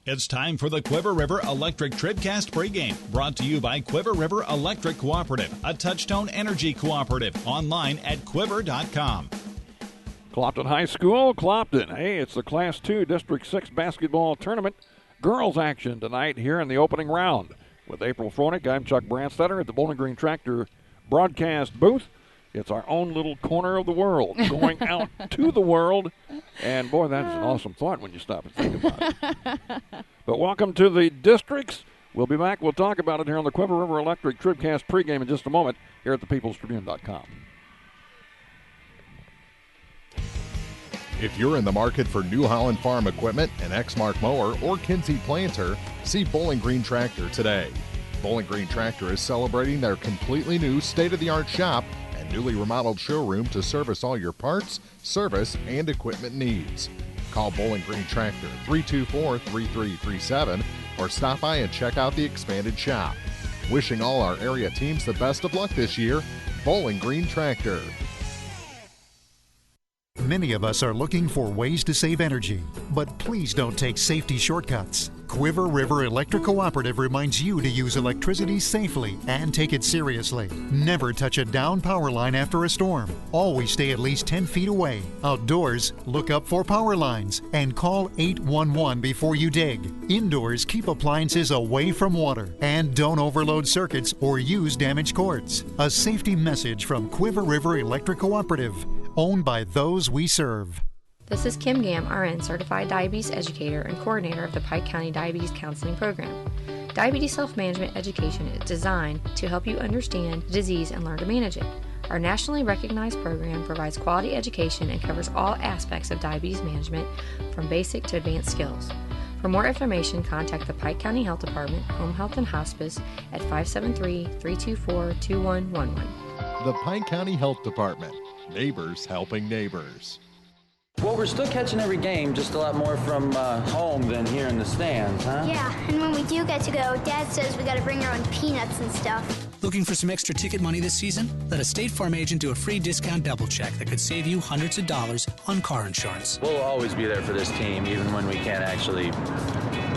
It's time for the Quiver River Electric TribCast pregame, brought to you by Quiver River Electric Cooperative, a Touchtone Energy cooperative, online at quiver.com. Clopton High School, Clopton. Hey, it's the Class 2 District 6 basketball tournament. Girls action tonight here in the opening round. With April Froelich, I'm Chuck Brandstetter at the Bowling Green Tractor broadcast booth. It's our own little corner of the world, going out to the world. And, boy, that is an awesome thought when you stop and think about it. But welcome to the districts. We'll be back. We'll talk about it here on the Quiver River Electric TribCast pregame in just a moment here at thepeoplestribune.com. If you're in the market for New Holland Farm equipment, an Exmark mower, or Kinsey planter, see Bowling Green Tractor today. Bowling Green Tractor is celebrating their completely new state-of-the-art shop and newly remodeled showroom to service all your parts, service, and equipment needs. Call Bowling Green Tractor 324-3337 or stop by and check out the expanded shop. Wishing all our area teams the best of luck this year, Bowling Green Tractor. Many of us are looking for ways to save energy, but please don't take safety shortcuts. Quiver River Electric Cooperative reminds you to use electricity safely and take it seriously. Never touch a down power line after a storm. Always stay at least 10 feet away. Outdoors, look up for power lines and call 811 before you dig. Indoors, keep appliances away from water and don't overload circuits or use damaged cords. A safety message from Quiver River Electric Cooperative, owned by those we serve. This is Kim Gam, RN, Certified Diabetes Educator and Coordinator of the Pike County Diabetes Counseling Program. Diabetes self-management education is designed to help you understand the disease and learn to manage it. Our nationally recognized program provides quality education and covers all aspects of diabetes management, from basic to advanced skills. For more information, contact the Pike County Health Department, Home Health and Hospice at 573-324-2111. The Pike County Health Department. Neighbors helping neighbors. Well, we're still catching every game, just a lot more from home than here in the stands, huh? Yeah, and when we do get to go, Dad says we got to bring our own peanuts and stuff. Looking for some extra ticket money this season? Let a State Farm agent do a free discount double check that could save you hundreds of dollars on car insurance. We'll always be there for this team, even when we can't actually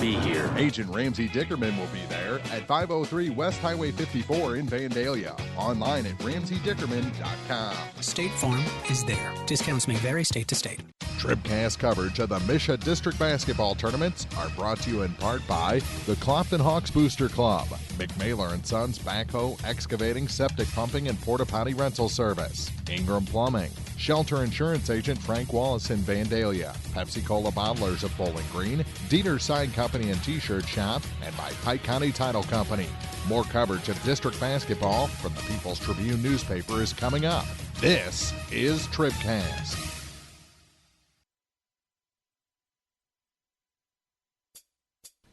be here. Agent Ramsey Dickerman will be there at 503 West Highway 54 in Vandalia. Online at RamseyDickerman.com. State Farm is there. Discounts may vary state to state. TribCast coverage of the MSHSAA District Basketball Tournaments are brought to you in part by the Clopton Hawks Booster Club, McMaylor & Sons Backhoe, Excavating, Septic Pumping, and Porta Potty Rental Service, Ingram Plumbing, Shelter Insurance Agent Frank Wallace in Vandalia, Pepsi-Cola Bottlers of Bowling Green, Dieter's Sign Company and T-Shirt Shop, and by Pike County Title Company. More coverage of district basketball from the People's Tribune newspaper is coming up. This is TribCast.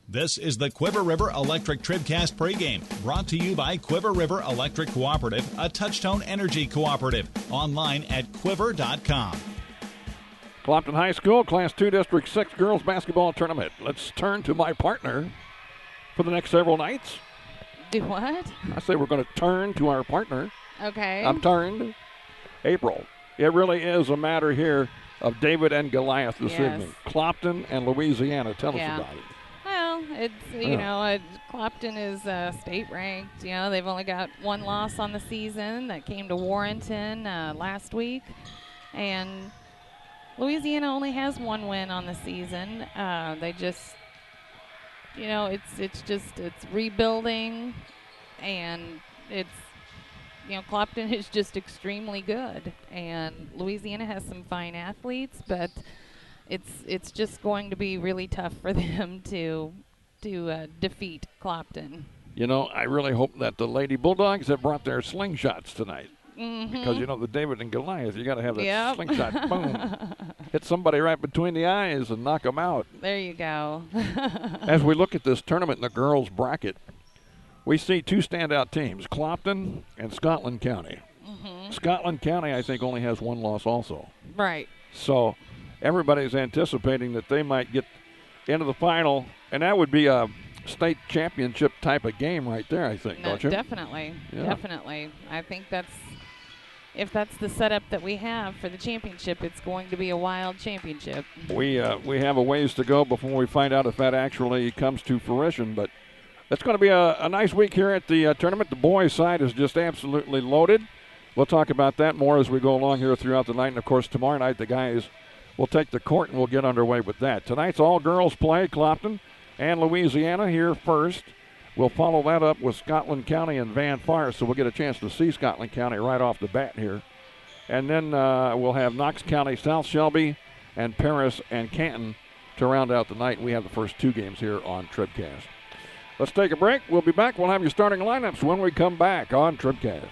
This is the Quiver River Electric TribCast pregame, brought to you by Quiver River Electric Cooperative, a Touchtone Energy cooperative, online at quiver.com. Clopton High School, Class 2 District 6 girls basketball tournament. Let's turn to my partner for the next several nights. Do what? I say we're going to turn to our partner. Okay. I'm turned. April. It really is a matter here of David and Goliath this evening. Clopton and Louisiana. Tell us about it. Well, it's, you know, Clopton is state ranked. You know, they've only got one loss on the season that came to Warrenton last week. And Louisiana only has one win on the season. They just, you know, it's rebuilding, and it's, you know, Clopton is just extremely good. And Louisiana has some fine athletes, but it's just going to be really tough for them to defeat Clopton. You know, I really hope that the Lady Bulldogs have brought their slingshots tonight. Mm-hmm. Because, you know, the David and Goliath, you got to have that slingshot, boom. Hit somebody right between the eyes and knock them out. There you go. As we look at this tournament in the girls' bracket, we see two standout teams, Clopton and Scotland County. Mm-hmm. Scotland County, I think, only has one loss also. Right. So everybody's anticipating that they might get into the final, and that would be a state championship type of game right there, I think, don't you? Definitely. I think that's if that's the setup that we have for the championship, it's going to be a wild championship. We have a ways to go before we find out if that actually comes to fruition, but it's going to be a nice week here at the tournament. The boys' side is just absolutely loaded. We'll talk about that more as we go along here throughout the night, and of course tomorrow night the guys will take the court and we'll get underway with that. Tonight's all girls play, Clopton and Louisiana here first. We'll follow that up with Scotland County and Van Far, so we'll get a chance to see Scotland County right off the bat here. And then we'll have Knox County, South Shelby, and Paris and Canton to round out the night. We have the first two games here on TribCast. Let's take a break. We'll be back. We'll have your starting lineups when we come back on TribCast.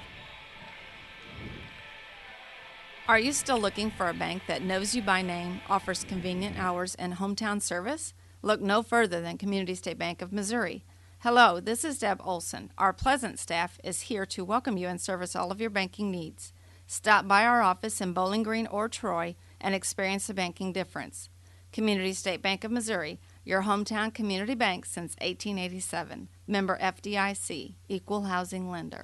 Are you still looking for a bank that knows you by name, offers convenient hours, and hometown service? Look no further than Community State Bank of Missouri. Hello, this is Deb Olson. Our pleasant staff is here to welcome you and service all of your banking needs. Stop by our office in Bowling Green or Troy and experience the banking difference. Community State Bank of Missouri, your hometown community bank since 1887. Member FDIC, equal housing lender.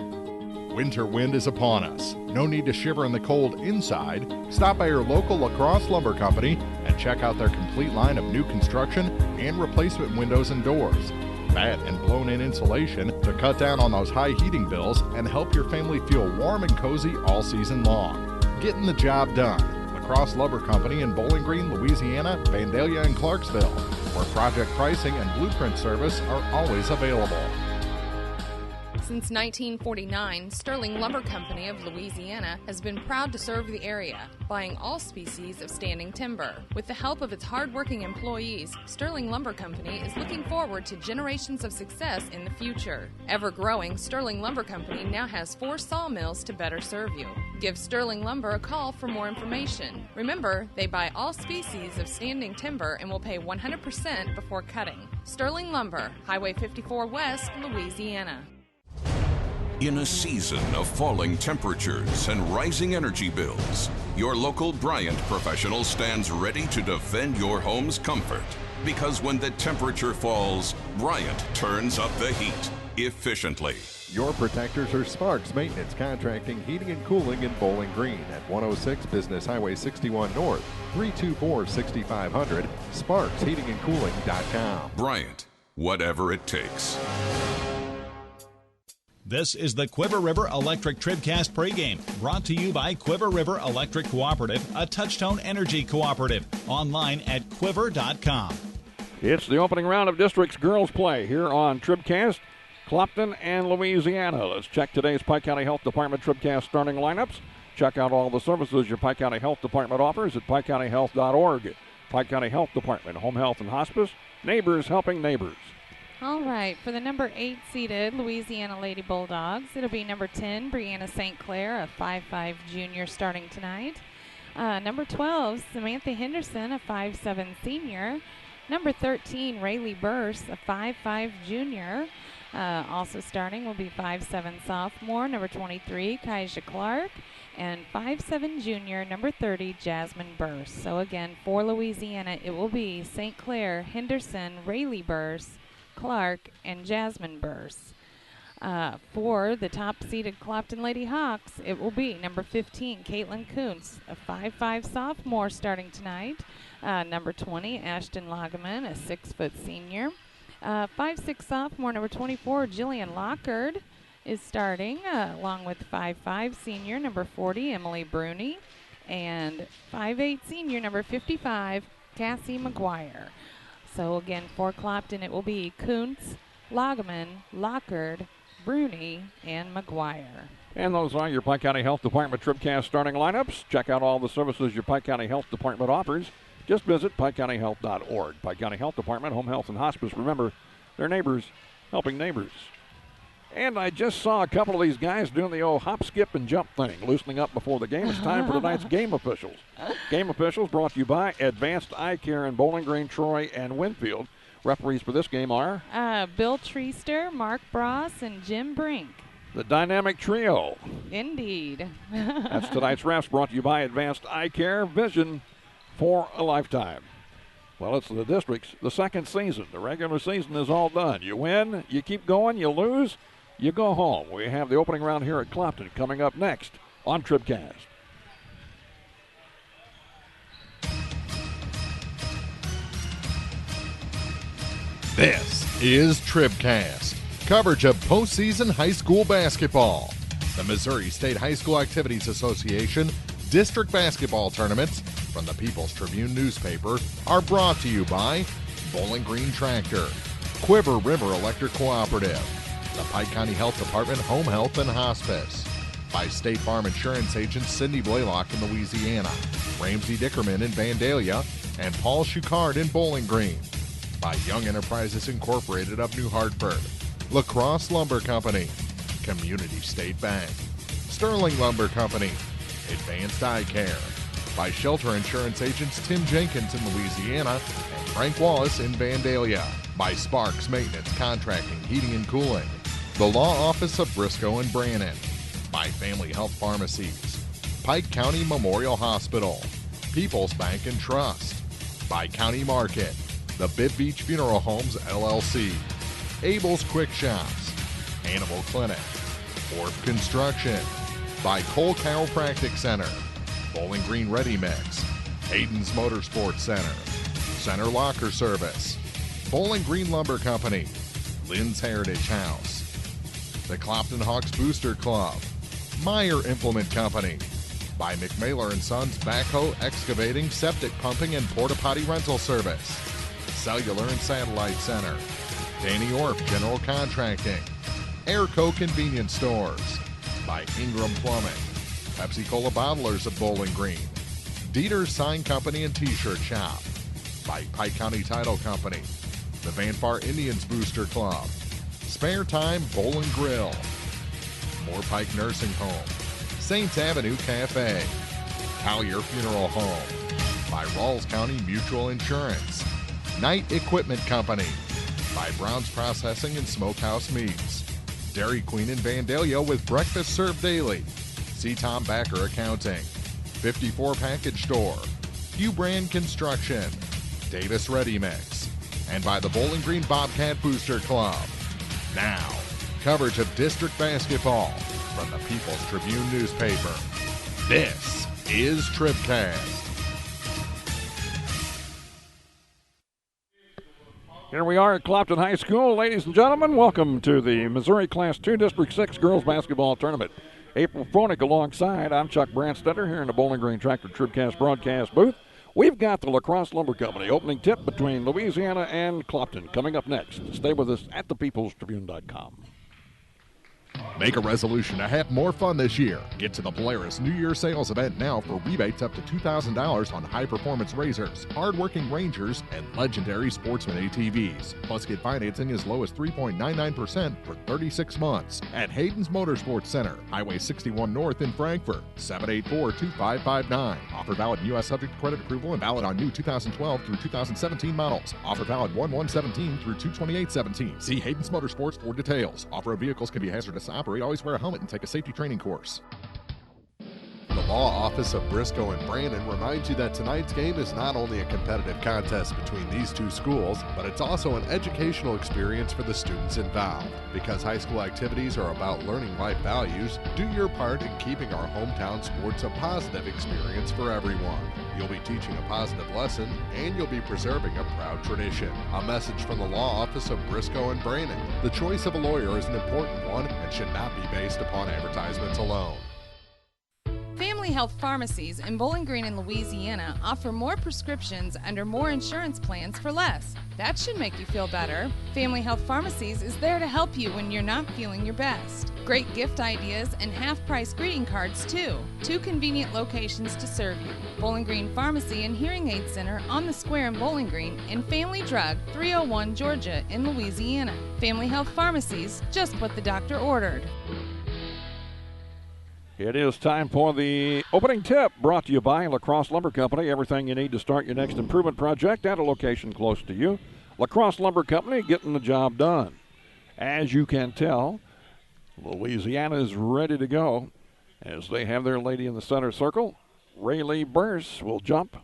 Winter wind is upon us. No need to shiver in the cold inside. Stop by your local La Crosse Lumber Company and check out their complete line of new construction and replacement windows and doors. Matte and blown-in insulation to cut down on those high heating bills and help your family feel warm and cozy all season long. Getting the job done. La Crosse Lumber Company in Bowling Green, Louisiana, Vandalia, and Clarksville, where project pricing and blueprint service are always available. Since 1949, Sterling Lumber Company of Louisiana has been proud to serve the area, buying all species of standing timber. With the help of its hard-working employees, Sterling Lumber Company is looking forward to generations of success in the future. Ever-growing, Sterling Lumber Company now has 4 sawmills to better serve you. Give Sterling Lumber a call for more information. Remember, they buy all species of standing timber and will pay 100% before cutting. Sterling Lumber, Highway 54 West, Louisiana. In a season of falling temperatures and rising energy bills, your local Bryant professional stands ready to defend your home's comfort. Because when the temperature falls, Bryant turns up the heat efficiently. Your protectors are Sparks Maintenance Contracting, Heating and Cooling in Bowling Green at 106 Business Highway 61 North, 324-6500, sparksheatingandcooling.com. Bryant, whatever it takes. This is the Quiver River Electric TribCast pregame, brought to you by Quiver River Electric Cooperative, a Touchtone Energy cooperative. Online at quiver.com. It's the opening round of District's girls play here on TribCast, Clopton and Louisiana. Let's check today's Pike County Health Department TribCast starting lineups. Check out all the services your Pike County Health Department offers at pikecountyhealth.org. Pike County Health Department, home health and hospice, neighbors helping neighbors. All right, for the number 8 seeded Louisiana Lady Bulldogs, it'll be number 10, Brianna St. Clair, a 5'5 junior starting tonight. Number 12, Samantha Henderson, a 5'7 senior. Number 13, Rayleigh Burse, a 5'5 junior. Also starting will be 5'7 sophomore, number 23, Kaija Clark, and 5'7 junior, number 30, Jasmine Burse. So again, for Louisiana, it will be St. Clair, Henderson, Rayleigh Burse, Clark, and Jasmine Burse. For the top-seeded Clopton Lady Hawks, it will be number 15, Caitlin Kuntz, a 5'5 sophomore starting tonight. Number 20, Ashton Lageman, a 6' senior. 5'6 sophomore, number 24, Jillian Lockard is starting, along with 5'5 senior, number 40, Emily Bruni, and 5'8 senior, number 55, Cassie McGuire. So again, for Clopton, it will be Kuntz, Lageman, Lockard, Bruni, and McGuire. And those are your Pike County Health Department TribCast starting lineups. Check out all the services your Pike County Health Department offers. Just visit pikecountyhealth.org. Pike County Health Department, home health and hospice. Remember, they're neighbors helping neighbors. And I just saw a couple of these guys doing the old hop, skip, and jump thing, loosening up before the game. It's time for tonight's Game Officials. Game Officials brought to you by Advanced Eye Care in Bowling Green, Troy, and Winfield. Referees for this game are Bill Treester, Mark Bross, and Jim Brink. The dynamic trio. Indeed. That's tonight's refs, brought to you by Advanced Eye Care, vision for a lifetime. Well, it's the district's the second season. The regular season is all done. You win, you keep going, you lose, you go home. We have the opening round here at Clopton coming up next on TribCast. This is TribCast, coverage of postseason high school basketball. The Missouri State High School Activities Association district basketball tournaments from the People's Tribune newspaper are brought to you by Bowling Green Tractor, Quiver River Electric Cooperative, the Pike County Health Department Home Health and Hospice, by State Farm Insurance agent Cindy Blaylock in Louisiana, Ramsey Dickerman in Vandalia, and Paul Schuchard in Bowling Green, by Young Enterprises Incorporated of New Hartford, La Crosse Lumber Company, Community State Bank, Sterling Lumber Company, Advanced Eye Care, by Shelter Insurance agents Tim Jenkins in Louisiana and Frank Wallace in Vandalia, by Sparks Maintenance Contracting, Heating and Cooling, the Law Office of Briscoe and Brannon, by Family Health Pharmacies, Pike County Memorial Hospital, People's Bank and Trust, by County Market, the Bibb Beach Funeral Homes, LLC, Abel's Quick Shops, Animal Clinic, Orff Construction, by Cole Chiropractic Center, Bowling Green Ready Mix, Hayden's Motorsports Center, Center Locker Service, Bowling Green Lumber Company, Lynn's Heritage House, the Clopton Hawks Booster Club, Meyer Implement Company, by McMailer & Sons Backhoe Excavating, Septic Pumping, and Porta Potty Rental Service, Cellular and Satellite Center, Danny Orff General Contracting, Airco Convenience Stores, by Ingram Plumbing, Pepsi Cola Bottlers of Bowling Green, Dieter's Sign Company and T-Shirt Shop, by Pike County Title Company, the Van Far Indians Booster Club, Spare Time Bowling Grill, Moore Pike Nursing Home, Saints Avenue Cafe, Collier Funeral Home, by Rawls County Mutual Insurance, Knight Equipment Company, by Brown's Processing and Smokehouse Meats, Dairy Queen in Vandalia with breakfast served daily, C. Tom Backer Accounting, 54 Package Store, Hugh Brand Construction, Davis Ready Mix, and by the Bowling Green Bobcat Booster Club. Now, coverage of district basketball from the People's Tribune newspaper. This is TribCast. Here we are at Clopton High School. Ladies and gentlemen, welcome to the Missouri Class 2 District 6 Girls Basketball Tournament. April Fronick alongside. I'm Chuck Brandstetter here in the Bowling Green Tractor TribCast broadcast booth. We've got the La Crosse Lumber Company opening tip between Louisiana and Clopton coming up next. Stay with us at thepeoplestribune.com. Make a resolution to have more fun this year. Get to the Polaris New Year sales event now for rebates up to $2,000 on high-performance razors, hard-working Rangers, and legendary Sportsman ATVs. Plus, get financing as low as 3.99% for 36 months at Hayden's Motorsports Center, Highway 61 North in Frankfort, 784-2559. Offer valid in U.S. subject to credit approval and valid on new 2012 through 2017 models. Offer valid 1/1/17 through 2/28/17. See Hayden's Motorsports for details. Offer of vehicles can be hazardous to operate. Always wear a helmet and take a safety training course. The Law Office of Briscoe and Brannon reminds you that tonight's game is not only a competitive contest between these two schools, but it's also an educational experience for the students involved. Because high school activities are about learning life values, do your part in keeping our hometown sports a positive experience for everyone. You'll be teaching a positive lesson, and you'll be preserving a proud tradition. A message from the Law Office of Briscoe and Brannon. The choice of a lawyer is an important one and should not be based upon advertisements alone. Family Health Pharmacies in Bowling Green and Louisiana offer more prescriptions under more insurance plans for less. That should make you feel better. Family Health Pharmacies is there to help you when you're not feeling your best. Great gift ideas and half-price greeting cards, too. 2 convenient locations to serve you. Bowling Green Pharmacy and Hearing Aid Center on the Square in Bowling Green, and Family Drug, 301 Georgia in Louisiana. Family Health Pharmacies, just what the doctor ordered. It is time for the opening tip, brought to you by La Crosse Lumber Company. Everything you need to start your next improvement project at a location close to you. La Crosse Lumber Company, getting the job done. As you can tell, Louisiana is ready to go as they have their lady in the center circle. Rayleigh Burse will jump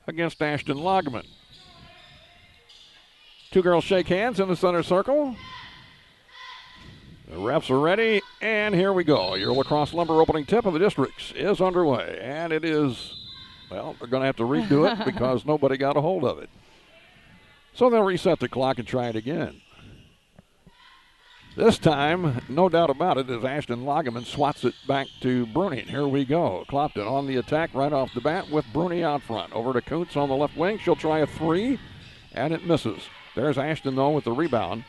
against Ashton Logman. 2 girls shake hands in the center circle. The refs are ready, and here we go. Your lacrosse lumber opening tip of the districts is underway, and it is, well, they're going to have to redo it because nobody got a hold of it. So they'll reset the clock and try it again. This time, no doubt about it, as Ashton Lagerman swats it back to Bruni. Here we go. Clopton on the attack right off the bat with Bruni out front. Over to Kuntz on the left wing. She'll try a three, and it misses. There's Ashton, though, with the rebound.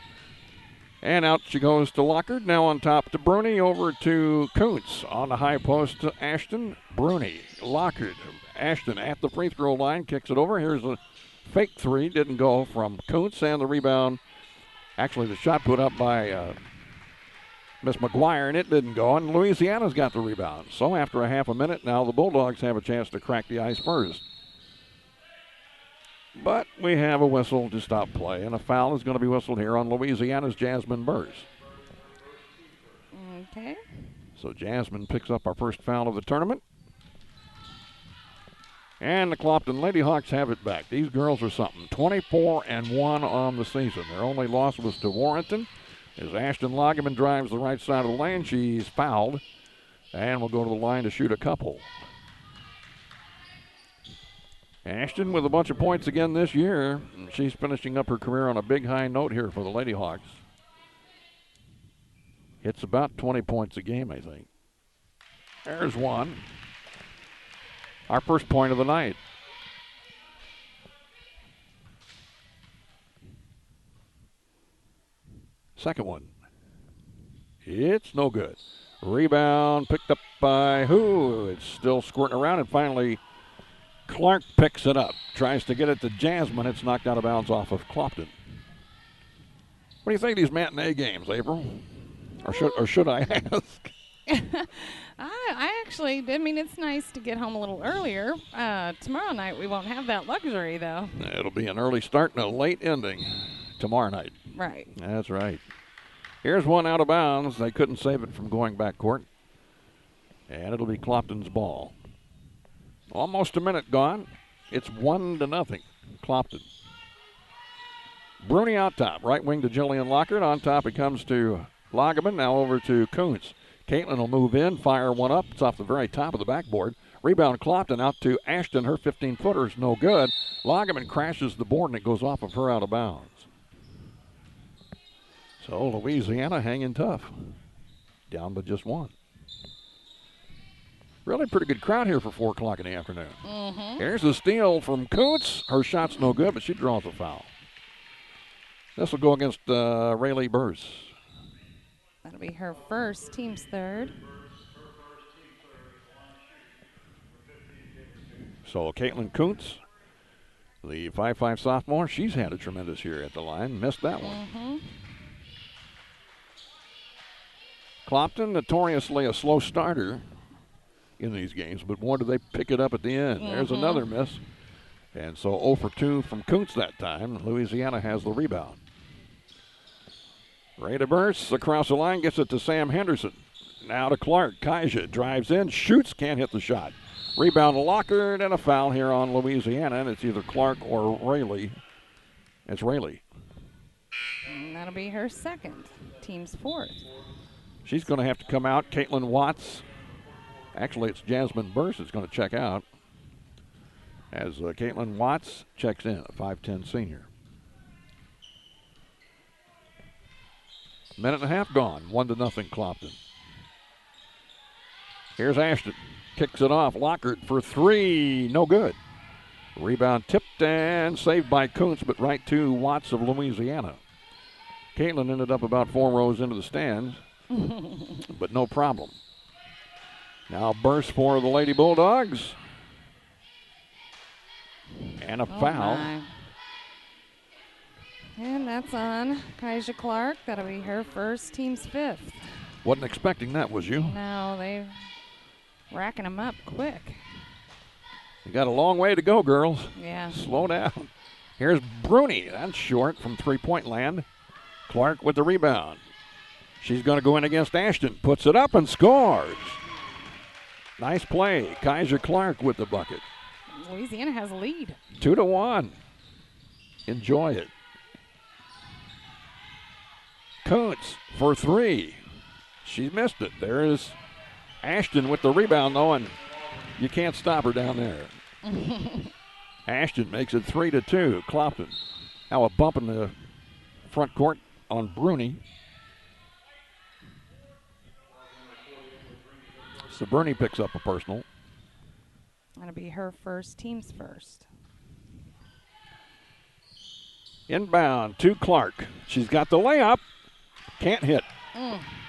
And out she goes to Lockard. Now on top to Bruni. Over to Kuntz. On the high post to Ashton. Bruni. Lockard. Ashton at the free throw line. Kicks it over. Here's a fake three. Didn't go from Kuntz. And the rebound. Actually, the shot put up by Miss McGuire, and it didn't go. And Louisiana's got the rebound. So after a half a minute, now the Bulldogs have a chance to crack the ice first. But we have a whistle to stop play, and a foul is going to be whistled here on Louisiana's Jasmine Burrs. Okay. So Jasmine picks up our first foul of the tournament. And the Clopton Lady Hawks have it back. These girls are something. 24-1 on the season. Their only loss was to Warrenton. As Ashton Lagerman drives the right side of the lane, she's fouled and will go to the line to shoot a couple. Ashton with a bunch of points again this year. She's finishing up her career on a big high note here for the Lady Hawks. Hits about 20 points a game, I think. There's one. Our first point of the night. Second one. It's no good. Rebound picked up by who? It's still squirting around, and finally Clark picks it up. Tries to get it to Jasmine. It's knocked out of bounds off of Clopton. What do you think of these matinee games, April? Or should I ask? I actually, it's nice to get home a little earlier. Tomorrow night we won't have that luxury, though. It'll be an early start and a late ending tomorrow night. Right. That's right. Here's one out of bounds. They couldn't save it from going back court. And it'll be Clopton's ball. Almost a minute gone. It's 1-0. Clopton. Bruni out top. Right wing to Jillian Lockard. On top it comes to Lagerman. Now over to Kuntz. Caitlin will move in, fire one up. It's off the very top of the backboard. Rebound Clopton out to Ashton. Her 15-footer is no good. Lagerman crashes the board, and it goes off of her out of bounds. So Louisiana hanging tough. Down by just one. Really pretty good crowd here for 4 o'clock in the afternoon. Mm-hmm. Here's the steal from Kuntz. Her shot's no good, but she draws a foul. This will go against Rayleigh Burrs. That'll be her first, team's third. So Caitlin Kuntz, the 5'5" sophomore, she's had a tremendous year at the line. Missed that one. Mm-hmm. Clopton, notoriously a slow starter in these games, but boy, do they pick it up at the end. There's another miss. And so 0 for 2 from Kuntz that time. Louisiana has the rebound. Rayleigh Burrs across the line, gets it to Sam Henderson. Now to Clark. Kaija drives in, shoots, can't hit the shot. Rebound to Lockard, and a foul here on Louisiana, and it's either Clark or Rayleigh. It's Rayleigh. And that'll be her second, team's fourth. She's going to have to come out. Caitlin Watts. Actually, it's Jasmine Burrs that's going to check out as Caitlin Watts checks in, a 5'10" senior. Minute and a half gone, 1-0 Clopton. Here's Ashton, kicks it off. Lockard for 3, no good. Rebound tipped and saved by Kuntz, but right to Watts of Louisiana. Caitlin ended up about 4 rows into the stands, but no problem. Now burst for the Lady Bulldogs. And a foul. My. And that's on Kaija Clark. That'll be her first, team's fifth. Wasn't expecting that, was you? No, they're racking them up quick. You got a long way to go, girls. Yeah. Slow down. Here's Bruni. That's short from three-point land. Clark with the rebound. She's going to go in against Ashton. Puts it up and scores. Nice play. Kaija Clark with the bucket. Louisiana has a lead. 2-1. Enjoy it. Kuntz for 3. She missed it. There is Ashton with the rebound, though, and you can't stop her down there. Ashton makes it 3-2. Clopton. Now a bump in the front court on Bruni. So Bruni picks up a personal. That'll be her first, team's first. Inbound to Clark. She's got the layup. Can't hit.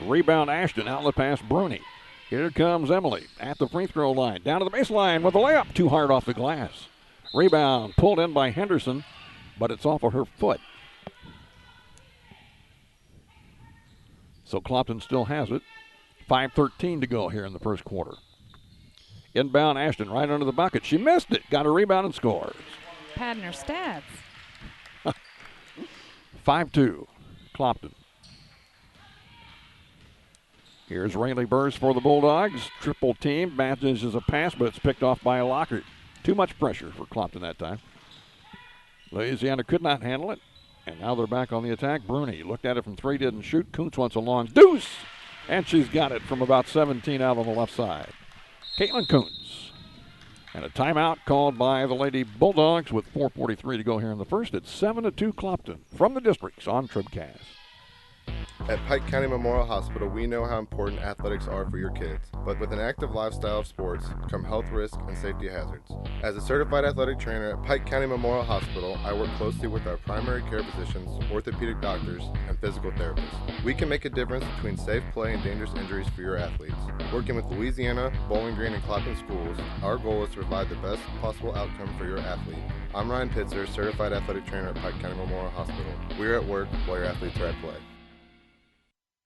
Rebound Ashton. Outlet pass Bruni. Here comes Emily at the free throw line. Down to the baseline with the layup. Too hard off the glass. Rebound pulled in by Henderson, but it's off of her foot. So Clopton still has it. 5:13 to go here in the first quarter. Inbound Ashton right under the bucket. She missed it. Got a rebound and scores. Padding her stats. 5-2. Clopton. Here's Rayleigh Burrs for the Bulldogs. Triple team. Manages a pass, but it's picked off by a Lockard. Too much pressure for Clopton that time. Louisiana could not handle it. And now they're back on the attack. Bruni looked at it from three, didn't shoot. Kuntz wants a long deuce. And she's got it from about 17 out on the left side. Caitlin Kuntz. And a timeout called by the Lady Bulldogs with 4:43 to go here in the first. It's 7-2 Clopton from the districts on TribCast. At Pike County Memorial Hospital, we know how important athletics are for your kids. But with an active lifestyle of sports come health risks and safety hazards. As a certified athletic trainer at Pike County Memorial Hospital, I work closely with our primary care physicians, orthopedic doctors, and physical therapists. We can make a difference between safe play and dangerous injuries for your athletes. Working with Louisiana, Bowling Green, and Clopton schools, our goal is to provide the best possible outcome for your athlete. I'm Ryan Pitzer, certified athletic trainer at Pike County Memorial Hospital. We're at work while your athletes are at play.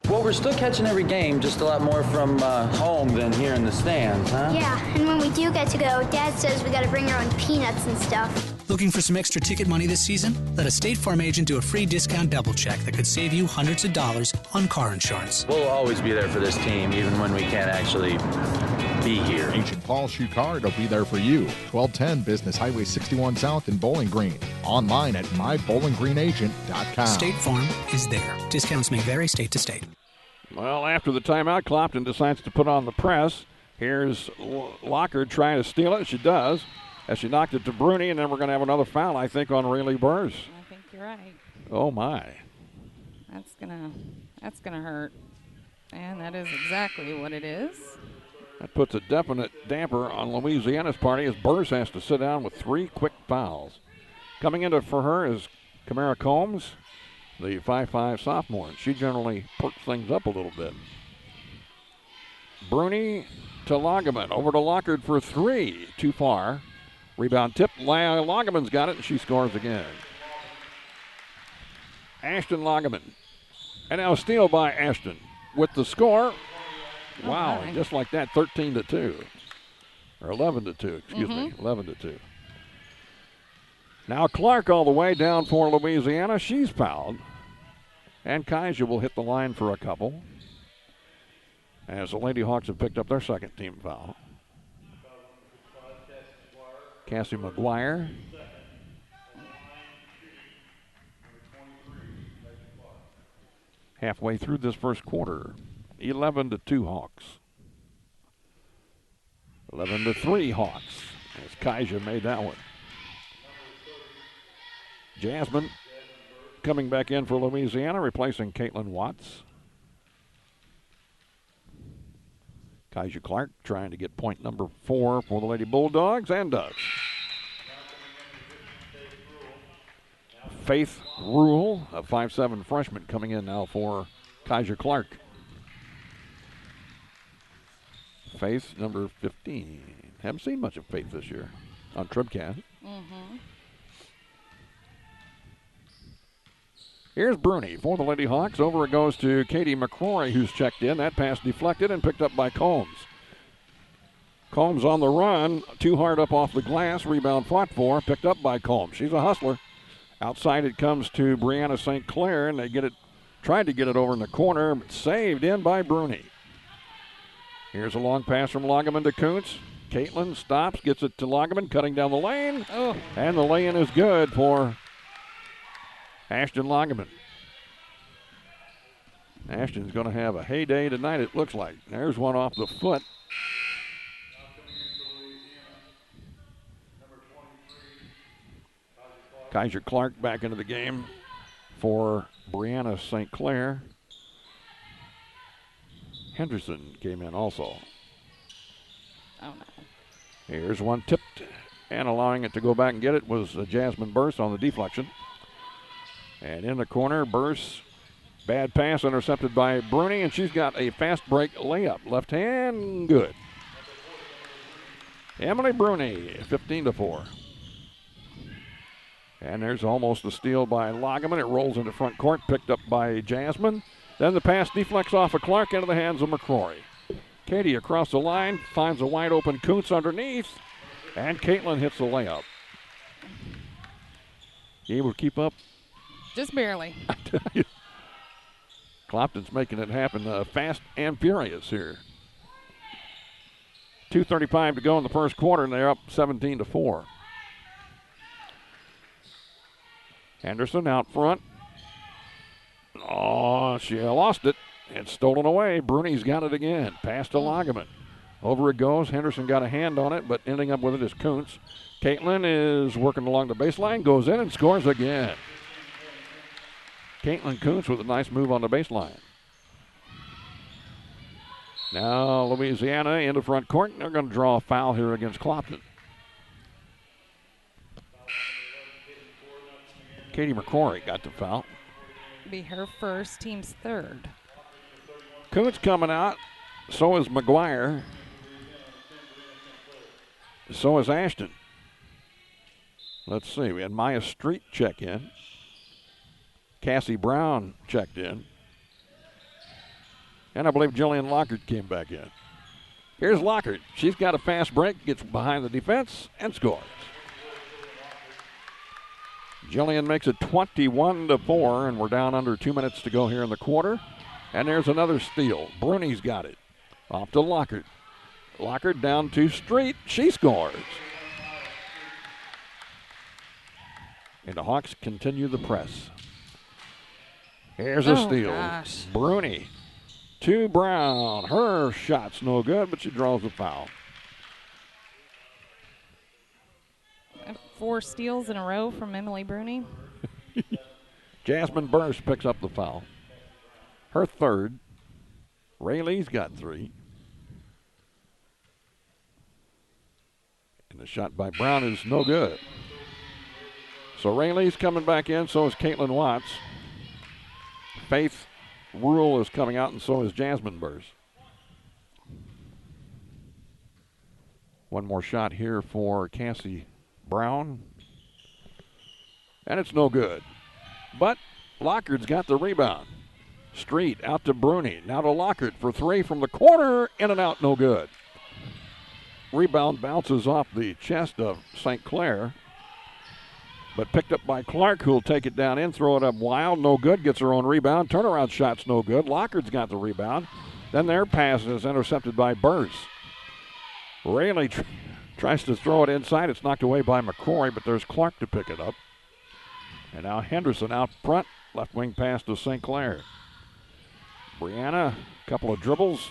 Well, we're still catching every game, just a lot more from home than here in the stands, huh? Yeah, and when we do get to go, Dad says we got to bring our own peanuts and stuff. Looking for some extra ticket money this season? Let a State Farm agent do a free discount double check that could save you hundreds of dollars on car insurance. We'll always be there for this team, even when we can't actually be here. Agent Paul Shucard will be there for you. 1210 Business Highway 61 South in Bowling Green. Online at mybowlinggreenagent.com. State Farm is there. Discounts may vary state to state. Well, after the timeout, Clopton decides to put on the press. Here's Lockard trying to steal it. She does, as she knocked it to Bruni, and then we're going to have another foul, I think, on Rayleigh Burrs. I think you're right. Oh, my. That's gonna hurt. And that is exactly what it is. That puts a definite damper on Louisiana's party as Burrs has to sit down with 3 quick fouls. Coming into for her is Kamara Combs, the 5'5 sophomore, and she generally perks things up a little bit. Bruni to Lagerman, over to Lockard for 3, too far. Rebound tip, Lagerman's got it, and she scores again. Ashton Lagerman, and now a steal by Ashton with the score. Wow, just like that, 13-2, or 11-2, excuse me, 11-2. Now Clark all the way down for Louisiana. She's fouled. And Kaiser will hit the line for a couple, as the Lady Hawks have picked up their second team foul. Cassie McGuire. Halfway through this first quarter, 11-2 Hawks. 11-3 Hawks, as Kaiser made that one. Jasmine coming back in for Louisiana, replacing Caitlin Watts. Kaiser Clark trying to get point number 4 for the Lady Bulldogs, and does. Faith Rule, a 5'7 freshman, coming in now for Kaiser Clark. Faith, number 15. Haven't seen much of Faith this year on TribCast. Here's Bruni for the Lady Hawks. Over it goes to Katie McCrory, who's checked in. That pass deflected and picked up by Combs. Combs on the run, too hard up off the glass. Rebound fought for, picked up by Combs. She's a hustler. Outside it comes to Brianna St. Clair, and they tried to get it over in the corner, but saved in by Bruni. Here's a long pass from Lagerman to Kuntz. Caitlin stops, gets it to Lagerman, cutting down the lane. And the lay-in is good for Ashton Lagerman. Ashton's going to have a heyday tonight, it looks like. There's one off the foot. Kaiser Clark back into the game for Brianna St. Clair. Henderson came in also. Oh, no. Here's one tipped, and allowing it to go back and get it was Jasmine Burse on the deflection. And in the corner, Burse, bad pass intercepted by Bruni, and she's got a fast break layup. Left hand, good. Emily Bruni, 15-4. And there's almost a steal by Lageman. It rolls into front court, picked up by Jasmine. Then the pass deflects off of Clark into the hands of McCrory. Katie across the line, finds a wide open Kuntz underneath, and Caitlin hits the layup. Able to keep up? Just barely. I tell you. Clopton's making it happen fast and furious here. 2:35 to go in the first quarter, and they're up 17-4. Henderson out front. Oh, she lost it. It's stolen away. Bruni's got it again. Pass to Lageman. Over it goes. Henderson got a hand on it, but ending up with it is Kuntz. Caitlin is working along the baseline, goes in and scores again. Caitlin Kuntz with a nice move on the baseline. Now Louisiana into front court. They're going to draw a foul here against Clopton. Katie McCrory got the foul. Be her first, team's third. Kuntz coming out. So is McGuire. So is Ashton. Let's see. We had Maya Street check in. Cassie Brown checked in. And I believe Jillian Lockhart came back in. Here's Lockhart. She's got a fast break, gets behind the defense, and scores. Jillian makes it 21-4, and we're down under 2 minutes to go here in the quarter. And there's another steal. Bruni's got it. Off to Lockhart. Lockhart down to Street. She scores. And the Hawks continue the press. Here's a steal. Gosh. Bruni to Brown. Her shot's no good, but she draws the foul. 4 steals in a row from Emily Bruni. Jasmine Burse picks up the foul. Her third. Rayleigh's got 3. And the shot by Brown is no good. So Rayleigh's coming back in, so is Caitlin Watts. Faith Rule is coming out, and so is Jasmine Burse. One more shot here for Cassie Brown. And it's no good. But Lockhart's got the rebound. Street out to Bruni. Now to Lockhart for 3 from the corner. In and out, no good. Rebound bounces off the chest of St. Clair. But picked up by Clark, who'll take it down in, throw it up wild. No good. Gets her own rebound. Turnaround shot's no good. Lockhart's got the rebound. Then their pass is intercepted by Burse. Rayleigh tries to throw it inside. It's knocked away by McCrory, but there's Clark to pick it up. And now Henderson out front. Left wing pass to St. Clair. Brianna, a couple of dribbles.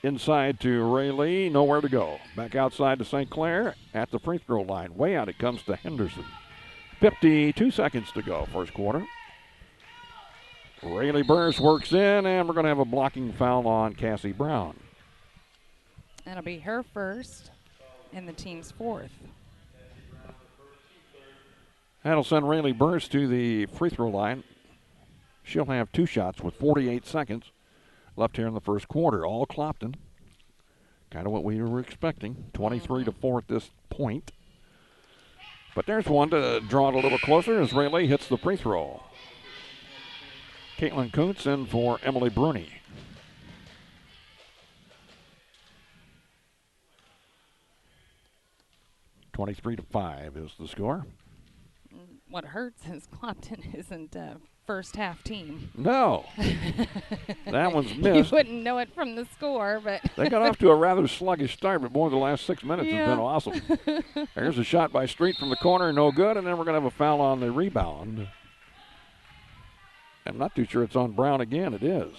Inside to Rayleigh. Nowhere to go. Back outside to St. Clair at the free throw line. Way out it comes to Henderson. 52 seconds to go, first quarter. Rayleigh Burse works in, and we're going to have a blocking foul on Cassie Brown. That'll be her first and the team's 4th. That'll send Rayleigh Burse to the free throw line. She'll have 2 shots with 48 seconds left here in the first quarter. All Clopton. Kind of what we were expecting. 23-4 at this point. But there's one to draw it a little closer as Rayleigh hits the free throw. Caitlin Kuntz in for Emily Bruni. (23-5) is the score. What hurts is Clopton isn't a first half team. No. That one's missed. You wouldn't know it from the score, but they got off to a rather sluggish start, but boy, the last 6 minutes has been awesome. There's a shot by Street from the corner, no good, and then we're going to have a foul on the rebound. I'm not too sure it's on Brown again. It is.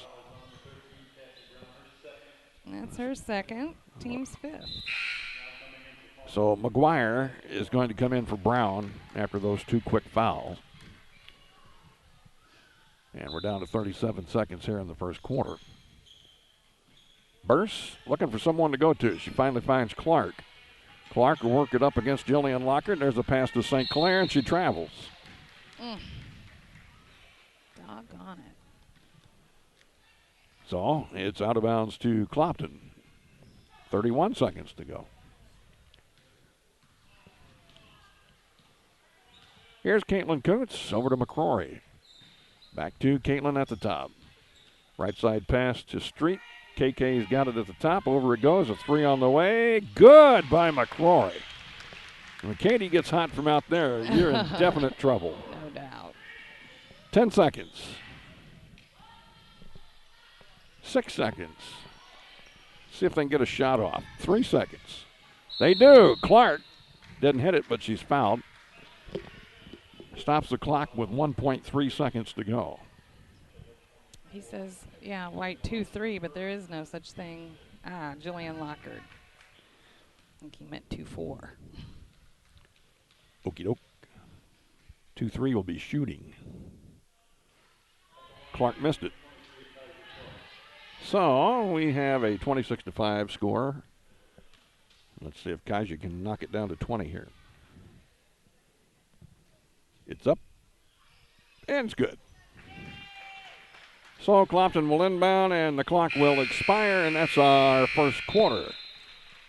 That's her second. Team's fifth. So McGuire is going to come in for Brown after those 2 quick fouls. And we're down to 37 seconds here in the first quarter. Burse looking for someone to go to. She finally finds Clark. Clark will work it up against Jillian Lockard. There's a pass to St. Clair, and she travels. Doggone it. So it's out of bounds to Clopton. 31 seconds to go. Here's Caitlin Koontz over to McCrory. Back to Caitlin at the top. Right side pass to Street. KK's got it at the top. Over it goes. A 3 on the way. Good by McCrory. When Katie gets hot from out there, you're in definite trouble. No doubt. 10 seconds. 6 seconds. See if they can get a shot off. 3 seconds. They do. Clark didn't hit it, but she's fouled. Stops the clock with 1.3 seconds to go. He says, yeah, white 2-3, but there is no such thing. Jillian Lockard. I think he meant 2-4. Okie doke. 2-3 will be shooting. Clark missed it. So we have a 26-5 score. Let's see if Kaiser can knock it down to 20 here. It's up. And it's good. So Clopton will inbound, and the clock will expire, and that's our first quarter.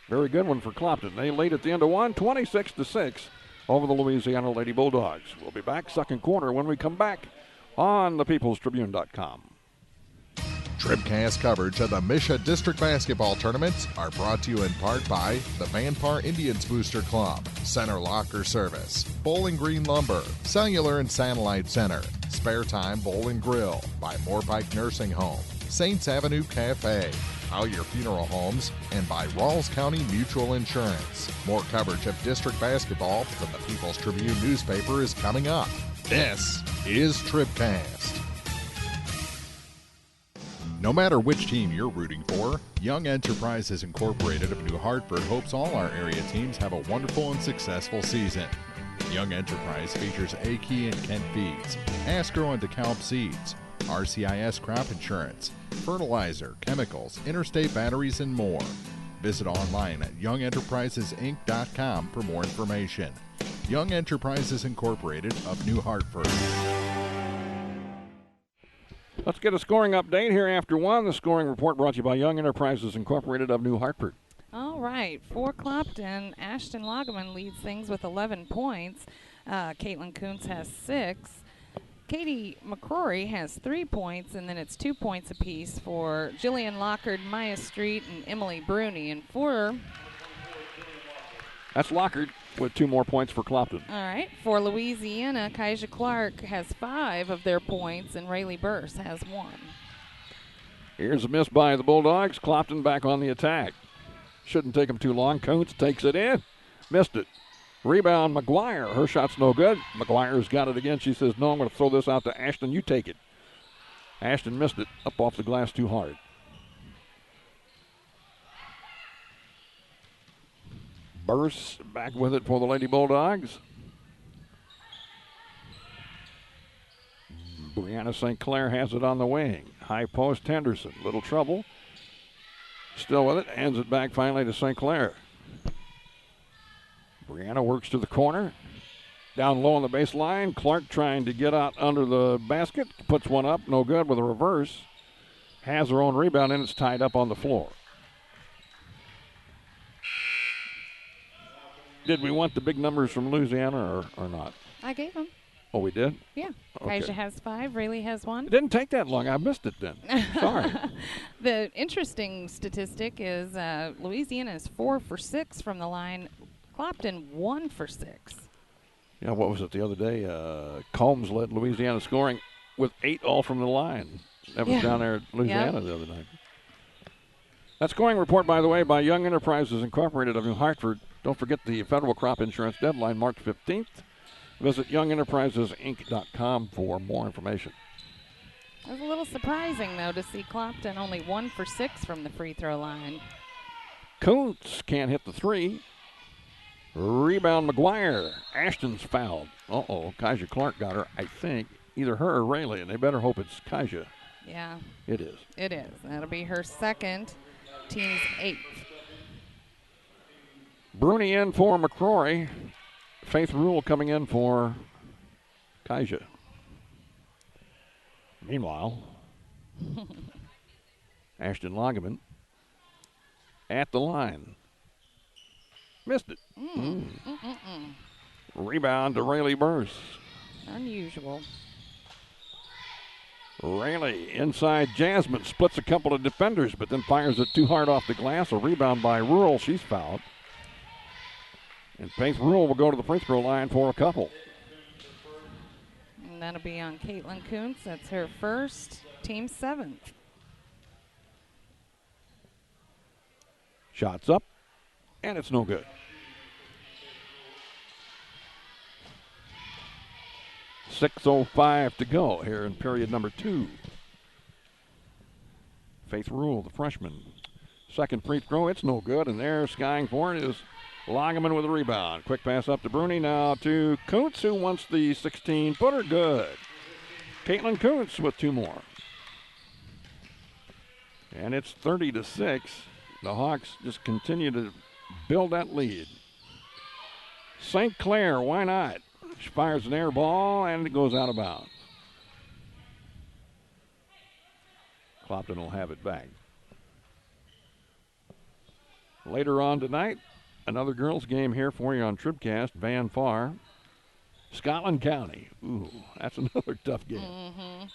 Very good one for Clopton. They lead at the end of one, 26-6 over the Louisiana Lady Bulldogs. We'll be back second quarter when we come back on thepeoplestribune.com. TribCast coverage of the MSHSAA District Basketball Tournaments are brought to you in part by the Van Par Indians Booster Club, Center Locker Service, Bowling Green Lumber, Cellular and Satellite Center, Spare Time Bowl and Grill, by Moorpike Nursing Home, Saints Avenue Cafe, Collier Funeral Homes, and by Rawls County Mutual Insurance. More coverage of district basketball from the People's Tribune newspaper is coming up. This is TribCast. No matter which team you're rooting for, Young Enterprises Incorporated of New Hartford hopes all our area teams have a wonderful and successful season. Young Enterprise features A-Key and Kent Feeds, Asgrow and DeKalb Seeds, RCIS Crop Insurance, fertilizer, chemicals, interstate batteries, and more. Visit online at youngenterprisesinc.com for more information. Young Enterprises Incorporated of New Hartford. Let's get a scoring update here after one. The scoring report brought to you by Young Enterprises Incorporated of New Hartford. All right, for Clopton, Ashton Loggeman leads things with 11 points. Caitlin Koontz has 6. Katie McCrory has 3 points, and then it's 2 points apiece for Jillian Lockard, Maya Street, and Emily Bruni. And for... That's Lockard with 2 more points for Clopton. All right, for Louisiana, Kaija Clark has 5 of their points, and Rayleigh Burse has 1. Here's a miss by the Bulldogs. Clopton back on the attack. Shouldn't take them too long. Koontz takes it in. Missed it. Rebound, McGuire. Her shot's no good. McGuire's got it again. She says, no, I'm going to throw this out to Ashton. You take it. Ashton missed it. Up off the glass too hard. Burse back with it for the Lady Bulldogs. Brianna St. Clair has it on the wing. High post, Henderson. Little trouble. Still with it. Hands it back finally to St. Clair. Brianna works to the corner. Down low on the baseline. Clark trying to get out under the basket. Puts one up. No good with a reverse. Has her own rebound, and it's tied up on the floor. Did we want the big numbers from Louisiana or not? I gave them. Oh, we did? Yeah. Okay. Kaija has 5. Rayleigh has 1. It didn't take that long. I missed it then. Sorry. The interesting statistic is Louisiana is 4 for 6 from the line. Clopton 1 for 6. Yeah, what was it the other day? Combs led Louisiana scoring with 8 all from the line. That was down there at Louisiana the other night. That scoring report, by the way, by Young Enterprises Incorporated of New Hartford. Don't forget the federal crop insurance deadline, March 15th. Visit youngenterprisesinc.com for more information. It was a little surprising, though, to see Clopton only 1 for 6 from the free throw line. Kuntz can't hit the three. Rebound, McGuire. Ashton's fouled. Uh-oh, Kaja Clark got her, I think. Either her or Rayleigh, and they better hope it's Kaja. Yeah. It is. It is. That'll be her second, team's 8th. Bruni in for McCrory. Faith Rule coming in for Kaja. Meanwhile, Ashton Lagerman at the line. Missed it. Rebound to Rayleigh Burse. Unusual. Rayleigh inside Jasmine. Splits a couple of defenders, but then fires it too hard off the glass. A rebound by Rural. She's fouled. And Faith Rule will go to the free throw line for a couple. And that'll be on Caitlin Kuntz. That's her first, team 7th. Shots up, and it's no good. 6:05 to go here in period number 2. Faith Rule, the freshman. Second free throw, it's no good, and there skying for it is Lagerman with a rebound. Quick pass up to Bruni, now to Kuntz, who wants the 16-footer. Good. Caitlin Kuntz with 2 more. And it's 30-6. The Hawks just continue to build that lead. St. Clair, why not? She fires an air ball, and it goes out of bounds. Clopton will have it back. Later on tonight, another girls' game here for you on TribCast. Van Far, Scotland County. Ooh, that's another tough game.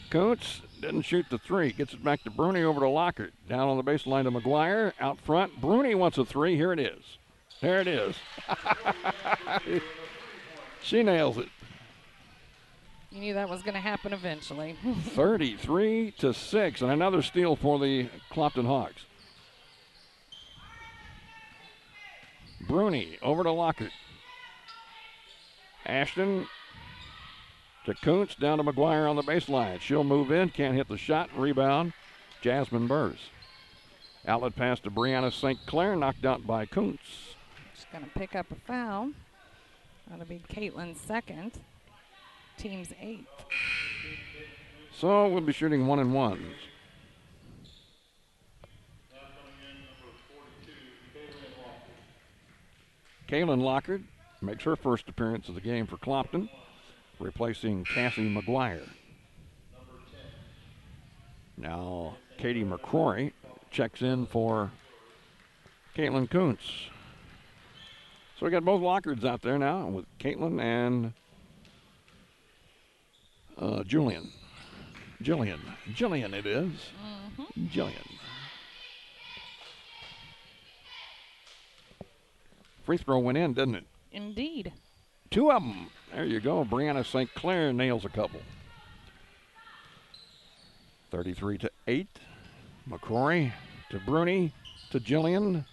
Kuntz didn't shoot the three. Gets it back to Bruni, over to Lockhart. Down on the baseline to McGuire. Out front, Bruni wants a three. Here it is. There it is. She nails it. You knew that was going to happen eventually. 33-6, and another steal for the Clopton Hawks. Bruni over to Lockhart. Ashton to Kuntz, down to McGuire on the baseline. She'll move in, can't hit the shot. Rebound, Jasmine Burse. Outlet pass to Brianna St. Clair, knocked out by Kuntz. She's going to pick up a foul. That'll be Caitlin's second, team's 8th. So we'll be shooting 1 and 1s. Kaylin Lockhart makes her first appearance of the game for Clopton, replacing Cassie McGuire. Now Katie McCrory checks in for Caitlin Kuntz. So we got both Lockharts out there now with Caitlin and Jillian it is. Jillian. Free throw went in, didn't it? Indeed. 2 of them. There you go. Brianna St. Clair nails a couple. 33-8. McCrory to Bruni to Jillian.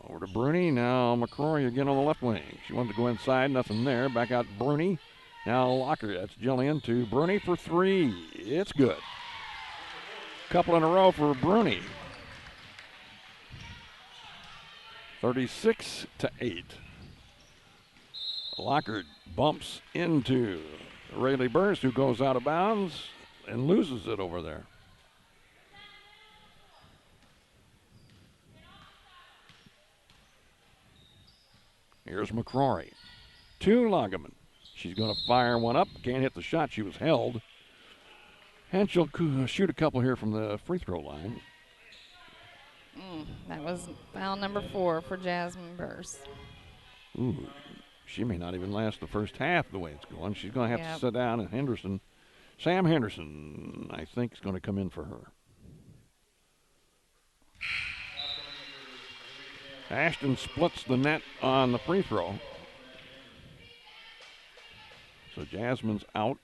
Over to Bruni. Now McCrory again on the left wing. She wanted to go inside. Nothing there. Back out Bruni. Now Lockhart. That's Jillian to Bruni for 3. It's good. Couple in a row for Bruni. 36-8. Lockhart bumps into Rayleigh Burse, who goes out of bounds and loses it over there. Here's McCrory to Lagerman. She's going to fire one up. Can't hit the shot. She was held. And she'll shoot a couple here from the free throw line. That was foul number 4 for Jasmine Burse. Ooh, she may not even last the first half the way it's going. She's going to have to sit down, and Sam Henderson, I think, is going to come in for her. Ashton splits the net on the free throw. So Jasmine's out.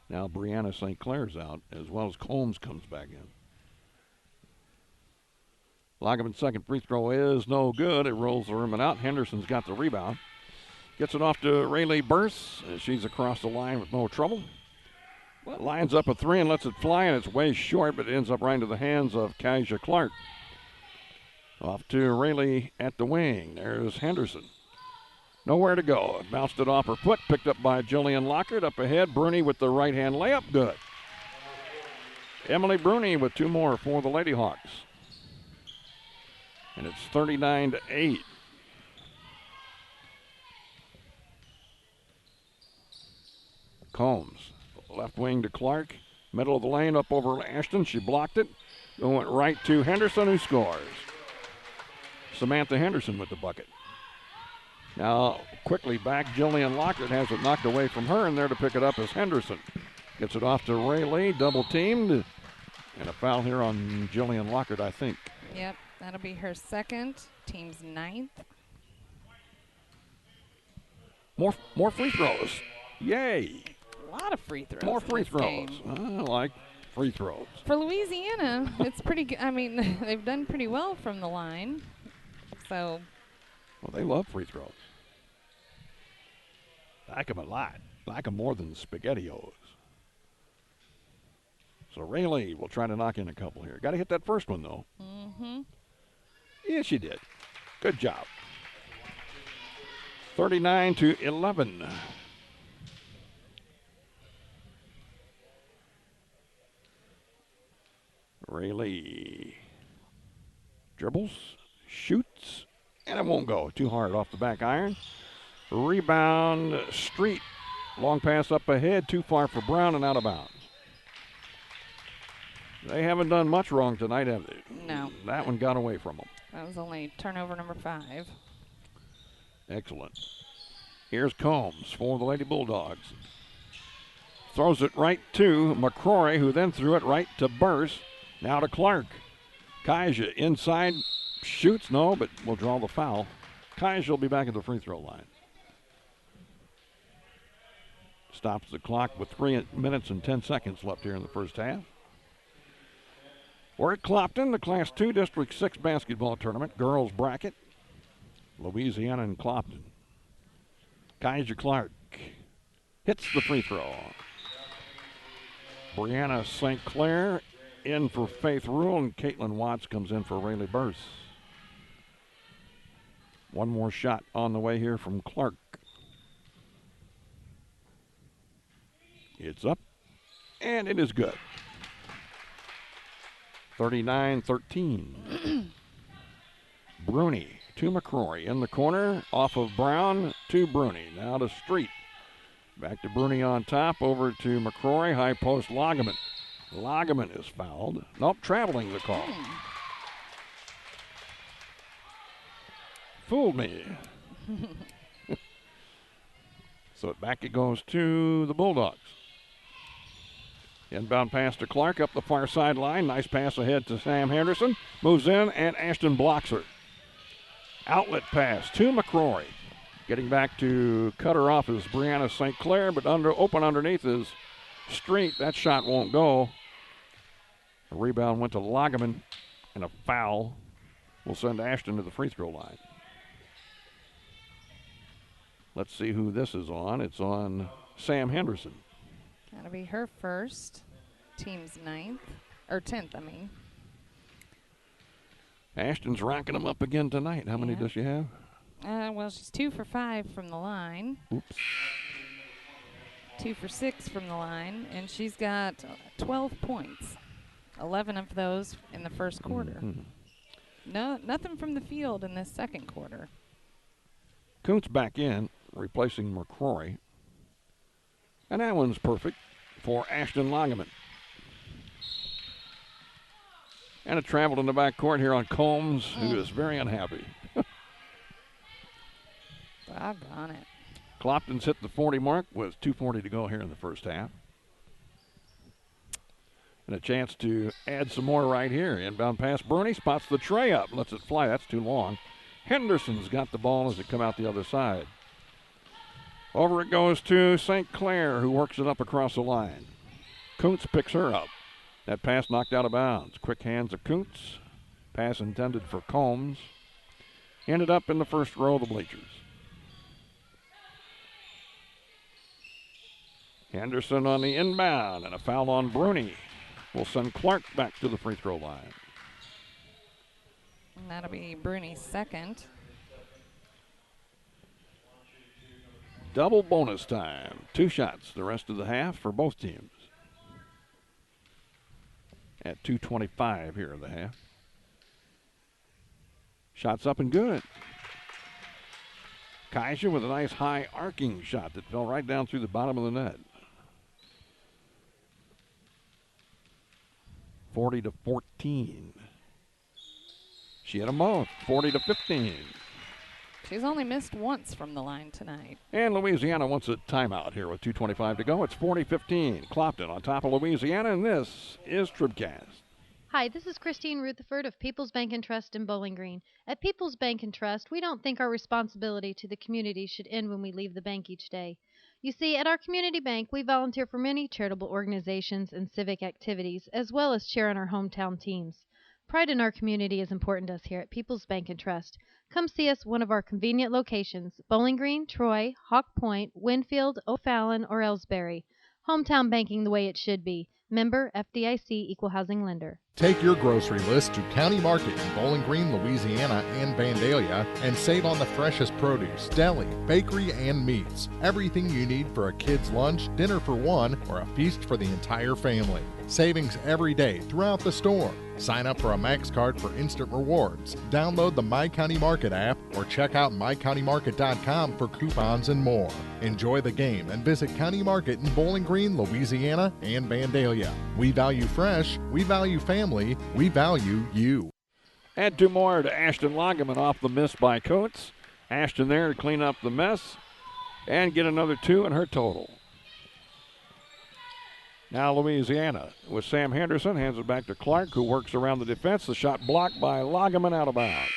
Now Brianna St. Clair's out, as well as Combs comes back in. Lagerman's second free throw is no good. It rolls the rim and out. Henderson's got the rebound. Gets it off to Rayleigh Burse. She's across the line with no trouble. Lines up a 3 and lets it fly, and it's way short, but it ends up right into the hands of Kaja Clark. Off to Rayleigh at the wing. There's Henderson. Nowhere to go. Bounced it off her foot, picked up by Jillian Lockert. Up ahead, Bruni with the right-hand layup. Good. Emily Bruni with 2 more for the Lady Hawks. And it's 39-8. Combs. Left wing to Clark. Middle of the lane up over Ashton. She blocked it. Went right to Henderson, who scores. Samantha Henderson with the bucket. Now, quickly back, Jillian Lockert has it knocked away from her, and there to pick it up is Henderson. Gets it off to Rayleigh, double teamed. And a foul here on Jillian Lockert, I think. Yep, that'll be her second, team's 9th. More free throws. Yay. A lot of free throws. More free throws. I like free throws. For Louisiana, it's pretty good. I mean, they've done pretty well from the line. So. Well, they love free throws. Like them a lot. Like them more than SpaghettiOs. So Rayleigh will try to knock in a couple here. Got to hit that first one, though. Mm-hmm. Yeah, she did. Good job. 39-11. Rayleigh dribbles, shoots, and it won't go. Too hard off the back iron. Rebound, Street. Long pass up ahead, too far for Brown and out of bounds. They haven't done much wrong tonight, have they? No. That one got away from them. That was only turnover number 5. Excellent. Here's Combs for the Lady Bulldogs. Throws it right to McCrory, who then threw it right to Burse. Now to Clark. Kaja inside, shoots, no, but will draw the foul. Kaja will be back at the free throw line. Stops the clock with 3 minutes and 10 seconds left here in the first half. We're at Clopton, the Class 2 District 6 basketball tournament, girls bracket. Louisiana and Clopton. Kaja Clark hits the free throw. Brianna St. Clair in for Faith Rule, and Caitlin Watts comes in for Rayleigh Burse. One more shot on the way here from Clark. It's up, and it is good. 39-13. Bruni to McCrory in the corner, off of Brown to Bruni. Now to Street. Back to Bruni on top, over to McCrory, high post Lageman. Lageman is fouled. Nope, traveling the call. Fooled me. So back it goes to the Bulldogs. Inbound pass to Clark up the far sideline. Nice pass ahead to Sam Henderson. Moves in, and Ashton blocks her. Outlet pass to McCrory. Getting back to cut her off is Brianna St. Clair, but open underneath is Street. That shot won't go. A rebound went to Lageman, and a foul will send Ashton to the free throw line. Let's see who this is on. It's on Sam Henderson. That'll be her first. Team's 9th, or 10th, I mean. Ashton's racking them up again tonight. How many does she have? Well, she's 2 for 5 from the line. Oops. 2 for 6 from the line, and she's got 12 points. 11 of those in the first quarter. No, nothing from the field in this second quarter. Kuntz back in, replacing McCrory. And that one's perfect for Ashton Lageman. And it traveled in the backcourt here on Combs, who is very unhappy. Doggone it. Clopton's hit the 40 mark with 2:40 to go here in the first half. And a chance to add some more right here. Inbound pass, Bruni spots the tray up, lets it fly. That's too long. Henderson's got the ball as it come out the other side. Over it goes to St. Clair, who works it up across the line. Kuntz picks her up. That pass knocked out of bounds. Quick hands of Kuntz. Pass intended for Combs. Ended up in the first row of the bleachers. Henderson on the inbound, and a foul on Bruni will send Clark back to the free throw line. And that'll be Bruni's second. Double bonus time. 2 shots the rest of the half for both teams. At 2:25 here in the half. Shots up and good. Kaiser with a nice high arcing shot that fell right down through the bottom of the net. 40-14. She had them both. 40-15. She's only missed once from the line tonight. And Louisiana wants a timeout here with 2:25 to go. It's 40-15. Clopton on top of Louisiana, and this is TribCast. Hi, this is Christine Rutherford of People's Bank and Trust in Bowling Green. At People's Bank and Trust, we don't think our responsibility to the community should end when we leave the bank each day. You see, at our community bank, we volunteer for many charitable organizations and civic activities, as well as cheer on our hometown teams. Pride in our community is important to us here at People's Bank and Trust. Come see us at one of our convenient locations, Bowling Green, Troy, Hawk Point, Winfield, O'Fallon, or Ellsbury. Hometown banking the way it should be. Member FDIC Equal Housing Lender. Take your grocery list to County Market in Bowling Green, Louisiana and Vandalia and save on the freshest produce, deli, bakery, and meats. Everything you need for a kid's lunch, dinner for one, or a feast for the entire family. Savings every day throughout the store. Sign up for a Max card for instant rewards. Download the My County Market app or check out mycountymarket.com for coupons and more. Enjoy the game and visit County Market in Bowling Green, Louisiana and Vandalia. We value fresh, we value family, we value you. Add 2 more to Ashton Loggeman off the miss by Coates. Ashton there to clean up the mess and get another 2 in her total. Now Louisiana with Sam Henderson, hands it back to Clark, who works around the defense. The shot blocked by Loggeman, out of bounds.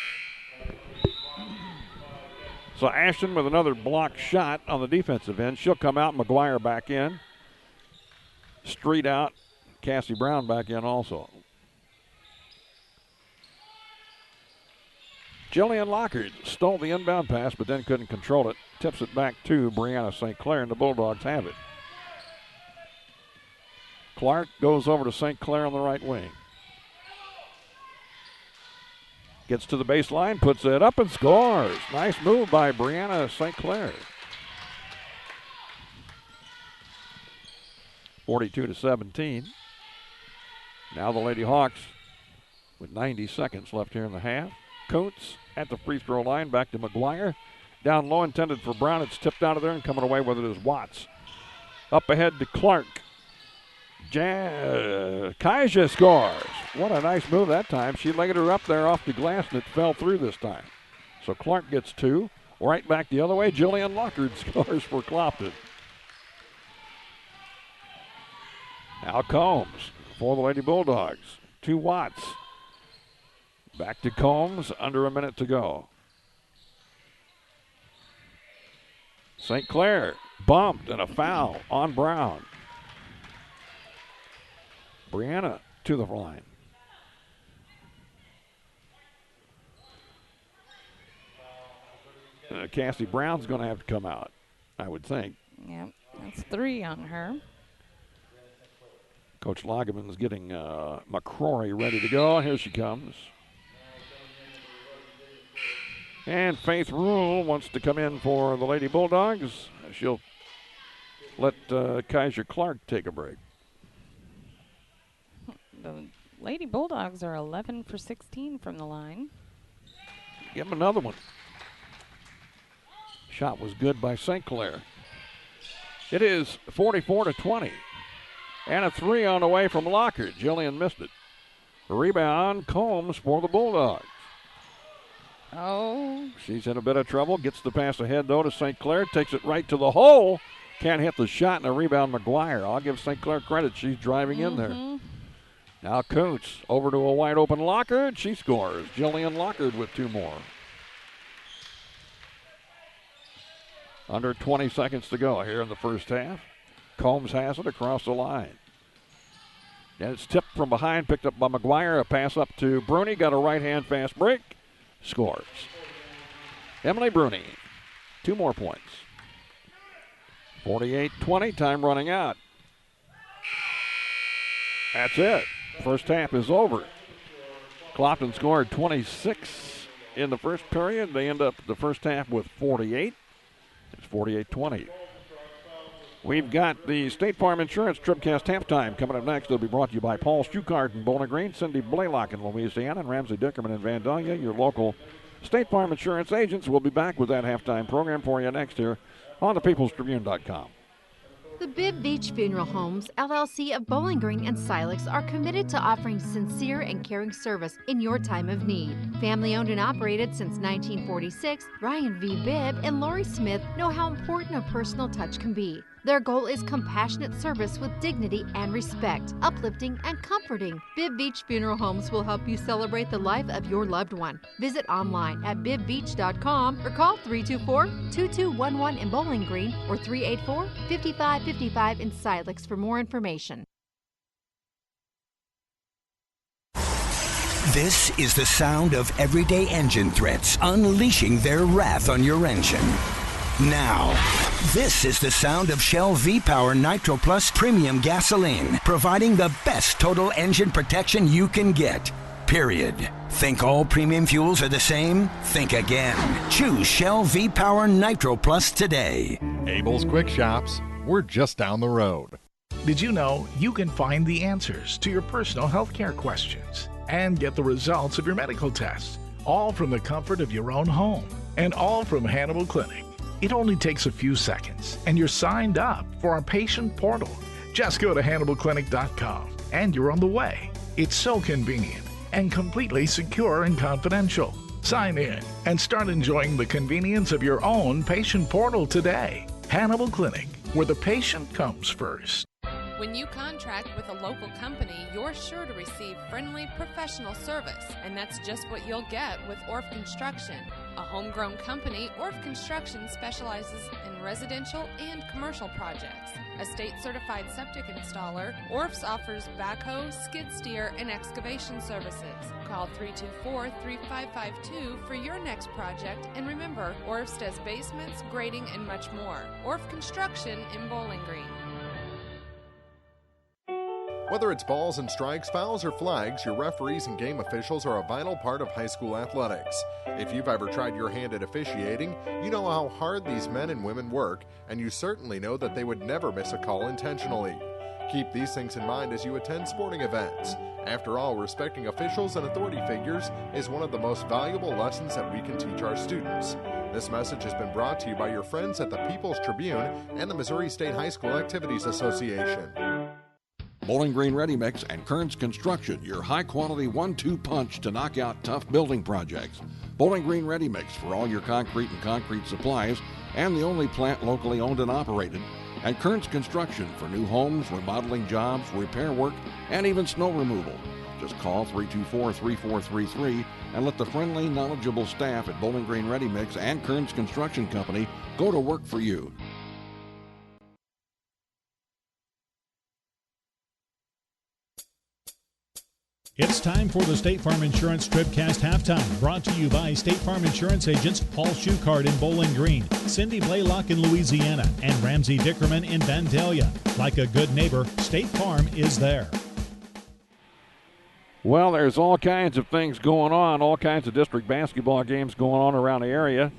So Ashton with another blocked shot on the defensive end. She'll come out, McGuire back in. Street out, Cassie Brown back in also. Jillian Lockard stole the inbound pass, but then couldn't control it. Tips it back to Brianna St. Clair, and the Bulldogs have it. Clark goes over to St. Clair on the right wing. Gets to the baseline, puts it up and scores. Nice move by Brianna St. Clair. 42-17. Now the Lady Hawks with 90 seconds left here in the half. Coates at the free throw line, back to McGuire. Down low, intended for Brown. It's tipped out of there, and coming away with it is Watts. Up ahead to Clark. Kaija scores. What a nice move that time. She laid her up there off the glass, and it fell through this time. So Clark gets 2. Right back the other way, Jillian Lockard scores for Clopton. Now Combs for the Lady Bulldogs. To Watts. Back to Combs, under a minute to go. St. Clair bumped, and a foul on Brown. Brianna to the line. Cassie Brown's going to have to come out, I would think. Yep, that's 3 on her. Coach Loggeman's getting McCrory ready to go. Here she comes. And Faith Rule wants to come in for the Lady Bulldogs. She'll let Kaiser Clark take a break. The Lady Bulldogs are 11 for 16 from the line. Give them another one. Shot was good by St. Clair. It is 44-20. And a 3 on the way from Lockard. Jillian missed it. Rebound, Combs for the Bulldogs. Oh. She's in a bit of trouble. Gets the pass ahead, though, to St. Clair. Takes it right to the hole. Can't hit the shot, and a rebound, McGuire. I'll give St. Clair credit. She's driving in there. Now Coates over to a wide-open Lockard. She scores. Jillian Lockard with 2 more. Under 20 seconds to go here in the first half. Combs has it across the line. And it's tipped from behind, picked up by McGuire. A pass up to Bruni. Got a right-hand fast break. Scores. Emily Bruni, 2 more points. 48-20, time running out. That's it. First half is over. Clopton scored 26 in the first period. They end up the first half with 48. It's 48-20. We've got the State Farm Insurance TribCast halftime coming up next. It'll be brought to you by Paul Schuchart in Bowling Green, Cindy Blaylock in Louisiana, and Ramsey Dickerman in Vandalia, your local State Farm Insurance agents. We'll be back with that halftime program for you next here on thepeoplestribune.com. The Bibb Beach Funeral Homes, LLC of Bowling Green and Silex are committed to offering sincere and caring service in your time of need. Family owned and operated since 1946, Ryan V. Bibb and Lori Smith know how important a personal touch can be. Their goal is compassionate service with dignity and respect, uplifting and comforting. Bibb Beach Funeral Homes will help you celebrate the life of your loved one. Visit online at bibbbeach.com or call 324-2211 in Bowling Green or 384-5555 in Silex for more information. This is the sound of everyday engine threats unleashing their wrath on your engine. Now, this is the sound of Shell V-Power Nitro Plus Premium Gasoline, providing the best total engine protection you can get. Period. Think all premium fuels are the same? Think again. Choose Shell V-Power Nitro Plus today. Abel's Quick Shops. We're just down the road. Did you know you can find the answers to your personal health care questions and get the results of your medical tests, all from the comfort of your own home, and all from Hannibal Clinic? It only takes a few seconds, and you're signed up for our patient portal. Just go to HannibalClinic.com, and you're on the way. It's so convenient and completely secure and confidential. Sign in and start enjoying the convenience of your own patient portal today. Hannibal Clinic, where the patient comes first. When you contract with a local company, you're sure to receive friendly, professional service, and that's just what you'll get with Orff Construction. A homegrown company, Orff Construction specializes in residential and commercial projects. A state-certified septic installer, Orff's offers backhoe, skid steer, and excavation services. Call 324-3552 for your next project, and remember, Orff's does basements, grading, and much more. Orff Construction in Bowling Green. Whether it's balls and strikes, fouls, or flags, your referees and game officials are a vital part of high school athletics. If you've ever tried your hand at officiating, you know how hard these men and women work, and you certainly know that they would never miss a call intentionally. Keep these things in mind as you attend sporting events. After all, respecting officials and authority figures is one of the most valuable lessons that we can teach our students. This message has been brought to you by your friends at the People's Tribune and the Missouri State High School Activities Association. Bowling Green Ready Mix and Kearns Construction, your high-quality 1-2 punch to knock out tough building projects. Bowling Green Ready Mix for all your concrete and concrete supplies, and the only plant locally owned and operated. And Kearns Construction for new homes, remodeling jobs, repair work, and even snow removal. Just call 324-3433 and let the friendly, knowledgeable staff at Bowling Green Ready Mix and Kearns Construction Company go to work for you. It's time for the State Farm Insurance TribCast halftime, brought to you by State Farm Insurance agents Paul Schuchart in Bowling Green, Cindy Blaylock in Louisiana, and Ramsey Dickerman in Vandalia. Like a good neighbor, State Farm is there. Well, there's all kinds of things going on, all kinds of district basketball games going on around the area.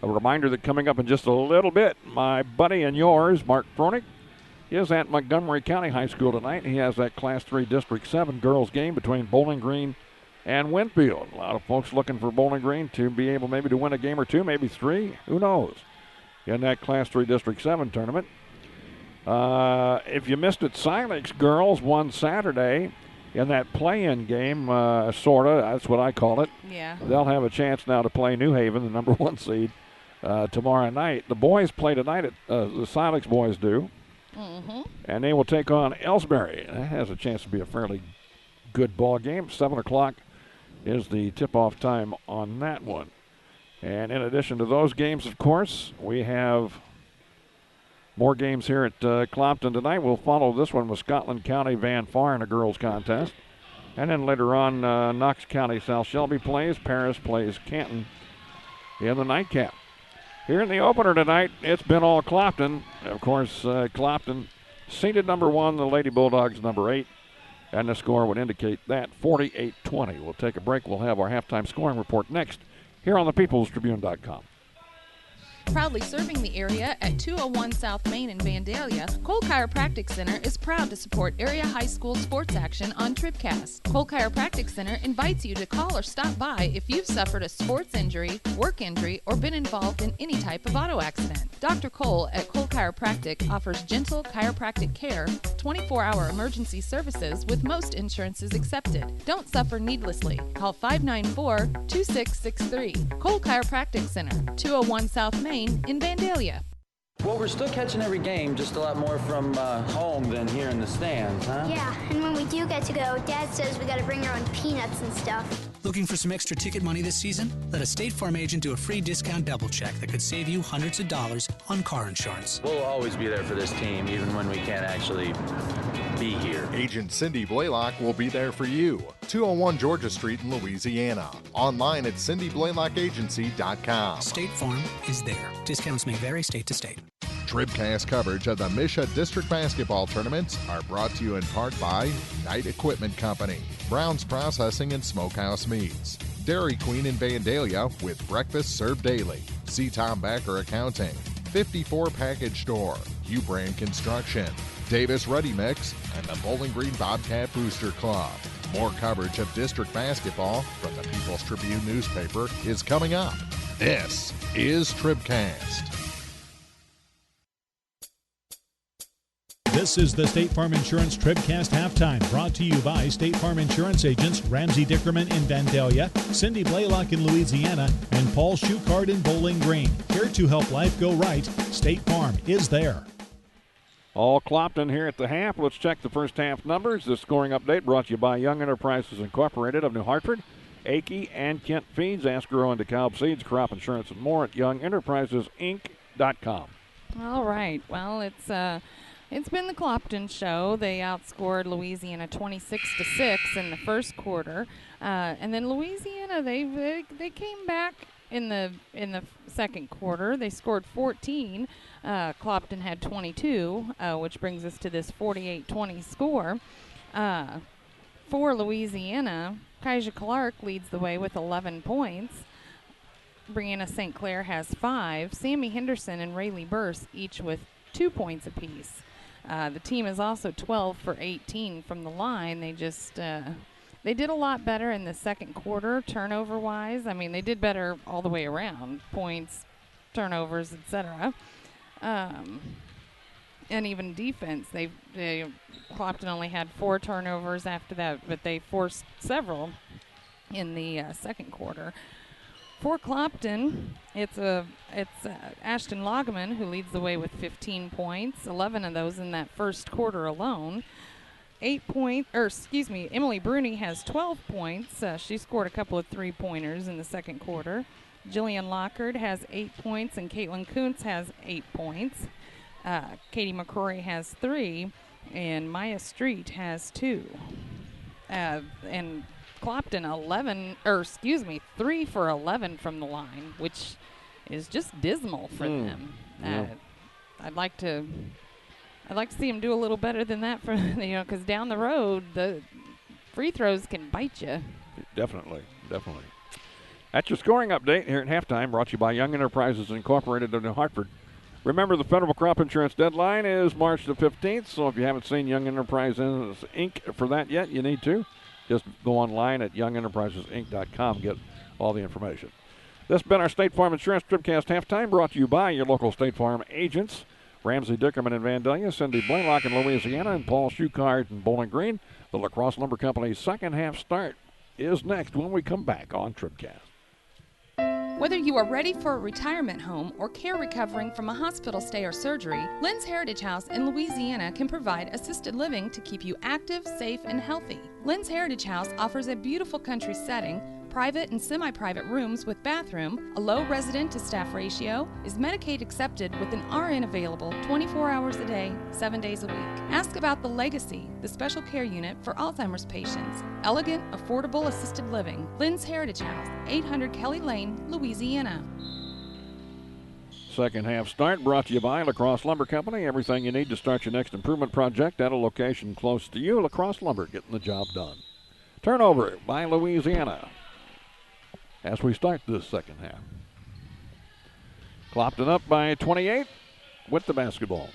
A reminder that coming up in just a little bit, my buddy and yours, Mark Froenig, is at Montgomery County High School tonight. He has that Class 3 District 7 girls game between Bowling Green and Winfield. A lot of folks looking for Bowling Green to be able maybe to win a game or two, maybe three, who knows, in that Class 3 District 7 tournament. If you missed it, Silex girls won Saturday in that play-in game, sort of. That's what I call it. Yeah. They'll have a chance now to play New Haven, the number 1 seed, tomorrow night. The boys play tonight. The Silex boys do. Mm-hmm. And they will take on Ellsbury. That has a chance to be a fairly good ball game. 7 o'clock is the tip-off time on that one. And in addition to those games, of course, we have more games here at Clopton tonight. We'll follow this one with Scotland County Van Far in a girls contest. And then later on, Knox County South Shelby plays. Paris plays Canton in the nightcap. Here in the opener tonight, it's been all Clopton. Of course, Clopton seeded number 1, the Lady Bulldogs number 8. And the score would indicate that, 48-20. We'll take a break. We'll have our halftime scoring report next here on thepeoplestribune.com. Proudly serving the area at 201 South Main in Vandalia, Cole Chiropractic Center is proud to support area high school sports action on TribCast. Cole Chiropractic Center invites you to call or stop by if you've suffered a sports injury, work injury, or been involved in any type of auto accident. Dr. Cole at Cole Chiropractic offers gentle chiropractic care, 24-hour emergency services with most insurances accepted. Don't suffer needlessly. Call 594-2663. Cole Chiropractic Center, 201 South Main in Vandalia. Well, we're still catching every game, just a lot more from home than here in the stands, huh? Yeah, and when we do get to go, Dad says we got to bring our own peanuts and stuff. Looking for some extra ticket money this season? Let a State Farm agent do a free discount double check that could save you hundreds of dollars on car insurance. We'll always be there for this team, even when we can't actually be here. Agent Cindy Blaylock will be there for you. 201 Georgia Street in Louisiana. Online at cindyblaylockagency.com. State Farm is there. Discounts may vary state to state. TribCast coverage of the MSHSAA District Basketball Tournaments are brought to you in part by Knight Equipment Company, Brown's Processing and Smokehouse Meats, Dairy Queen in Vandalia with breakfast served daily, C. Tom Backer Accounting, 54 Package Store, U-Brand Construction, Davis Ready Mix, and the Bowling Green Bobcat Booster Club. More coverage of district basketball from the People's Tribune newspaper is coming up. This is TribCast. This is the State Farm Insurance TribCast Halftime, brought to you by State Farm Insurance agents Ramsey Dickerman in Vandalia, Cindy Blaylock in Louisiana, and Paul Schuchard in Bowling Green. Here to help life go right, State Farm is there. All Clopton here at the half. Let's check the first half numbers. The scoring update brought to you by Young Enterprises Incorporated of New Hartford, Akey and Kent Feeds, Asgrow and DeKalb Seeds, crop insurance, and more at YoungEnterprisesInc.com. All right. Well, it's been the Clopton show. They outscored Louisiana 26-6 in the first quarter, and then Louisiana they came back in the second quarter. They scored 14. Clopton had 22, which brings us to this 48-20 score. For Louisiana, Kaija Clark leads the way with 11 points. Brianna St. Clair has 5. Sammy Henderson and Rayleigh Burse each with 2 points apiece. The team is also 12 for 18 from the line. They just they did a lot better in the second quarter, turnover-wise. I mean, they did better all the way around, points, turnovers, etc. And even defense, Clopton only had 4 turnovers after that, but they forced several in the second quarter. For Clopton, it's Ashton Loggeman who leads the way with 15 points, 11 of those in that first quarter alone. Emily Bruni has 12 points. She scored a couple of 3-pointers in the second quarter. Jillian Lockard has 8 points, and Caitlin Kuntz has 8 points. Katie McCrory has 3, and Maya Street has 2. And Clopton 3 for 11 from the line, which is just dismal for them. Yeah. I'd like to see them do a little better than that, for because down the road the free throws can bite you. Definitely. That's your scoring update here at halftime, brought to you by Young Enterprises Incorporated of New Hartford. Remember, the federal crop insurance deadline is March the 15th, so if you haven't seen Young Enterprises Inc. for that yet, you need to. Just go online at YoungEnterprisesInc.com, get all the information. This has been our State Farm Insurance TribCast Halftime, brought to you by your local State Farm agents, Ramsey Dickerman in Vandalia, Cindy Blaylock in Louisiana, and Paul Schuchard in Bowling Green. The La Crosse Lumber Company's second half start is next when we come back on TribCast. Whether you are ready for a retirement home or care recovering from a hospital stay or surgery, Lynn's Heritage House in Louisiana can provide assisted living to keep you active, safe, and healthy. Lynn's Heritage House offers a beautiful country setting, private and semi-private rooms with bathroom, a low resident-to-staff ratio, is Medicaid accepted with an RN available 24 hours a day, 7 days a week. Ask about the Legacy, the special care unit for Alzheimer's patients. Elegant, affordable assisted living. Lynn's Heritage House, 800 Kelly Lane, Louisiana. second half start brought to you by Lacrosse Lumber Company. Everything you need to start your next improvement project at a location close to you. Lacrosse Lumber, getting the job done. Turnover by Louisiana as we start this second half. Clopton up by 28 with the basketball.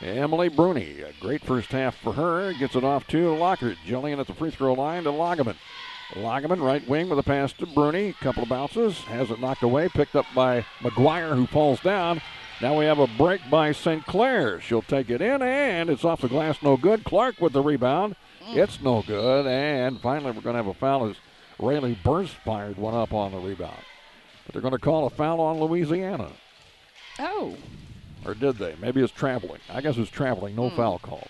Emily Bruni, a great first half for her. Gets it off to Lockhart. Jillian at the free throw line to Lageman. Lageman, right wing with a pass to Bruni. Couple of bounces. Has it knocked away. Picked up by McGuire, who falls down. Now we have a break by St. Clair. She'll take it in, and it's off the glass. No good. Clark with the rebound. It's no good. And finally we're going to have a foul as Rayleigh Burst fired one up on the rebound. But they're going to call a foul on Louisiana. Oh. Or did they? Maybe it's traveling. I guess it's traveling. No foul call.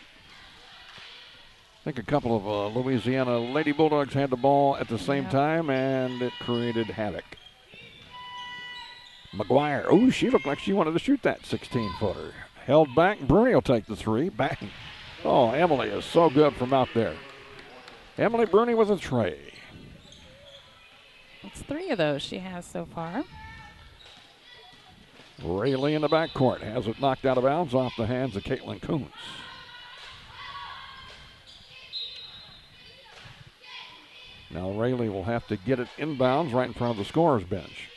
I think a couple of Louisiana Lady Bulldogs had the ball at the same time, and it created havoc. McGuire. Oh, she looked like she wanted to shoot that 16-footer. Held back. Bruni will take the three. Bang. Oh, Emily is so good from out there. Emily Bruni with a tray. It's 3 of those she has so far. Rayleigh in the backcourt has it knocked out of bounds off the hands of Caitlin Coons. Now Rayleigh will have to get it inbounds right in front of the scorer's bench.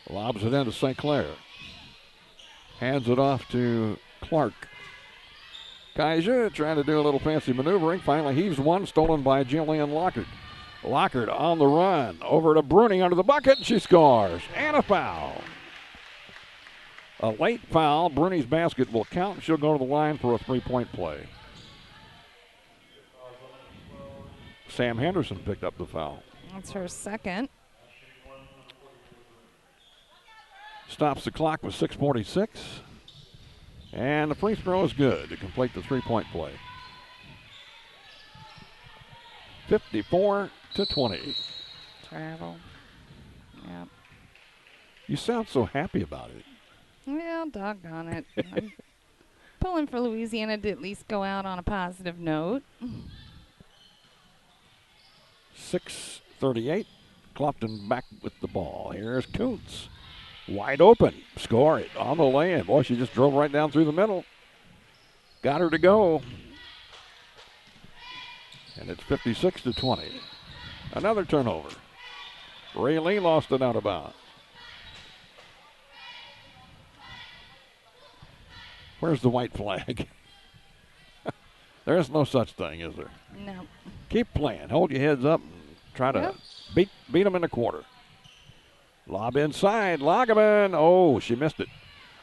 Lobs it into St. Clair. Hands it off to Clark. Kaija trying to do a little fancy maneuvering. Finally heaves one, stolen by Jillian Lockhart. Lockhart on the run. Over to Bruni under the bucket. She scores. And a foul. A late foul. Bruni's basket will count. She'll go to the line for a three-point play. Sam Henderson picked up the foul. That's her second. Stops the clock with 6:46. And the free throw is good to complete the three-point play. 54-20. Travel. Yep. You sound so happy about it. Well, doggone it. I'm pulling for Louisiana to at least go out on a positive note. 6:38. Clopton back with the ball. Here's Kuntz. Wide open. Score it on the lay-in. Boy, she just drove right down through the middle. Got her to go. And it's 56-20. Another turnover. Rayleigh lost it out of bounds. Where's the white flag? There's no such thing, is there? No. Keep playing. Hold your heads up and try to beat them in the quarter. Lob inside. Lageman. Oh, she missed it.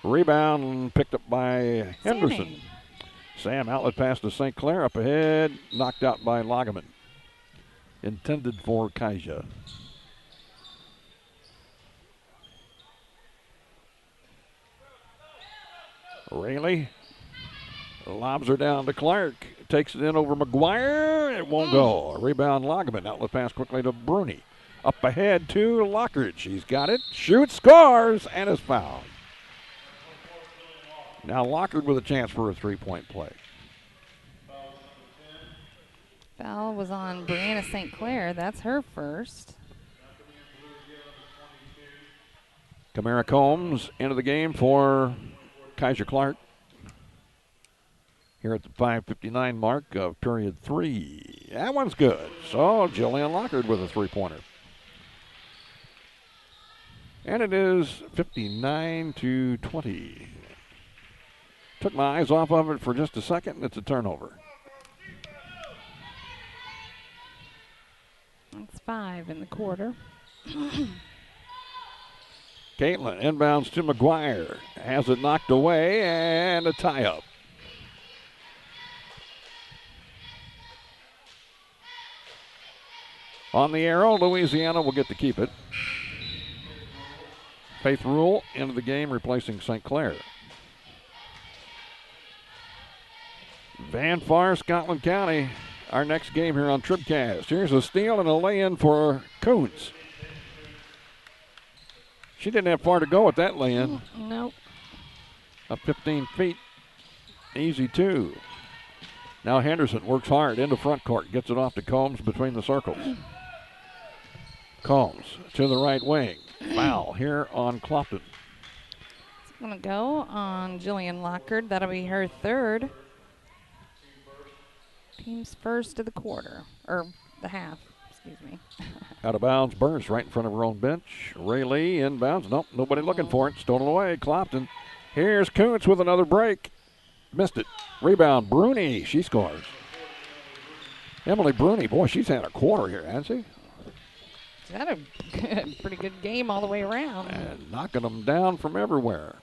Rebound picked up by Henderson. Sam outlet pass to St. Clair up ahead. Knocked out by Lageman. Intended for Kaija. Rayleigh lobs her down to Clark. Takes it in over McGuire. It won't go. A rebound Lageman. Outlet pass quickly to Bruni. Up ahead to Lockhart. She's got it. Shoots, scores, and is fouled. Now Lockhart with a chance for a three-point play. Foul was on Brianna St. Clair. That's her first. Kamara Combs into the game for Kaija Clark. Here at the 5:59 mark of period 3. That one's good. So Jillian Lockhart with a three-pointer. And it is 59-20. Took my eyes off of it for just a second, and it's a turnover. That's 5 in the quarter. Caitlin inbounds to McGuire. Has it knocked away, and a tie-up. On the arrow, Louisiana will get to keep it. Faith Rule into the game, replacing St. Clair. Van Far, Scotland County, our next game here on TribCast. Here's a steal and a lay-in for Coons. She didn't have far to go with that lay-in. Nope. Up 15 feet. Easy two. Now Henderson works hard into front court. Gets it off to Combs between the circles. Combs to the right wing. Foul here on Clopton. going to go on Jillian Lockard. That'll be her third. Team's first of the quarter, or the half, excuse me. Out of bounds, Burns right in front of her own bench. Rayleigh inbounds. Nope, nobody looking for it. Stolen away. Clopton. Here's Kuntz with another break. Missed it. Rebound, Bruni. She scores. Emily Bruni, boy, she's had a quarter here, hasn't she? She's had a pretty good game all the way around. And knocking them down from everywhere.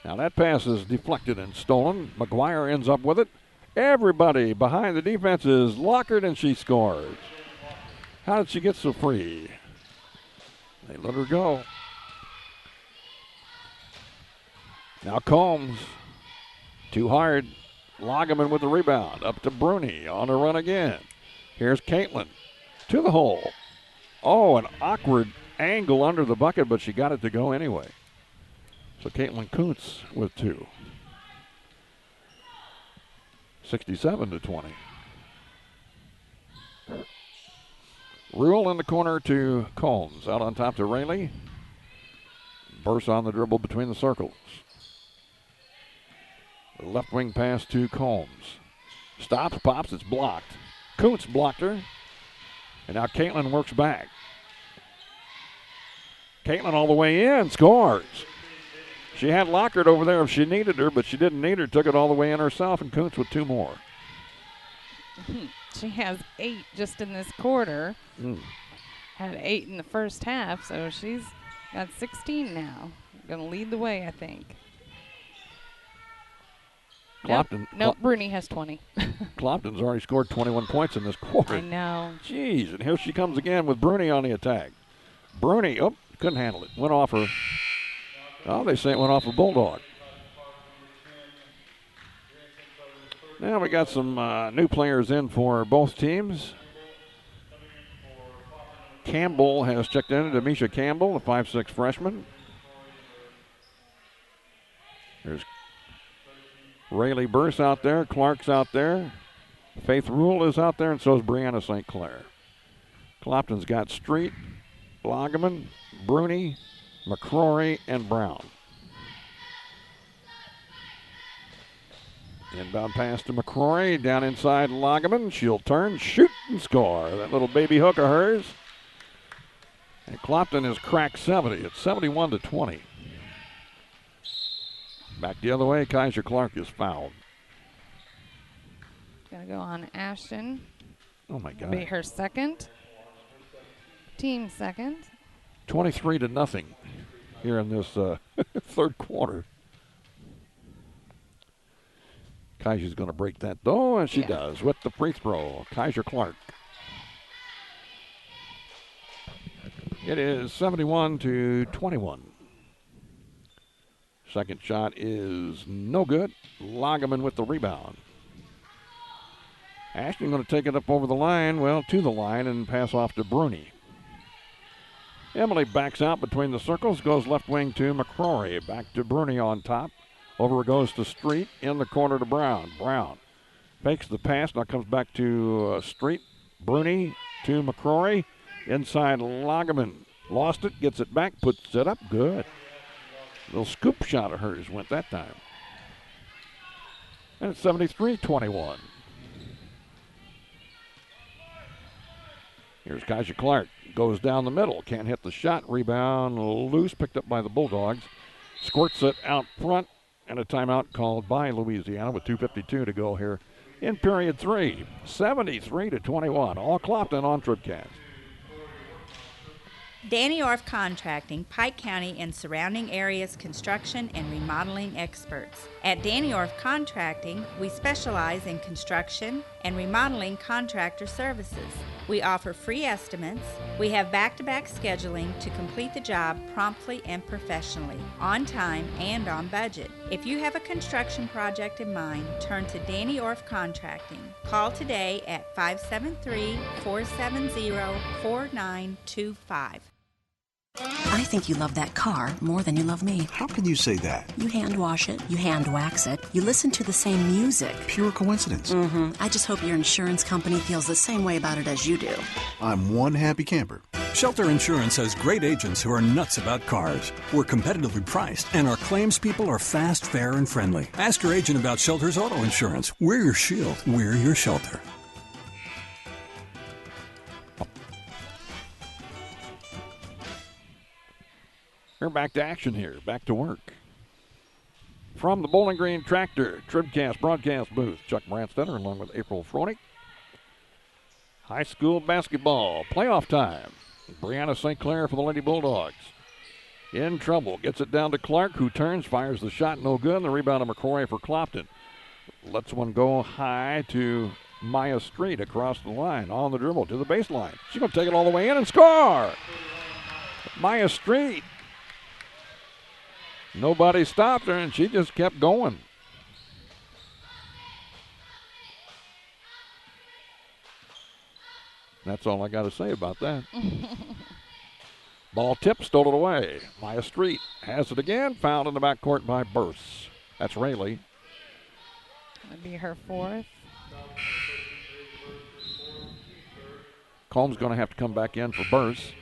Now that pass is deflected and stolen. McGuire ends up with it. Everybody behind the defense is Lockard, and she scores. How did she get so free? They let her go. Now Combs. Too hard. Lagerman with the rebound. Up to Bruni on the run again. Here's Caitlin to the hole. Oh, an awkward angle under the bucket, but she got it to go anyway. So Caitlin Kuntz with 2. 67-20. Rule in the corner to Combs. Out on top to Rayleigh. Bursts on the dribble between the circles. Left wing pass to Combs. Stops, pops, it's blocked. Kuntz blocked her. And now Caitlin works back. Caitlin all the way in, scores. She had Lockard over there if she needed her, but she didn't need her. Took it all the way in herself, and Kuntz with 2 more. She has 8 just in this quarter. Had 8 in the first half, so she's got 16 now. Going to lead the way, I think. Clopton. Nope, Bruni has 20. Clopton's already scored 21 points in this quarter. I know. Jeez, and here she comes again with Bruni on the attack. Bruni, couldn't handle it. Went off her. Oh, they say it went off a Bulldog. Now we got some new players in for both teams. Campbell has checked in. Demisha Campbell, the 5'6" freshman. There's Rayleigh Burse out there. Clark's out there. Faith Rule is out there, and so is Brianna St. Clair. Clopton's got Street, Lagerman, Bruni, McCrory, and Brown. Inbound pass to McCrory. Down inside Lagerman. She'll turn, shoot, and score. That little baby hook of hers. And Clopton has cracked 70. It's 71-20. Back the other way, Kaiser Clark is fouled. Gonna go on Ashton. Oh my God. Be her second. Team second. 23-0 here in this third quarter. Kaiser's going to break that though, and she does with the free throw. Kaiser Clark. It is 71-21. Second shot is no good. Lagerman with the rebound. Ashton going to take it up over the line, to the line, and pass off to Bruni. Emily backs out between the circles, goes left wing to McCrory. Back to Bruni on top. Over it goes to Street, in the corner to Brown. Brown fakes the pass, now comes back to Street. Bruni to McCrory. Inside Lagerman. Lost it, gets it back, puts it up, good. Little scoop shot of hers went that time. And it's 73-21. Here's Kaiser Clark. Goes down the middle. Can't hit the shot. Rebound loose. Picked up by the Bulldogs. Squirts it out front. And a timeout called by Louisiana with 2:52 to go here in period 3. 73-21. All Clopton on TribCast. Danny Orff Contracting, Pike County and surrounding areas construction and remodeling experts. At Danny Orff Contracting, we specialize in construction and remodeling contractor services. We offer free estimates. We have back-to-back scheduling to complete the job promptly and professionally, on time and on budget. If you have a construction project in mind, turn to Danny Orff Contracting. Call today at 573-470-4925. I think you love that car more than you love me. How can you say that? You hand wash it, you hand wax it, you listen to the same music. Pure coincidence. I just hope your insurance company feels the same way about it as you do. I'm one happy camper. Shelter Insurance has great agents who are nuts about cars. We're competitively priced, and our claims people are fast, fair, and friendly. Ask your agent about Shelter's auto insurance. We're your shield. We're your shelter. We're back to action here, back to work. From the Bowling Green Tractor TribCast broadcast booth, Chuck Branstetter along with April Froenig. High school basketball playoff time. Brianna St. Clair for the Lady Bulldogs. In trouble, gets it down to Clark, who turns, fires the shot, no good. And the rebound of McCrory for Clopton. Lets one go high to Maya Street across the line, on the dribble to the baseline. She's going to take it all the way in and score. Maya Street. Nobody stopped her, and she just kept going. That's all I got to say about that. Ball tip, stole it away. Maya Street has it again, fouled in the backcourt by Burse. That's Rayleigh. That'd be her fourth. Combs going to have to come back in for Burse.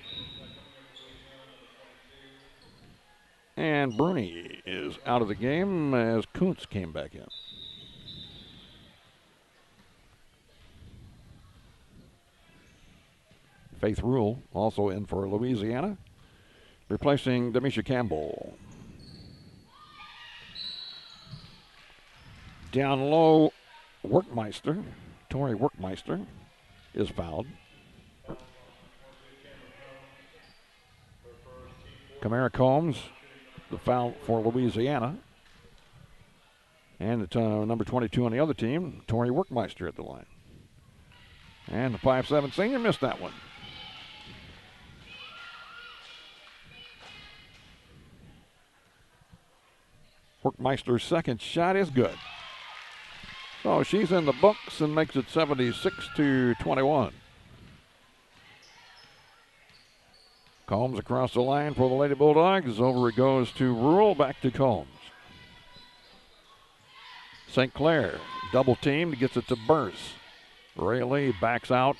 And Bruni is out of the game as Kuntz came back in. Faith Rule also in for Louisiana, replacing Demisha Campbell. Down low, Workmeister, Tori Workmeister, is fouled. Kamara Combs, the foul for Louisiana. And number 22 on the other team, Tori Workmeister at the line. And the 5'7" senior missed that one. Workmeister's second shot is good. So she's in the books and makes it 76-21. Combs across the line for the Lady Bulldogs. Over it goes to Rule, back to Combs. St. Clair, double teamed, gets it to Burse. Rayleigh backs out.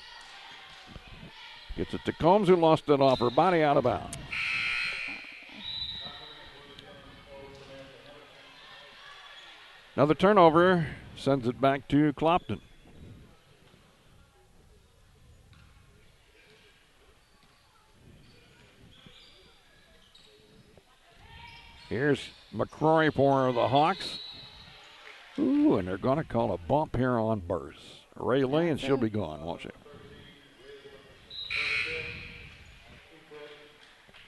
Gets it to Combs, who lost it off her body, out of bounds. Another turnover sends it back to Clopton. Here's McCrory for the Hawks. Ooh, and they're going to call a bump here on Burse. Rayleigh, and she'll be gone, won't she?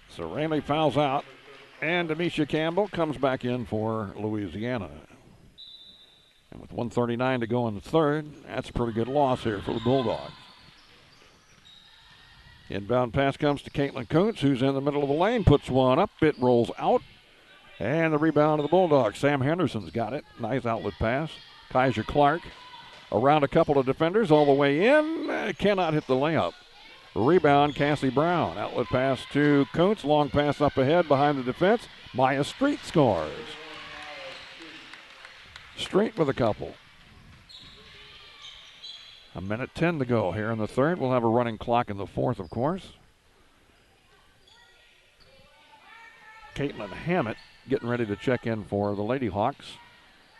So Rayleigh fouls out, and Demisha Campbell comes back in for Louisiana. And with 1:39 to go in the third, that's a pretty good loss here for the Bulldogs. Inbound pass comes to Caitlin Kuntz, who's in the middle of the lane, puts one up, it rolls out. And the rebound of the Bulldogs. Sam Henderson's got it. Nice outlet pass. Kaiser Clark around a couple of defenders all the way in. Cannot hit the layup. Rebound, Cassie Brown. Outlet pass to Kuntz. Long pass up ahead behind the defense. Maya Street scores. Street with a couple. 1:10 to go here in the third. We'll have a running clock in the fourth, of course. Caitlin Hammett getting ready to check in for the Lady Hawks.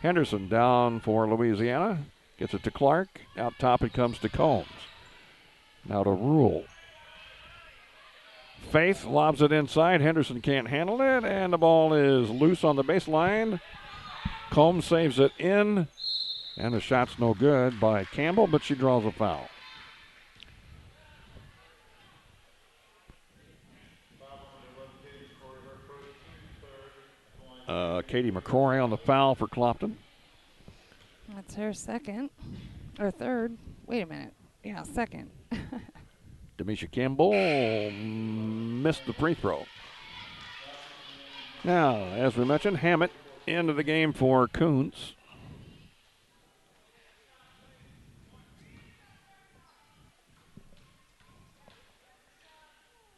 Henderson down for Louisiana. Gets it to Clark. Out top it comes to Combs. Now to Rule. Faith lobs it inside. Henderson can't handle it, and the ball is loose on the baseline. Combs saves it in, and the shot's no good by Campbell, but she draws a foul. Katie McCrory on the foul for Clopton. That's her second. Or third. Wait a minute. Yeah, second. Demisha Campbell missed the free throw. Now, as we mentioned, Hammett into the game for Kuntz.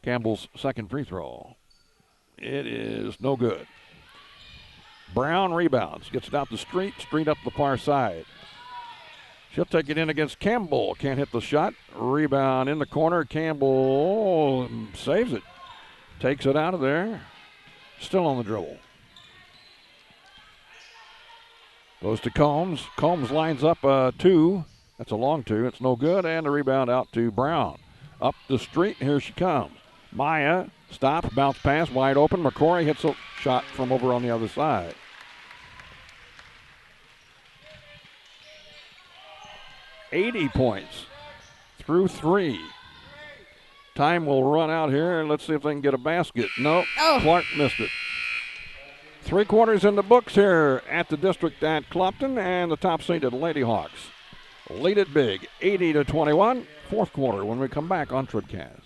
Campbell's second free throw. It is no good. Brown rebounds, gets it out the street, up the far side. She'll take it in against Campbell. Can't hit the shot. Rebound in the corner. Campbell saves it. Takes it out of there. Still on the dribble. Goes to Combs. Combs lines up a 2. That's a long 2. It's no good. And the rebound out to Brown. Up the street. Here she comes. Maya stops. Bounce pass. Wide open. McCrory hits a shot from over on the other side. $80 points through 3. Time will run out here. Let's see if they can get a basket. No, Clark missed it. 3 quarters in the books here at the district at Clopton, and the top seeded Lady Hawks lead it big, 80-21. 4th quarter when we come back on TribCast.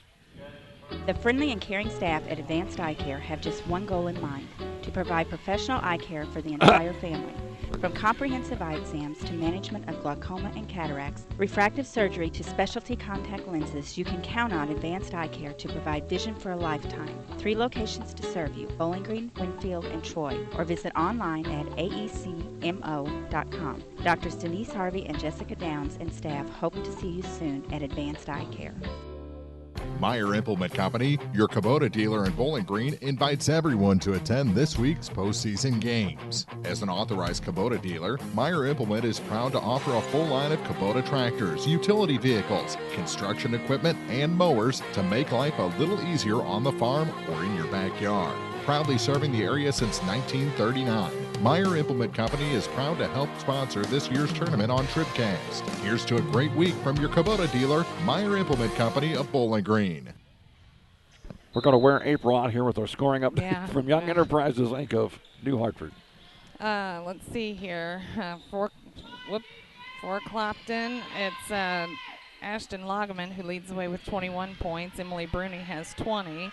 The friendly and caring staff at Advanced Eye Care have just one goal in mind: to provide professional eye care for the entire family. From comprehensive eye exams to management of glaucoma and cataracts, refractive surgery to specialty contact lenses, you can count on Advanced Eye Care to provide vision for a lifetime. 3 locations to serve you: Bowling Green, Winfield, and Troy, or visit online at aecmo.com. Doctors Denise Harvey and Jessica Downs and staff hope to see you soon at Advanced Eye Care. Meyer Implement Company, your Kubota dealer in Bowling Green, invites everyone to attend this week's postseason games. As an authorized Kubota dealer, Meyer Implement is proud to offer a full line of Kubota tractors, utility vehicles, construction equipment, and mowers to make life a little easier on the farm or in your backyard. Proudly serving the area since 1939, Meyer Implement Company is proud to help sponsor this year's tournament on TribCast. Here's to a great week from your Kubota dealer, Meyer Implement Company of Bowling Green. We're going to wear April out here with our scoring update from Young Enterprises, Inc. of New Hartford. Let's see here. For Clopton, it's Ashton Loggeman who leads the way with 21 points. Emily Bruni has 20.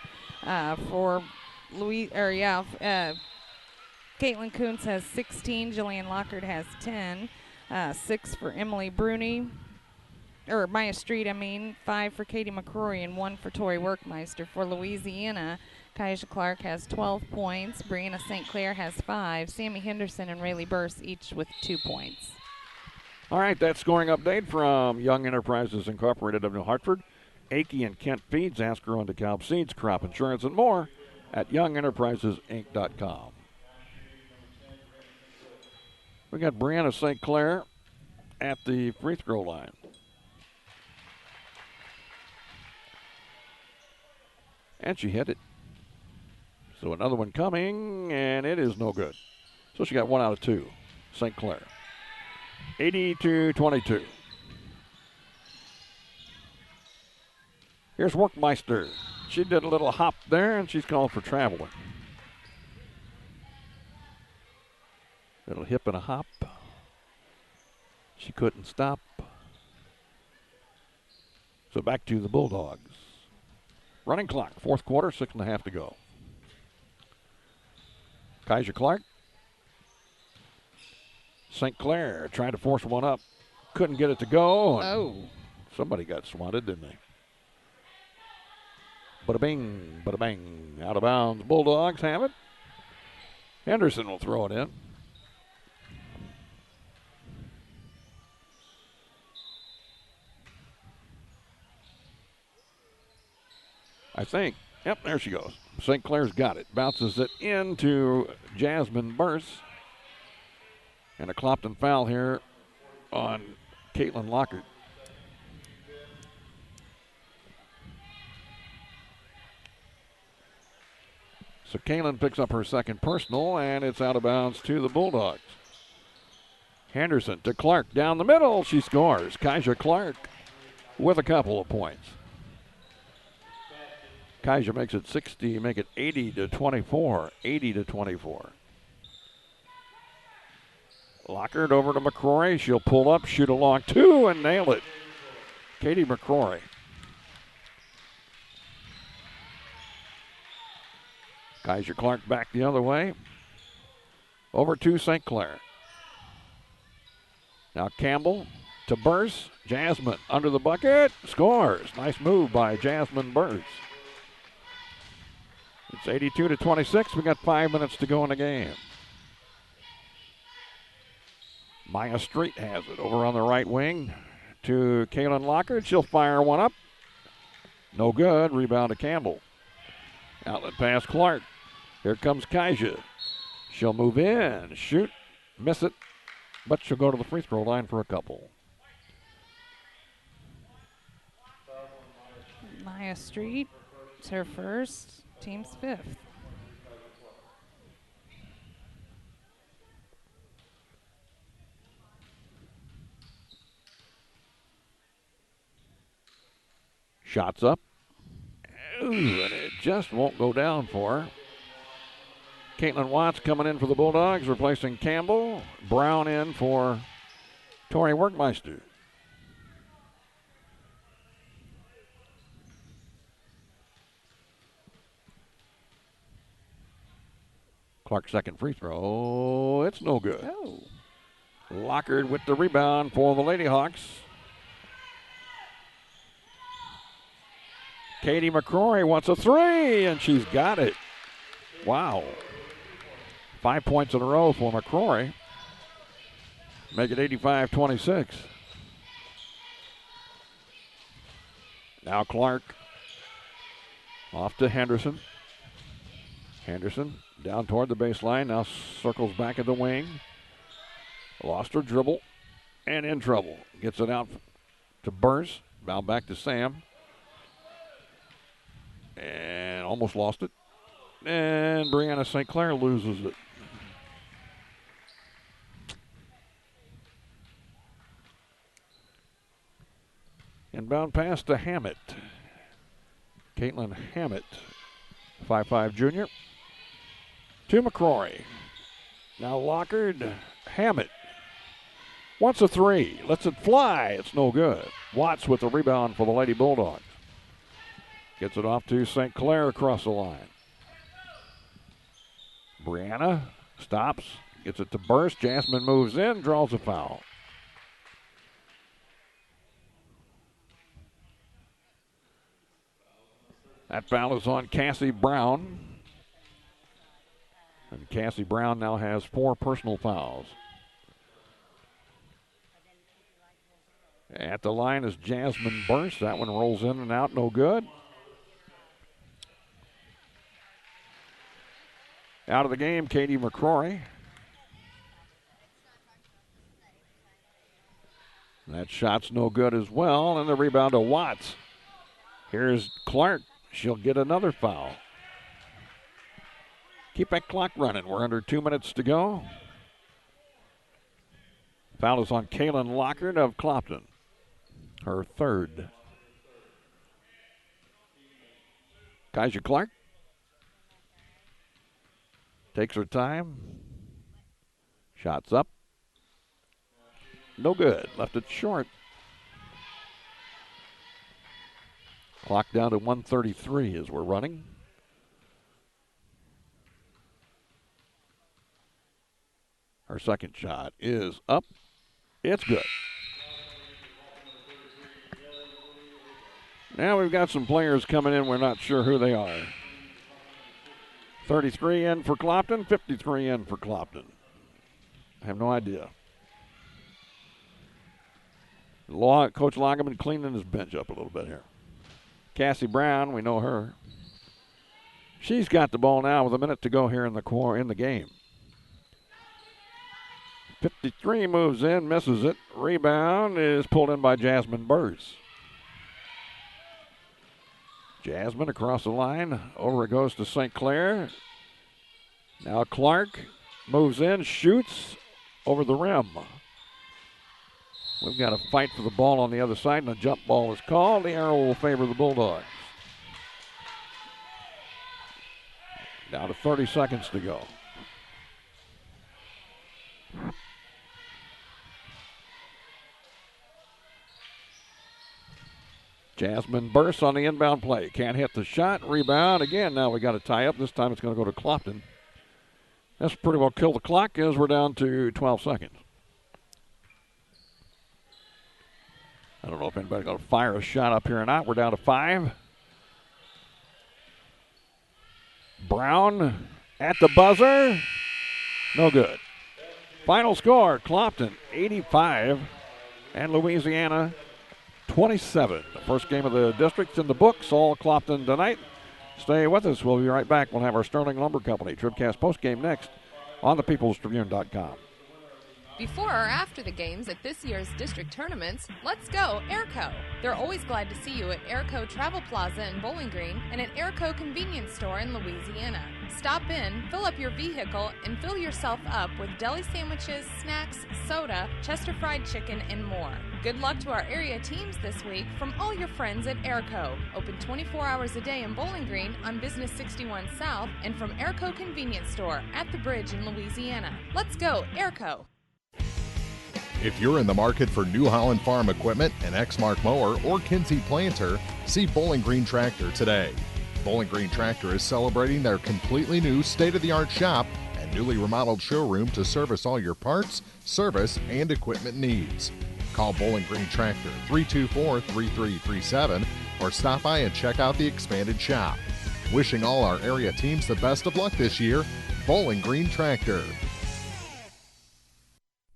Caitlin Kuntz has 16. Jillian Lockard has 10. 6 for Emily Bruni. Maya Street, 5 for Katie McCrory, and 1 for Tori Workmeister. For Louisiana, Kaisha Clark has 12 points. Brianna St. Clair has 5. Sammy Henderson and Rayleigh Burse each with 2 points. All right, that scoring update from Young Enterprises Incorporated of New Hartford. Akey and Kent Feeds, Asker on DeKalb Seeds, Crop Insurance, and more at YoungEnterprisesInc.com. We got Brianna St. Clair at the free throw line. And she hit it. So another one coming, and it is no good. So she got 1 out of 2. St. Clair. 80-22. Here's Workmeister. She did a little hop there, and she's called for traveling. Little hip and a hop. She couldn't stop. So back to the Bulldogs. Running clock, 4th quarter, 6.5 to go. Kaisha Clark. St. Clair trying to force one up. Couldn't get it to go. Somebody got swatted, didn't they? Bada bing, bada bang. Out of bounds. Bulldogs have it. Henderson will throw it in. I think. Yep, there she goes. St. Clair's got it. Bounces it into Jasmine Burse. And a Clopton foul here on Caitlin Lockard. So Caitlin picks up her second personal, and it's out of bounds to the Bulldogs. Henderson to Clark down the middle. She scores. Kaisha Clark with a couple of points. Kaisha makes it 60, make it 80-24. 80-24. Lockard over to McCrory. She'll pull up, shoot a long 2, and nail it. Katie McCrory. Kaisha Clark back the other way. Over to St. Clair. Now Campbell to Burse. Jasmine under the bucket. Scores. Nice move by Jasmine Burse. It's 82-26. We got 5 minutes to go in the game. Maya Street has it over on the right wing to Kaylin Lockard. She'll fire one up. No good. Rebound to Campbell. Outlet pass Clark. Here comes Kaija. She'll move in, shoot, miss it, but she'll go to the free throw line for a couple. Maya Street, it's her first, team's fifth. Shots up. Ooh, and it just won't go down for her. Caitlin Watts coming in for the Bulldogs, replacing Campbell. Brown in for Tori Workmeister. Clark's second free throw. It's no good. Oh. Lockard with the rebound for the Lady Hawks. Katie McCrory wants a three, and she's got it. Wow. 5 points in a row for McCrory. Make it 85-26. Now Clark off to Henderson. Henderson down toward the baseline. Now circles back at the wing. Lost her dribble and in trouble. Gets it out to Burns. Now back to Sam. And almost lost it. And Brianna St. Clair loses it. Inbound pass to Hammett. Caitlin Hammett, 5'5" junior. To McCrory. Now Lockard. Hammett wants a three. Lets it fly. It's no good. Watts with the rebound for the Lady Bulldogs. Gets it off to St. Clair across the line. Brianna stops. Gets it to Burst. Jasmine moves in. Draws a foul. That foul is on Cassie Brown. And Cassie Brown now has 4 personal fouls. At the line is Jasmine Burst. That one rolls in and out, no good. Out of the game, Katie McCrory. That shot's no good as well, and the rebound to Watts. Here's Clark. She'll get another foul. Keep that clock running. We're under 2 minutes to go. Foul is on Kaylin Lockard of Clopton. Her third. Kaija Clark takes her time. Shots up. No good. Left it short. Clock down to 1:33 as we're running. Her second shot is up. It's good. Now we've got some players coming in. We're not sure who they are. 33 in for Clopton, 53 in for Clopton. I have no idea. Coach Lagerman cleaning his bench up a little bit here. Cassie Brown, we know her. She's got the ball now with a minute to go here in the game. 53 moves in, misses it. Rebound is pulled in by Jasmine Burrs. Jasmine across the line. Over it goes to St. Clair. Now Clark moves in, shoots over the rim. We've got a fight for the ball on the other side, and a jump ball is called. The arrow will favor the Bulldogs. Down to 30 seconds to go. Jasmine Burst on the inbound play. Can't hit the shot. Rebound again. Now we got a tie up. This time it's going to go to Clopton. That's pretty well killed the clock as we're down to 12 seconds. I don't know if anybody's going to fire a shot up here or not. We're down to 5. Brown at the buzzer. No good. Final score, Clopton 85 and Louisiana 27. The first game of the district's in the books, all Clopton tonight. Stay with us. We'll be right back. We'll have our Sterling Lumber Company TribCast postgame next on thepeoplestribune.com. Before or after the games at this year's district tournaments, let's go Airco. They're always glad to see you at Airco Travel Plaza in Bowling Green and at Airco Convenience Store in Louisiana. Stop in, fill up your vehicle, and fill yourself up with deli sandwiches, snacks, soda, Chester fried chicken, and more. Good luck to our area teams this week from all your friends at Airco. Open 24 hours a day in Bowling Green on Business 61 South and from Airco Convenience Store at the Bridge in Louisiana. Let's go Airco. If you're in the market for New Holland Farm equipment, an Exmark mower, or Kinsey planter, see Bowling Green Tractor today. Bowling Green Tractor is celebrating their completely new state-of-the-art shop and newly remodeled showroom to service all your parts, service, and equipment needs. Call Bowling Green Tractor 324-3337 or stop by and check out the expanded shop. Wishing all our area teams the best of luck this year, Bowling Green Tractor.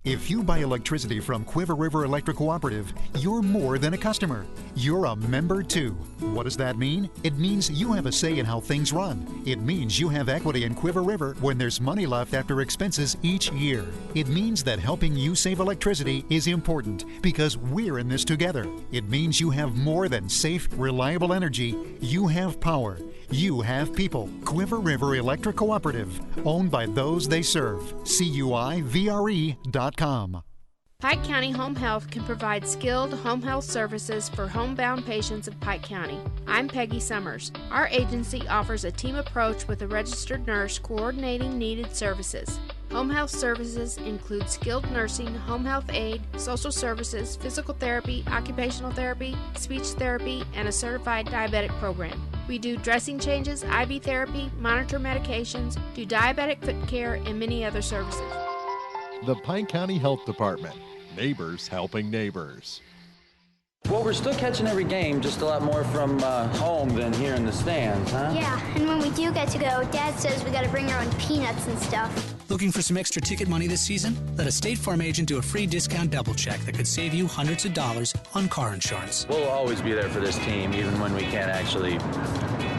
If you buy electricity from Quiver River Electric Cooperative, you're more than a customer. You're a member too. What does that mean? It means you have a say in how things run. It means you have equity in Quiver River when there's money left after expenses each year. It means that helping you save electricity is important because we're in this together. It means you have more than safe, reliable energy. You have power. You have people. Quiver River Electric Cooperative, owned by those they serve. CUIVRE.com. Pike County Home Health can provide skilled home health services for homebound patients of Pike County. I'm Peggy Summers. Our agency offers a team approach with a registered nurse coordinating needed services. Home health services include skilled nursing, home health aid, social services, physical therapy, occupational therapy, speech therapy, and a certified diabetic program. We do dressing changes, IV therapy, monitor medications, do diabetic foot care, and many other services. The Pike County Health Department. Neighbors helping neighbors. Well, we're still catching every game, just a lot more from home than here in the stands, huh? Yeah, and when we do get to go, Dad says we gotta bring our own peanuts and stuff. Looking for some extra ticket money this season? Let a State Farm agent do a free discount double check that could save you hundreds of dollars on car insurance. We'll always be there for this team, even when we can't actually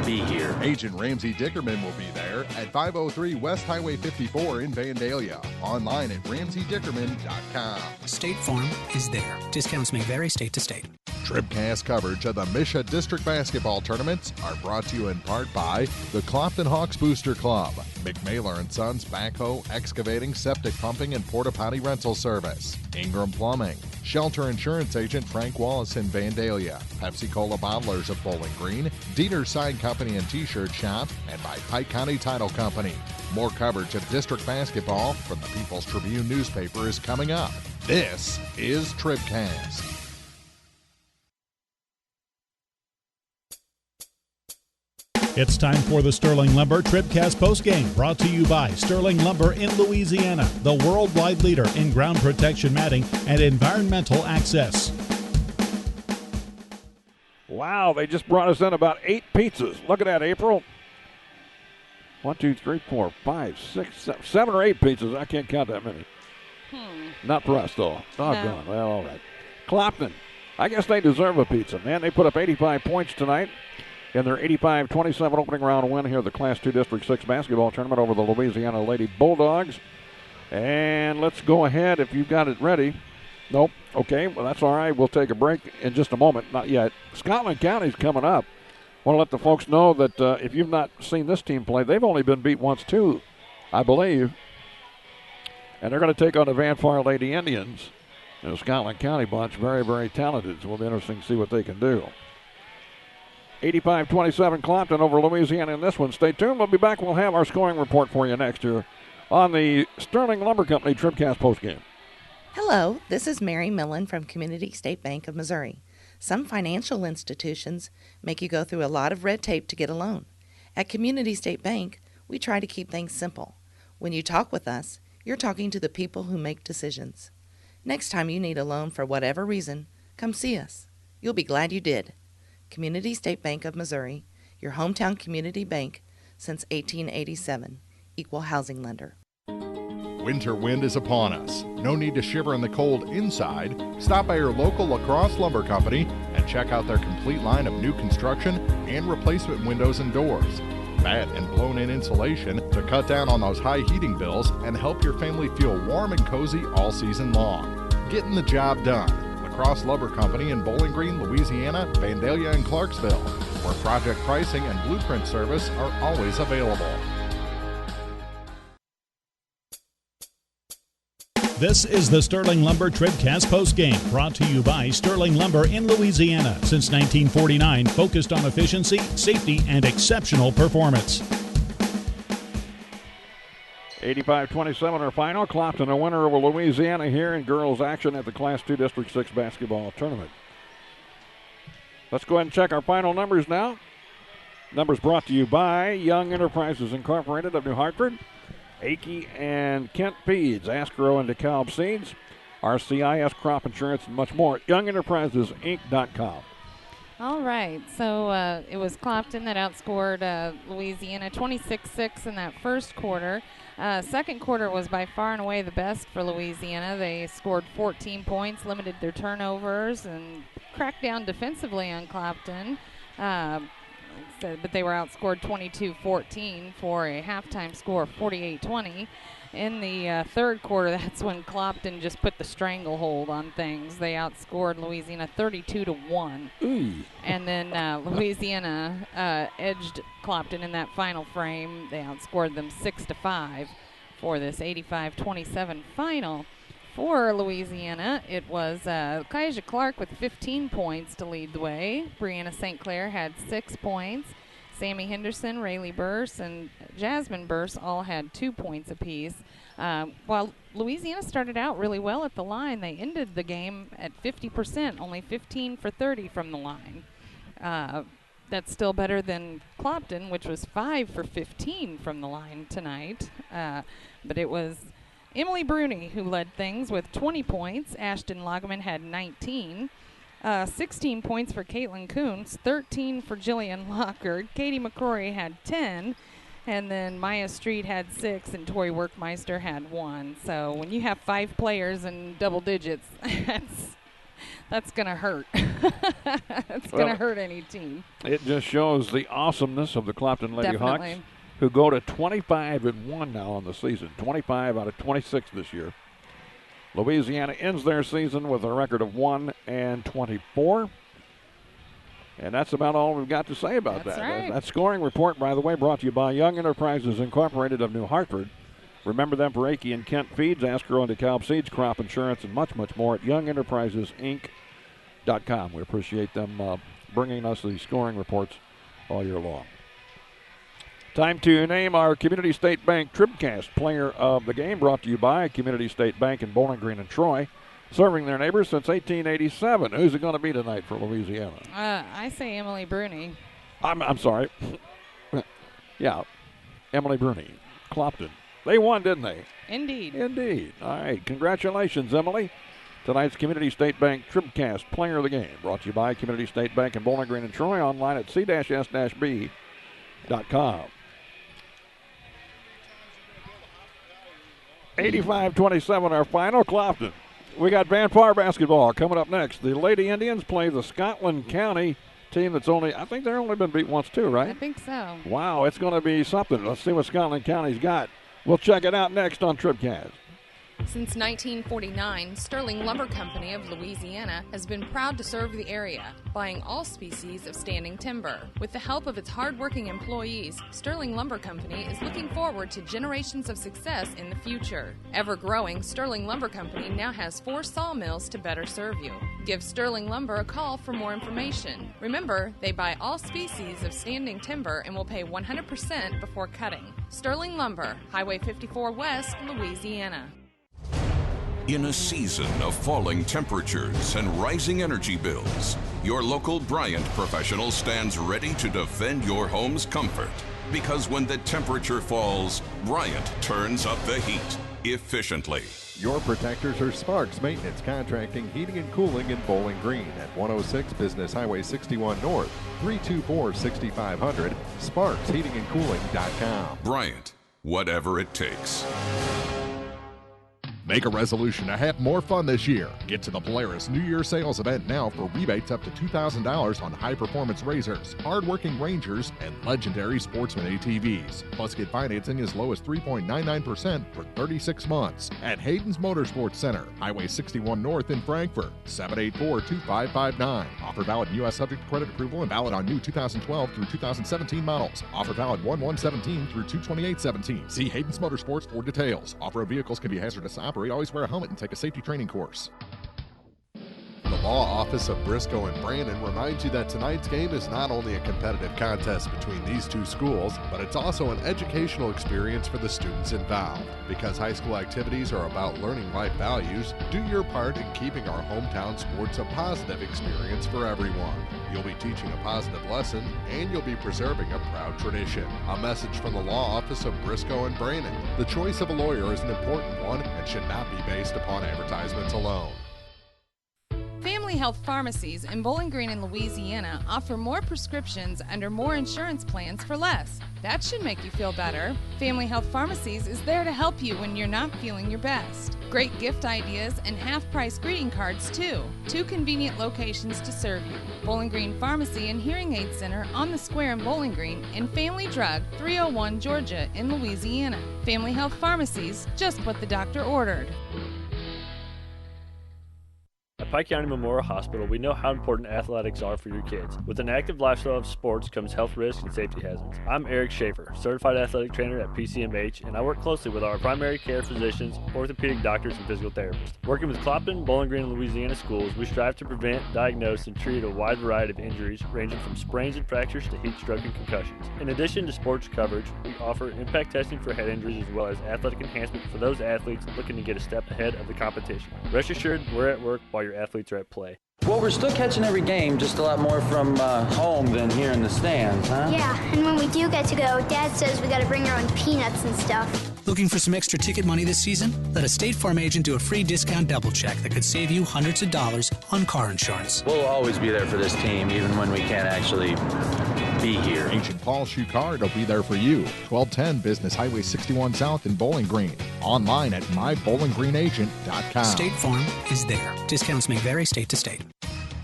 be here. Agent Ramsey Dickerman will be there at 503 West Highway 54 in Vandalia. Online at RamseyDickerman.com. State Farm is there. Discounts may vary state to state. TribCast coverage of the MSHSAA District Basketball Tournaments are brought to you in part by the Clopton Hawks Booster Club, McMaylor & Sons Backhoe Excavating, Septic Pumping, and Porta Potty Rental Service, Ingram Plumbing, Shelter Insurance Agent Frank Wallace in Vandalia, Pepsi-Cola Bottlers of Bowling Green, Dieter's Sign Company and T-Shirt Shop, and by Pike County Title Company. More coverage of district basketball from the People's Tribune newspaper is coming up. This is TribCast. It's time for the Sterling Lumber TribCast postgame, brought to you by Sterling Lumber in Louisiana, the worldwide leader in ground protection matting and environmental access. Wow, they just brought us in about 8 pizzas. Look at that, April. 1, 2, 3, 4, 5, 6, 7 or 8 pizzas. I can't count that many. Not for us, though. Doggone. Well, all right. Clopton, I guess they deserve a pizza, man. They put up 85 points tonight in their 85-27 opening round win here at the Class 2 District 6 basketball tournament over the Louisiana Lady Bulldogs. And let's go ahead if you've got it ready. Nope. Okay, well, that's all right. We'll take a break in just a moment. Not yet. Scotland County's coming up. Want to let the folks know that if you've not seen this team play, they've only been beat once, too, I believe. And they're going to take on the Van Far Lady Indians. And the Scotland County bunch, very, very talented. So it'll be interesting to see what they can do. 85-27 Clopton over Louisiana in this one. Stay tuned. We'll be back. We'll have our scoring report for you next year on the Sterling Lumber Company TribCast postgame. Hello, this is Mary Millen from Community State Bank of Missouri. Some financial institutions make you go through a lot of red tape to get a loan. At Community State Bank, we try to keep things simple. When you talk with us, you're talking to the people who make decisions. Next time you need a loan for whatever reason, come see us. You'll be glad you did. Community State Bank of Missouri, your hometown community bank since 1887, equal housing lender. Winter wind is upon us. No need to shiver in the cold inside. Stop by your local Lacrosse Lumber Company and check out their complete line of new construction and replacement windows and doors. Matte and blown-in insulation to cut down on those high heating bills and help your family feel warm and cozy all season long. Getting the job done. Lacrosse Lumber Company in Bowling Green, Louisiana, Vandalia, and Clarksville, where project pricing and blueprint service are always available. This is the Sterling Lumber TribCast postgame, brought to you by Sterling Lumber in Louisiana. Since 1949, focused on efficiency, safety, and exceptional performance. 85-27 our final. Clopton a winner over Louisiana here in girls action at the Class 2 District 6 basketball tournament. Let's go ahead and check our final numbers now. Numbers brought to you by Young Enterprises Incorporated of New Hartford, Akey and Kent Feeds, Ascro and DeKalb Seeds, RCIS Crop Insurance, and much more. YoungEnterprisesInc.com. All right, so it was Clopton that outscored Louisiana 26-6 in that first quarter. Second quarter was by far and away the best for Louisiana. They scored 14 points, limited their turnovers, and cracked down defensively on Clopton. But they were outscored 22-14 for a halftime score of 48-20. In the third quarter, that's when Clopton just put the stranglehold on things. They outscored Louisiana 32-1. And then Louisiana edged Clopton in that final frame. They outscored them 6-5 for this 85-27 final. For Louisiana, it was Kaija Clark with 15 points to lead the way. Brianna St. Clair had 6 points. Sammy Henderson, Rayleigh Burse, and Jasmine Burse all had 2 points apiece. While Louisiana started out really well at the line, they ended the game at 50%, only 15 for 30 from the line. That's still better than Clopton, which was 5 for 15 from the line tonight. But it was Emily Bruni who led things with 20 points. Ashton Lageman had 19. 16 points for Caitlin Coons, 13 for Jillian Lockard. Katie McCrory had 10, and then Maya Street had 6, and Tori Workmeister had 1. So when you have 5 players in double digits, that's going to hurt. It's going to hurt any team. It just shows the awesomeness of the Clopton Lady Definitely. Hawks, who go to 25-1 now on the season, 25 out of 26 this year. Louisiana ends their season with a record of 1-24. And that's about all we've got to say about that. Right. That scoring report, by the way, brought to you by Young Enterprises Incorporated of New Hartford. Remember them for Akey and Kent Feeds, Ascro and DeKalb Seeds, Crop Insurance, and much, much more at YoungEnterprisesInc.com. We appreciate them bringing us these scoring reports all year long. Time to name our Community State Bank TribCast Player of the Game, brought to you by Community State Bank in Bowling Green and Troy, serving their neighbors since 1887. Who's it going to be tonight for Louisiana? I say Emily Bruni. I'm sorry. Yeah, Emily Bruni, Clopton. They won, didn't they? Indeed. Indeed. All right, congratulations, Emily. Tonight's Community State Bank TribCast Player of the Game, brought to you by Community State Bank in Bowling Green and Troy, online at c-s-b.com. 85-27 our final. Clopton. We got Van Par basketball coming up next. The Lady Indians play the Scotland County team that's I think they've only been beat once too, right? I think so. Wow, it's going to be something. Let's see what Scotland County's got. We'll check it out next on TribCast. Since 1949, Sterling Lumber Company of Louisiana has been proud to serve the area, buying all species of standing timber. With the help of its hard-working employees, Sterling Lumber Company is looking forward to generations of success in the future. Ever-growing, Sterling Lumber Company now has 4 sawmills to better serve you. Give Sterling Lumber a call for more information. Remember, they buy all species of standing timber and will pay 100% before cutting. Sterling Lumber, Highway 54 West, Louisiana. In a season of falling temperatures and rising energy bills, your local Bryant professional stands ready to defend your home's comfort. Because when the temperature falls, Bryant turns up the heat efficiently. Your protectors are Sparks Maintenance Contracting, Heating and Cooling in Bowling Green at 106 Business Highway 61 North, 324-6500, sparksheatingandcooling.com. Bryant, whatever it takes. Make a resolution to have more fun this year. Get to the Polaris New Year sales event now for rebates up to $2,000 on high-performance Razors, hard-working Rangers, and legendary Sportsman ATVs. Plus, get financing as low as 3.99% for 36 months at Hayden's Motorsports Center, Highway 61 North in Frankfort, 784-2559. Offer valid in U.S. subject to credit approval and valid on new 2012 through 2017 models. Offer valid 1/1/17 through 2/28/17. See Hayden's Motorsports for details. Off-road vehicles can be hazardous to operate. Always wear a helmet and take a safety training course. The Law Office of Briscoe and Brandon reminds you that tonight's game is not only a competitive contest between these two schools, but it's also an educational experience for the students involved. Because high school activities are about learning life values, do your part in keeping our hometown sports a positive experience for everyone. You'll be teaching a positive lesson, and you'll be preserving a proud tradition. A message from the Law Office of Briscoe and Brandon. The choice of a lawyer is an important one and should not be based upon advertisements alone. Family Health Pharmacies in Bowling Green and Louisiana offer more prescriptions under more insurance plans for less. That should make you feel better. Family Health Pharmacies is there to help you when you're not feeling your best. Great gift ideas and half-price greeting cards, too. 2 convenient locations to serve you. Bowling Green Pharmacy and Hearing Aid Center on the Square in Bowling Green, and Family Drug, 301 Georgia in Louisiana. Family Health Pharmacies, just what the doctor ordered. At Pike County Memorial Hospital, we know how important athletics are for your kids. With an active lifestyle of sports comes health risks and safety hazards. I'm Eric Schaefer, certified athletic trainer at PCMH, and I work closely with our primary care physicians, orthopedic doctors, and physical therapists. Working with Clopton, Bowling Green, and Louisiana schools, we strive to prevent, diagnose, and treat a wide variety of injuries, ranging from sprains and fractures to heat stroke and concussions. In addition to sports coverage, we offer impact testing for head injuries as well as athletic enhancement for those athletes looking to get a step ahead of the competition. Rest assured, we're at work while your athletes are at play. Well, we're still catching every game, just a lot more from home than here in the stands, huh? Yeah, and when we do get to go, Dad says we gotta bring our own peanuts and stuff. Looking for some extra ticket money this season? Let a State Farm agent do a free discount double check that could save you hundreds of dollars on car insurance. We'll always be there for this team, even when we can't actually be here. Agent Paul Schuchard will be there for you. 1210 Business Highway 61 South in Bowling Green. Online at mybowlinggreenagent.com. State Farm is there. Discounts may vary state to state.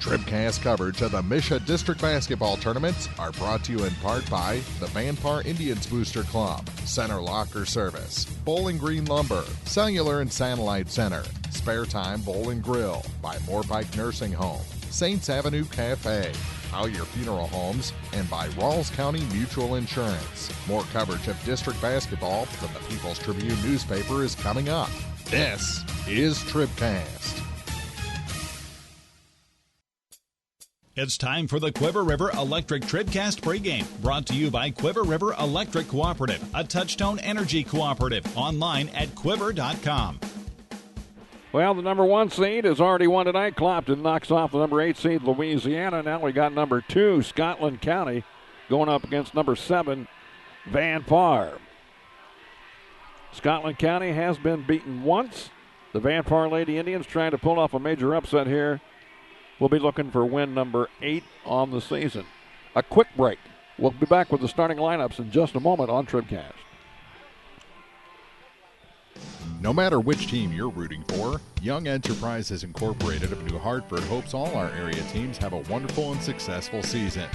TribCast coverage of the MSHSAA District Basketball Tournaments are brought to you in part by the Van Par Indians Booster Club, Center Locker Service, Bowling Green Lumber, Cellular and Satellite Center, Spare Time Bowl and Grill, by Moorpike Nursing Home, Saints Avenue Cafe, Collier Funeral Homes, and by Rawls County Mutual Insurance. More coverage of district basketball from the People's Tribune newspaper is coming up. This is TribCast. It's time for the Quiver River Electric TribCast pregame, brought to you by Quiver River Electric Cooperative, a Touchstone Energy cooperative, online at quiver.com. Well, the number 1 seed has already won tonight. Clopton knocks off the number 8 seed, Louisiana. Now we got number 2, Scotland County, going up against number 7, Van Par. Scotland County has been beaten once. The Van Par Lady Indians trying to pull off a major upset here. We'll be looking for win number 8 on the season. A quick break. We'll be back with the starting lineups in just a moment on TribCast. No matter which team you're rooting for, Young Enterprises Incorporated of New Hartford hopes all our area teams have a wonderful and successful season.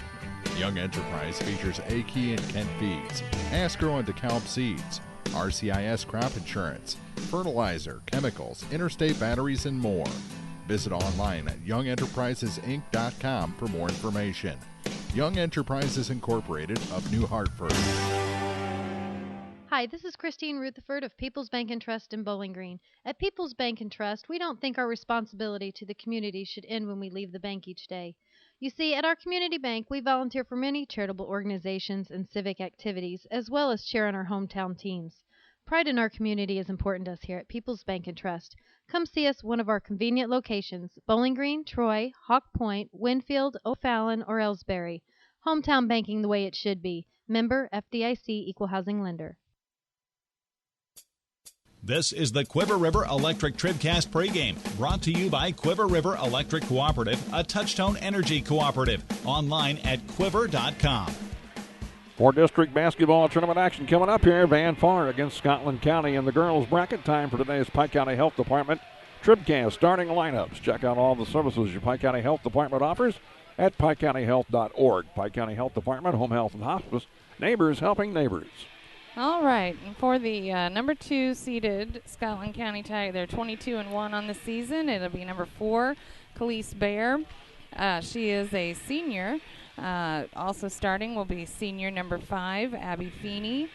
Young Enterprise features A-Key and Kent Feeds, Asgrow and DeKalb Seeds, RCIS Crop Insurance, fertilizer, chemicals, interstate batteries, and more. Visit online at youngenterprisesinc.com for more information. Young Enterprises Incorporated of New Hartford. Hi, this is Christine Rutherford of People's Bank and Trust in Bowling Green. At People's Bank and Trust, we don't think our responsibility to the community should end when we leave the bank each day. You see, at our community bank, we volunteer for many charitable organizations and civic activities, as well as cheer on our hometown teams. Pride in our community is important to us here at People's Bank and Trust. Come see us at one of our convenient locations, Bowling Green, Troy, Hawk Point, Winfield, O'Fallon, or Ellsbury. Hometown banking the way it should be. Member FDIC Equal Housing Lender. This is the Quiver River Electric TribCast pregame, brought to you by Quiver River Electric Cooperative, a Touchstone Energy cooperative, online at quiver.com. More district basketball tournament action coming up here. Van Far against Scotland County in the girls' bracket. Time for today's Pike County Health Department TribCast starting lineups. Check out all the services your Pike County Health Department offers at PikeCountyHealth.org. Pike County Health Department, Home Health and Hospice, neighbors helping neighbors. All right, and for the number 2 seeded Scotland County Tiger, they're 22-1 on the season. It'll be number 4, Khalees Bear. She is a senior. Also starting will be senior number 5, Abby Feeney.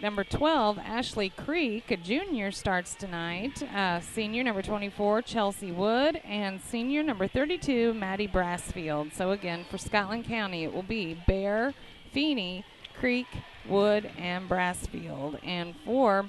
Number 12, Ashley Creek, a junior, starts tonight. Senior number 24, Chelsea Wood. And senior number 32, Maddie Brassfield. So again, for Scotland County, it will be Bear, Feeney, Creek, Wood, and Brassfield. And for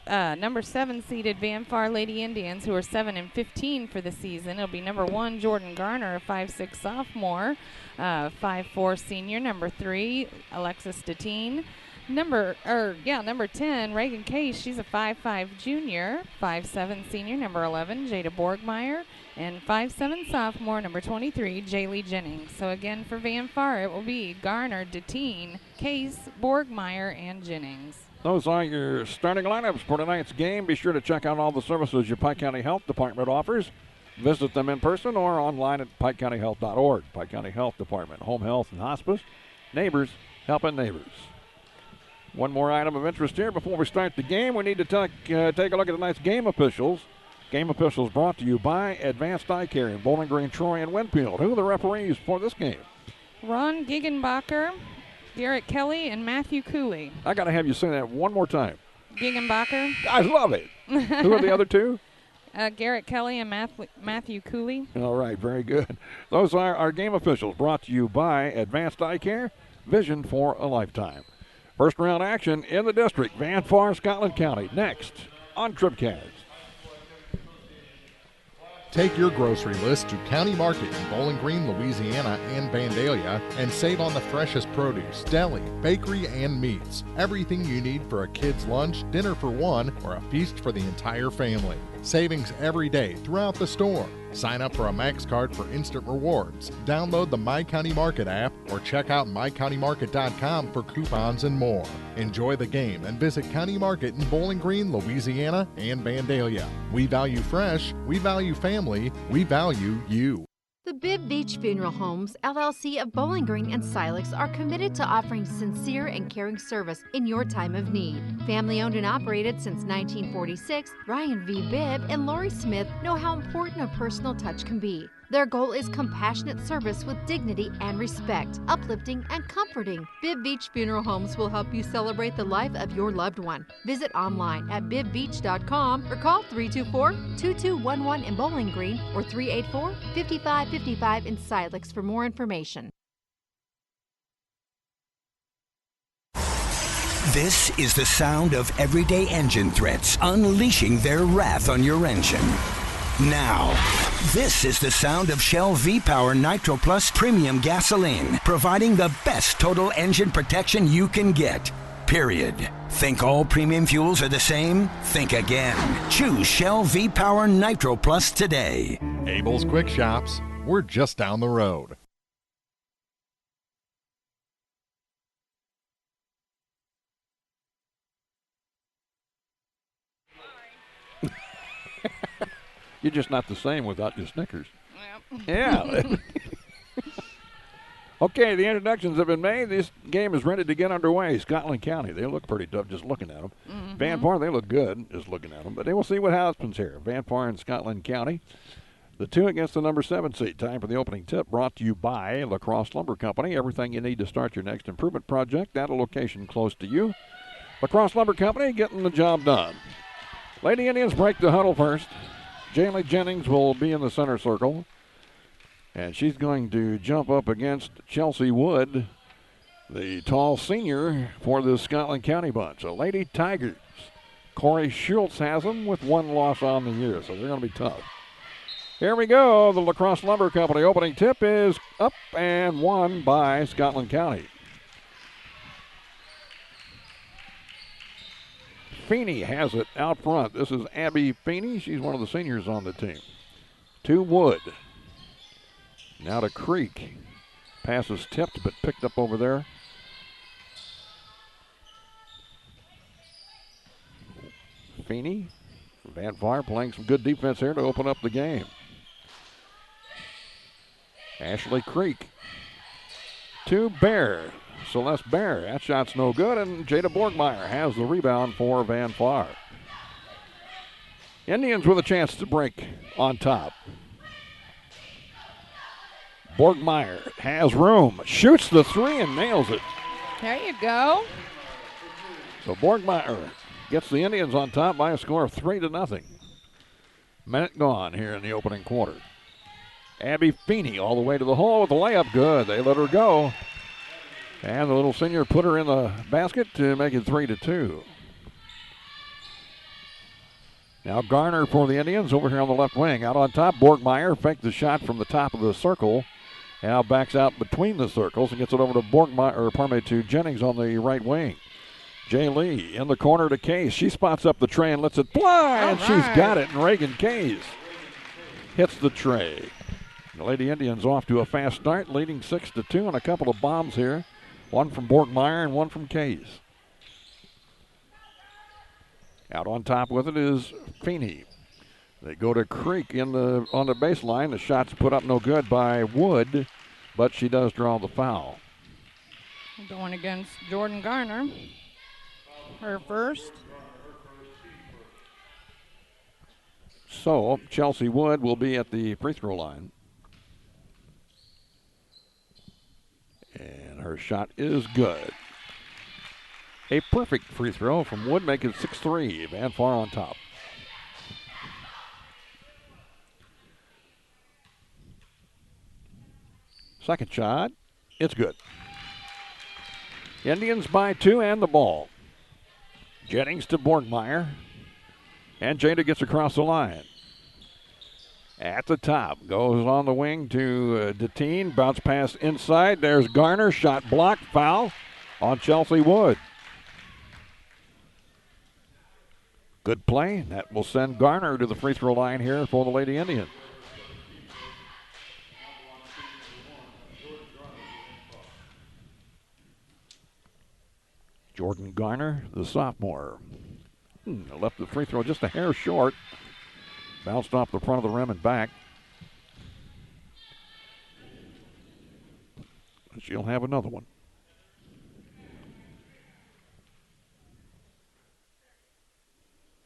number 7 seeded Van Far Lady Indians, who are 7-15 for the season, it'll be number 1, Jordan Garner, a 5'6" sophomore. 5'4" senior. Number 3, Alexis Deteen. Number 10, Reagan Case. She's a 5'5" junior. 5'7" senior. Number 11, Jada Borgmeyer. And 5'7" sophomore. Number 23, Jaylee Jennings. So again, for Van Far, it will be Garner, Deteen, Case, Borgmeyer, and Jennings. Those are your starting lineups for tonight's game. Be sure to check out all the services your Pike County Health Department offers. Visit them in person or online at PikeCountyHealth.org. Pike County Health Department, Home Health and Hospice, neighbors helping neighbors. One more item of interest here before we start the game. We need to take a look at tonight's game officials. Game officials brought to you by Advanced Eye Care in Bowling Green, Troy, and Winfield. Who are the referees for this game? Ron Giggenbacher, Garrett Kelly, and Matthew Cooley. I got to have you say that one more time. Giggenbacher. I love it. Who are the other two? Garrett Kelly and Matthew Cooley. All right, very good. Those are our game officials brought to you by Advanced Eye Care, vision for a lifetime. First round action in the district, Van Far, Scotland County. Next on TribCast. Take your grocery list to County Market in Bowling Green, Louisiana, and Vandalia, and save on the freshest produce, deli, bakery, and meats. Everything you need for a kid's lunch, dinner for one, or a feast for the entire family. Savings every day throughout the store. Sign up for a Max card for instant rewards. Download the My County Market app or check out mycountymarket.com for coupons and more. Enjoy the game and visit County Market in Bowling Green, Louisiana, and Vandalia. We value fresh, we value family, we value you. The Bibb Beach Funeral Homes, LLC of Bowling Green and Silex are committed to offering sincere and caring service in your time of need. Family owned and operated since 1946, Ryan V. Bibb and Lori Smith know how important a personal touch can be. Their goal is compassionate service with dignity and respect, uplifting and comforting. Bibb Beach Funeral Homes will help you celebrate the life of your loved one. Visit online at bibbeach.com or call 324-2211 in Bowling Green or 384-5555 in Silex for more information. This is the sound of everyday engine threats unleashing their wrath on your engine. Now, this is the sound of Shell V-Power Nitro Plus Premium Gasoline, providing the best total engine protection you can get. Period. Think all premium fuels are the same? Think again. Choose Shell V-Power Nitro Plus today. Abel's Quick Shops. We're just down the road. You're just not the same without your Snickers. Yep. Yeah. Okay, the introductions have been made. This game is ready to get underway. Scotland County, they look pretty tough just looking at them. Mm-hmm. Van Far, they look good just looking at them. But we'll see what happens here. Van Far and Scotland County. The 2 against the number 7 seed. Time for the opening tip, brought to you by La Crosse Lumber Company. Everything you need to start your next improvement project at a location close to you. La Crosse Lumber Company getting the job done. Lady Indians break the huddle first. Jaylee Jennings will be in the center circle. And she's going to jump up against Chelsea Wood, the tall senior for the Scotland County bunch. The Lady Tigers. Corey Schultz has them with 1 loss on the year, so they're going to be tough. Here we go. The La Crosse Lumber Company opening tip is up and won by Scotland County. Feeney has it out front. This is Abby Feeney. She's one of the seniors on the team. To Wood. Now to Creek. Pass is tipped but picked up over there Feeney. Van Far playing some good defense here to open up the game. Ashley Creek to Bear. Celeste Bear. That shot's no good, and Jada Borgmeyer has the rebound for Van Far. Indians with a chance to break on top. Borgmeyer has room, shoots the three and nails it. There you go. So Borgmeyer gets the Indians on top by a score of 3-0. Minute gone here in the opening quarter. Abby Feeney all the way to the hole with the layup. Good. They let her go. And the little senior put her in the basket to make it 3-2. Now Garner for the Indians over here on the left wing. Out on top, Borgmeyer faked the shot from the top of the circle. Now backs out between the circles and gets it over to to Jennings on the right wing. Jay Lee in the corner to Case. She spots up the tray and lets it fly, and she's got it. And Reagan Case hits the tray. The Lady Indians off to a fast start, leading 6-2, and a couple of bombs here. One from Borgmeyer and one from Case. Out on top with it is Feeney. They go to Creek on the baseline. The shot's put up no good by Wood, but she does draw the foul. Going against Jordan Garner. Her first. So Chelsea Wood will be at the free throw line. And her shot is good. A perfect free throw from Wood, making it 6-3. Van Far on top. Second shot, it's good. Indians by 2 and the ball. Jennings to Borgmeyer. And Jada gets across the line. At the top, goes on the wing to Deteen. Bounce pass inside. There's Garner. Shot blocked. Foul on Chelsea Wood. Good play. That will send Garner to the free throw line here for the Lady Indians. Jordan Garner, the sophomore. Left the free throw just a hair short. Bounced off the front of the rim and back. She'll have another one.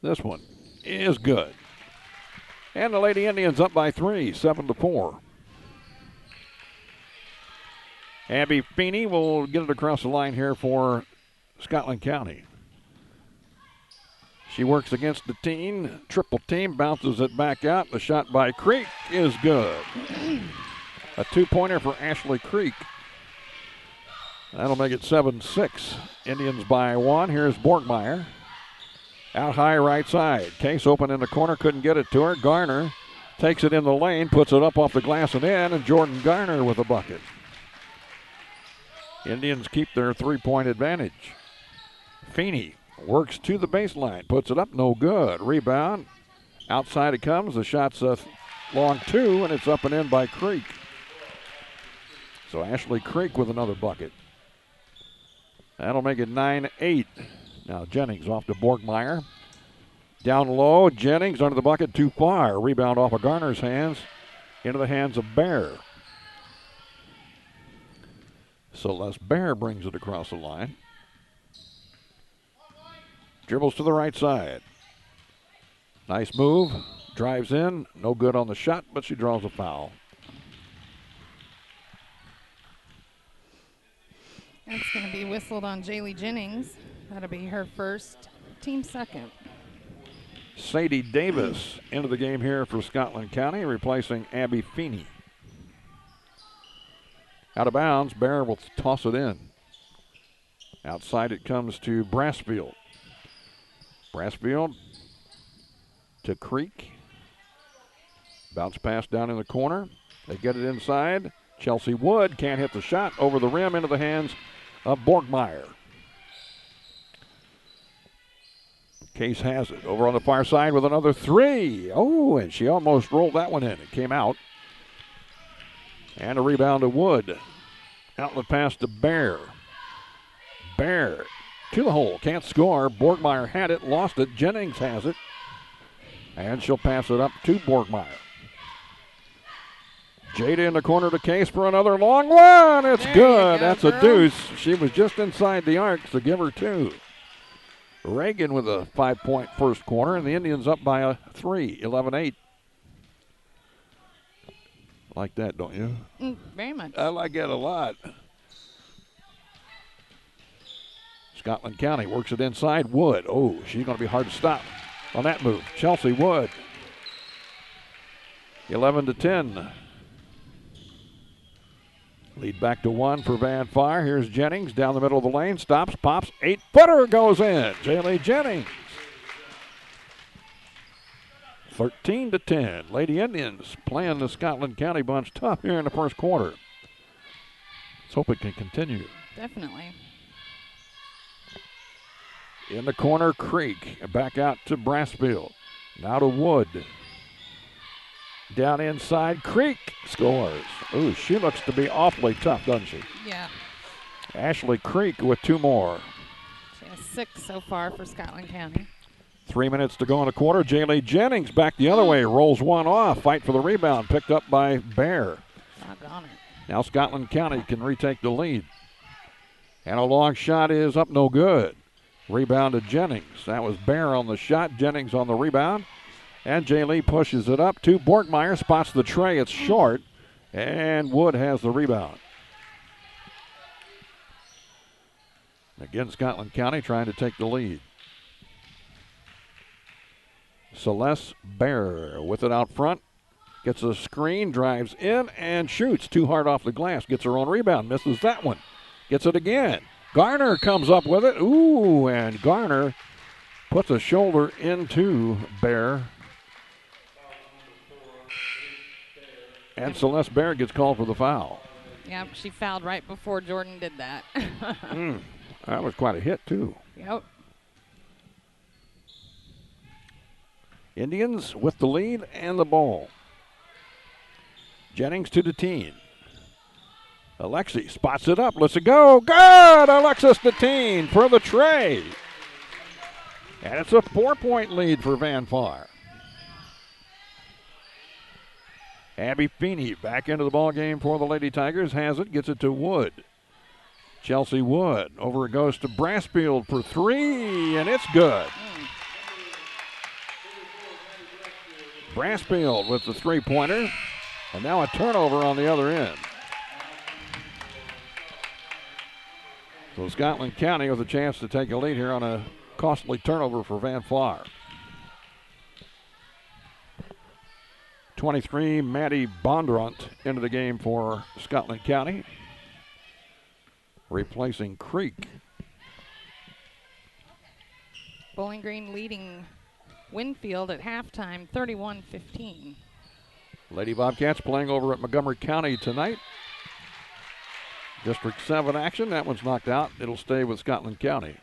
This one is good. And the Lady Indians up by 3, 7-4. Abby Feeney will get it across the line here for Scotland County. She works against the team, triple team, bounces it back out. The shot by Creek is good. A two-pointer for Ashley Creek. That'll make it 7-6. Indians by 1. Here's Borgmeyer. Out high right side. Case open in the corner, couldn't get it to her. Garner takes it in the lane, puts it up off the glass and in, and Jordan Garner with a bucket. Indians keep their three-point advantage. Feeney works to the baseline, puts it up, no good. Rebound, outside it comes. The shot's a long 2, and it's up and in by Creek. So Ashley Creek with another bucket. That'll make it 9-8. Now Jennings off to Borgmeyer. Down low, Jennings under the bucket, too far. Rebound off of Garner's hands, into the hands of Bear. Celeste Bear brings it across the line. Dribbles to the right side. Nice move. Drives in. No good on the shot, but she draws a foul. That's going to be whistled on Jaylee Jennings. That'll be her first, team second. Sadie Davis into the game here for Scotland County, replacing Abby Feeney. Out of bounds, Bear will toss it in. Outside it comes to Brassfield. Brassfield to Creek. Bounce pass down in the corner. They get it inside. Chelsea Wood can't hit the shot. Over the rim into the hands of Borgmeyer. Case has it. Over on the far side with another 3. Oh, and she almost rolled that one in. It came out. And a rebound to Wood. Outlet pass to Bear. Bear to the hole. Can't score. Borgmeyer had it, lost it. Jennings has it. And she'll pass it up to Borgmeyer. Jada in the corner to Case for another long one. It's good. That's a deuce. She was just inside the arc, so give her 2. Reagan with a 5-point first quarter, and the Indians up by a 3, 11-8. Like that, don't you? Very much. I like that a lot. Scotland County works it inside. Wood. Oh, she's going to be hard to stop on that move. Chelsea Wood. 11-10. Lead back to 1 for Van Fire. Here's Jennings down the middle of the lane. Stops, pops. 8-footer goes in. Jaylee Jennings. 13-10. Lady Indians playing the Scotland County bunch tough here in the first quarter. Let's hope it can continue. Definitely. In the corner, Creek. Back out to Brassfield. Now to Wood. Down inside, Creek scores. Ooh, she looks to be awfully tough, doesn't she? Yeah. Ashley Creek with 2 more. She has 6 so far for Scotland County. 3 minutes to go in the quarter. Jaylee Jennings back the other way, rolls one off. Fight for the rebound, picked up by Bear. Doggone it. Now Scotland County can retake the lead. And a long shot is up no good. Rebound to Jennings. That was Bear on the shot, Jennings on the rebound. And Jaylee pushes it up to Borgmeyer, spots the tray. It's short, and Wood has the rebound. Again, Scotland County trying to take the lead. Celeste Bear with it out front. Gets a screen, drives in, and shoots. Too hard off the glass. Gets her own rebound, misses that one. Gets it again. Garner comes up with it. Ooh, and Garner puts a shoulder into Bear. And Celeste Bear gets called for the foul. Yep, she fouled right before Jordan did that. That was quite a hit, too. Yep. Indians with the lead and the ball. Jennings to Deteen. Alexi spots it up. Lets it go. Good! Alexis Deteen for the tray. And it's a 4-point lead for Van Far. Abby Feeney back into the ball game for the Lady Tigers. Has it, gets it to Wood. Chelsea Wood. Over it goes to Brassfield for 3, and it's good. Brassfield with the 3-pointer. And now a turnover on the other end. So Scotland County with a chance to take a lead here on a costly turnover for Van Far. 23, Maddie Bondurant into the game for Scotland County, replacing Creek. Bowling Green leading Winfield at halftime, 31-15. Lady Bobcats playing over at Montgomery County tonight. District 7 action. That one's knocked out. It'll stay with Scotland County.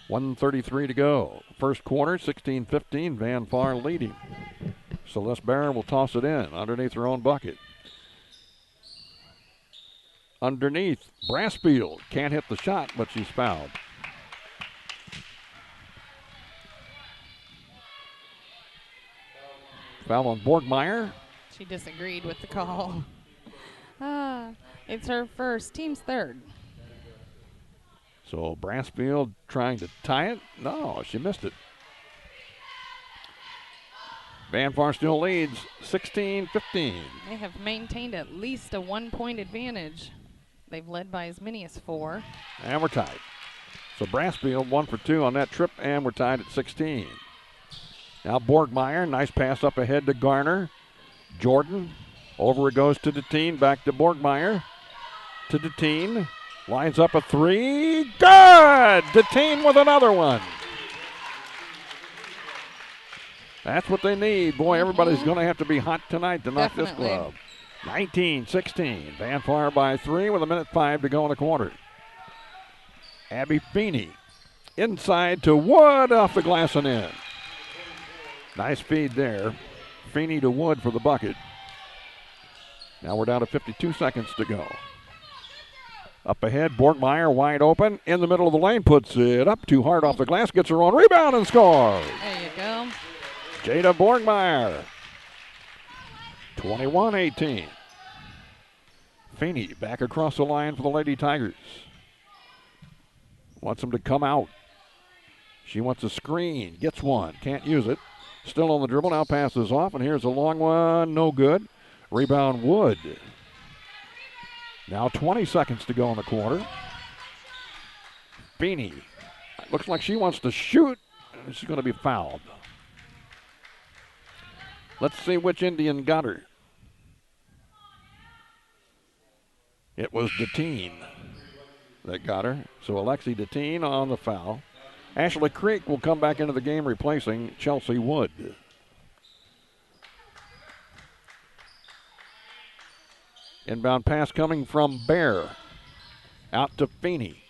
1:33 to go. First quarter, 16-15, Van Far leading. Celeste Barron will toss it in underneath her own bucket. Underneath, Brassfield can't hit the shot, but she's fouled. Foul on Borgmeyer. She disagreed with the call. It's her first, team's third. So Brassfield trying to tie it. No, she missed it. Van Far still leads 16-15. They have maintained at least a 1-point advantage. They've led by as many as 4. And we're tied. So Brassfield 1 for 2 on that trip, and we're tied at 16. Now Borgmeyer, nice pass up ahead to Garner. Jordan, over it goes to Deteen, back to Borgmeyer. To Deteen, lines up a 3. Good! Deteen with another one. That's what they need. Boy, everybody's going to have to be hot tonight to knock this club. 19-16. Van Far by 3 with 1:05 to go in the quarter. Abby Feeney inside to Wood off the glass and in. Nice feed there. Feeney to Wood for the bucket. Now we're down to 52 seconds to go. Up ahead, Borgmeyer wide open. In the middle of the lane, puts it up too hard off the glass. Gets her own rebound and scores. There you go. Jada Borgmeyer. 21-18. Feeney back across the line for the Lady Tigers. Wants them to come out. She wants a screen. Gets one. Can't use it. Still on the dribble. Now passes off. And here's a long one. No good. Rebound Wood. Now 20 seconds to go in the quarter. Feeney. Looks like she wants to shoot. She's going to be fouled. Let's see which Indian got her. It was Deteen that got her. So Alexi Deteen on the foul. Ashley Creek will come back into the game replacing Chelsea Wood. Inbound pass coming from Bear. Out to Feeney.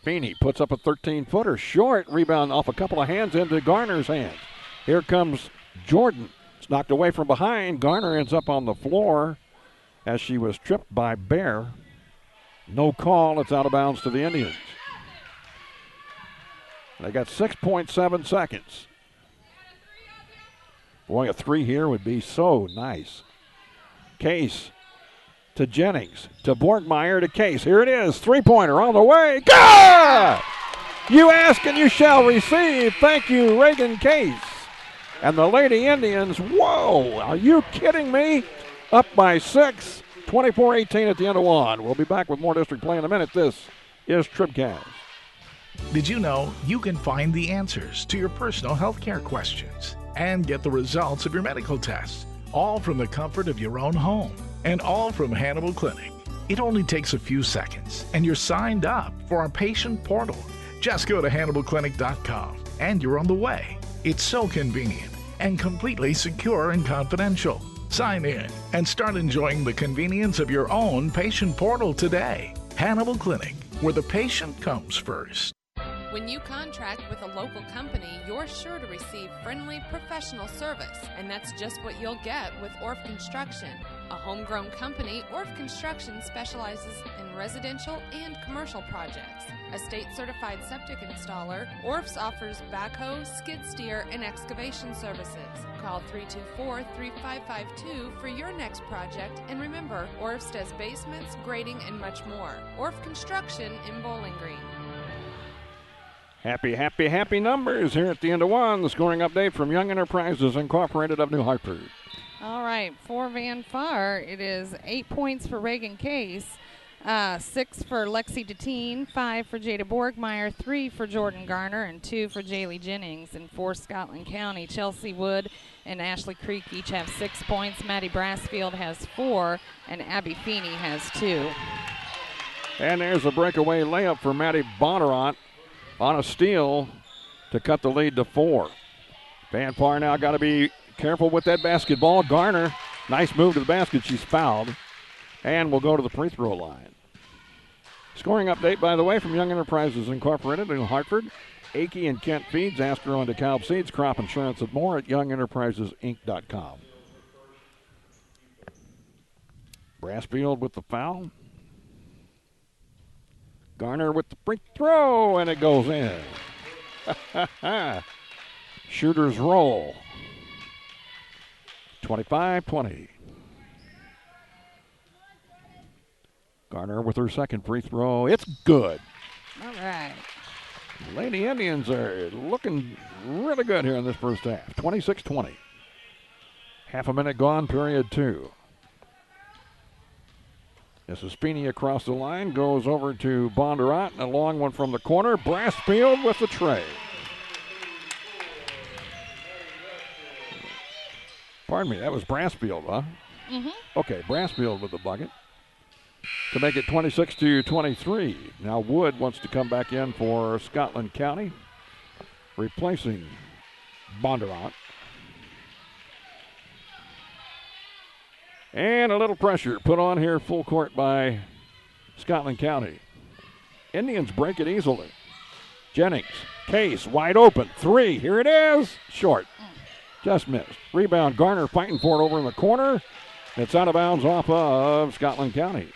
Feeney puts up a 13-footer. Short rebound off a couple of hands into Garner's hands. Here comes Jordan. It's knocked away from behind. Garner ends up on the floor as she was tripped by Bear. No call. It's out of bounds to the Indians. They got 6.7 seconds. Boy, a three here would be so nice. Case to Jennings, to Borgmeyer, to Case. Here it is, three-pointer on the way. Good! You ask and you shall receive. Thank you, Reagan Case. And the Lady Indians, whoa, are you kidding me? Up by 6, 24-18 at the end of one. We'll be back with more district play in a minute. This is TribCast. Did you know you can find the answers to your personal health care questions and get the results of your medical tests, all from the comfort of your own home and all from Hannibal Clinic? It only takes a few seconds and you're signed up for our patient portal. Just go to HannibalClinic.com and you're on the way. It's so convenient and completely secure and confidential. Sign in and start enjoying the convenience of your own patient portal today. Hannibal Clinic, where the patient comes first. When you contract with a local company, you're sure to receive friendly, professional service, and that's just what you'll get with Orff Construction. A homegrown company, Orff Construction specializes in residential and commercial projects. A state-certified septic installer, Orff's offers backhoe, skid steer, and excavation services. Call 324-3552 for your next project, and remember, Orff's does basements, grading, and much more. Orff Construction in Bowling Green. Happy, happy, happy numbers here at the end of one. The scoring update from Young Enterprises Incorporated of New Hartford. All right, for Van Far, it is 8 points for Reagan Case, 6 for Lexi Deteen, 5 for Jada Borgmeyer, 3 for Jordan Garner, and 2 for Jaylee Jennings. And for Scotland County, Chelsea Wood and Ashley Creek each have 6 points. Maddie Brassfield has 4, and Abby Feeney has 2. And there's a breakaway layup for Maddie Bondurant on a steal to cut the lead to 4. Van Far now got to be careful with that basketball. Garner, nice move to the basket. She's fouled. And we'll go to the free throw line. Scoring update, by the way, from Young Enterprises Incorporated in Hartford. Akey and Kent Feeds, Astro and DeKalb Seeds, Crop Insurance and more at YoungEnterprisesInc.com. Brassfield with the foul. Garner with the free throw, and it goes in. Shooters roll. 25-20. Garner with her second free throw. It's good. All right. Lady Indians are looking really good here in this first half. 26-20. Half a minute gone, period 2. This is Feeney across the line, goes over to Bondurant, and a long one from the corner. Brassfield with the tray. Pardon me, that was Brassfield, huh? Mm-hmm. Okay, Brassfield with the bucket to make it 26-23. Now Wood wants to come back in for Scotland County, replacing Bondurant. And a little pressure put on here full court by Scotland County. Indians break it easily. Jennings, Case, wide open. 3, here it is. Short. Just missed. Rebound, Garner fighting for it over in the corner. It's out of bounds off of Scotland County.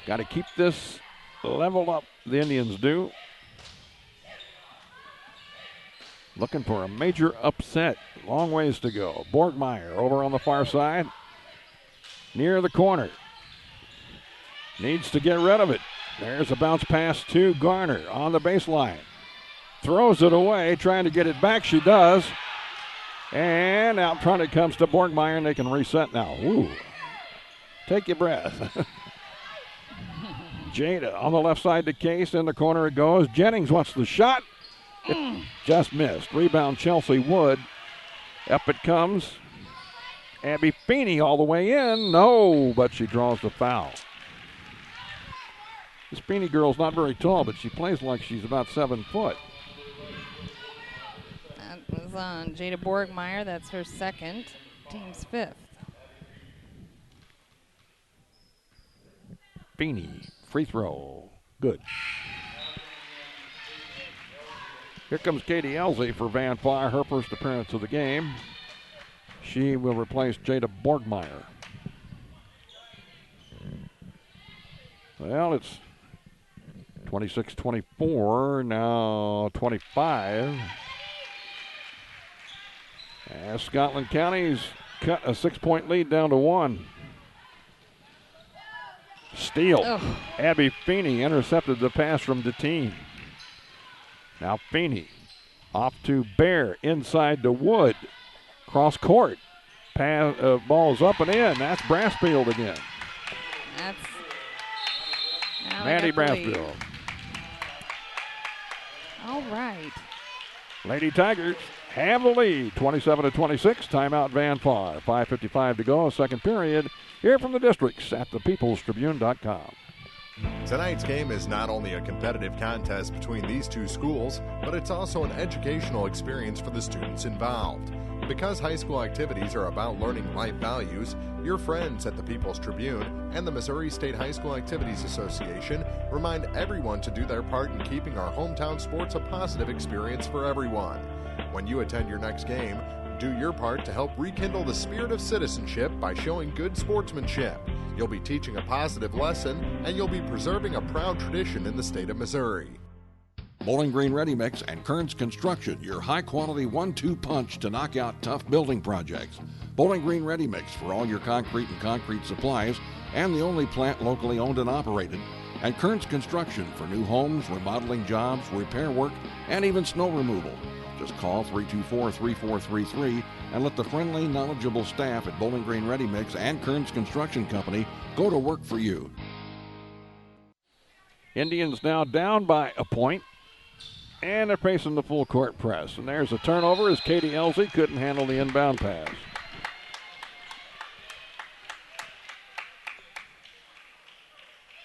Got to keep this leveled up, the Indians do. Looking for a major upset. Long ways to go. Borgmeyer over on the far side. Near the corner. Needs to get rid of it. There's a bounce pass to Garner on the baseline. Throws it away, trying to get it back. She does. And out front it comes to Borgmeyer, and they can reset now. Ooh. Take your breath. Jada on the left side to Case. In the corner it goes. Jennings wants the shot. It just missed. Rebound Chelsea Wood. Up it comes. Abby Feeney all the way in. No, but she draws the foul. This Feeney girl's not very tall, but she plays like she's about 7 foot. That was on Jada Borgmeyer. That's her second. Team's 5th. Feeney, free throw. Good. Here comes Katie Elsie for Van Fire, her first appearance of the game. She will replace Jada Borgmeyer. Well, it's 26-24, now 25. As Scotland County's cut a 6-point lead down to 1. Steal. Oh. Abby Feeney intercepted the pass from Deteen. Now Feeney off to Bear, inside to Wood. Cross court. Pass, ball's up and in. That's Brassfield again. That's Maddie Brassfield. All right. Lady Tigers have the lead, 27-26. Timeout Van Far. 5:55 to go, second period. Here from the districts at thepeoplestribune.com. Tonight's game is not only a competitive contest between these two schools, but it's also an educational experience for the students involved. Because high school activities are about learning life values, your friends at the People's Tribune and the Missouri State High School Activities Association remind everyone to do their part in keeping our hometown sports a positive experience for everyone. When you attend your next game, do your part to help rekindle the spirit of citizenship by showing good sportsmanship. You'll be teaching a positive lesson, and you'll be preserving a proud tradition in the state of Missouri. Bowling Green Ready Mix and Kearns Construction, your high-quality 1-2 punch to knock out tough building projects. Bowling Green Ready Mix for all your concrete and concrete supplies, and the only plant locally owned and operated. And Kearns Construction for new homes, remodeling jobs, repair work, and even snow removal. Just call 324-3433 and let the friendly, knowledgeable staff at Bowling Green Ready Mix and Kearns Construction Company go to work for you. Indians now down by a point, and they're facing the full court press. And there's a turnover as Katie Elsie couldn't handle the inbound pass.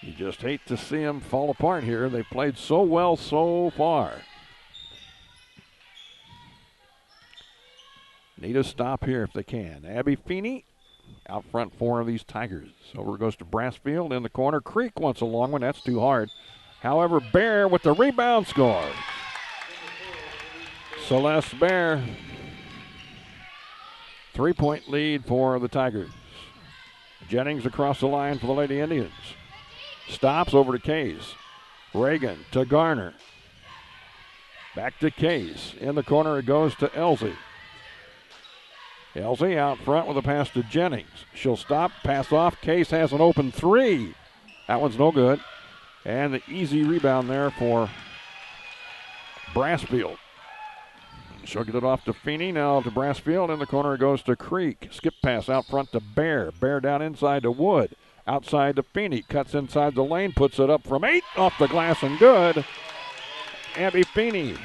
You just hate to see them fall apart here. They played so well so far. Need a stop here if they can. Abby Feeney out front for of these Tigers. Over goes to Brassfield in the corner. Creek wants a long one. That's too hard. However, Bear with the rebound score. Celeste Bear. 3-point lead for the Tigers. Jennings across the line for the Lady Indians. Stops over to Case. Reagan to Garner. Back to Case. In the corner it goes to Elsie. Elsie out front with a pass to Jennings. She'll stop, pass off. Case has an open three. That one's no good. And the easy rebound there for Brassfield. She'll get it off to Feeney, now to Brassfield. In the corner it goes to Creek. Skip pass out front to Bear. Bear down inside to Wood. Outside to Feeney. Cuts inside the lane, puts it up from 8. Off the glass and good. Abby Feeney.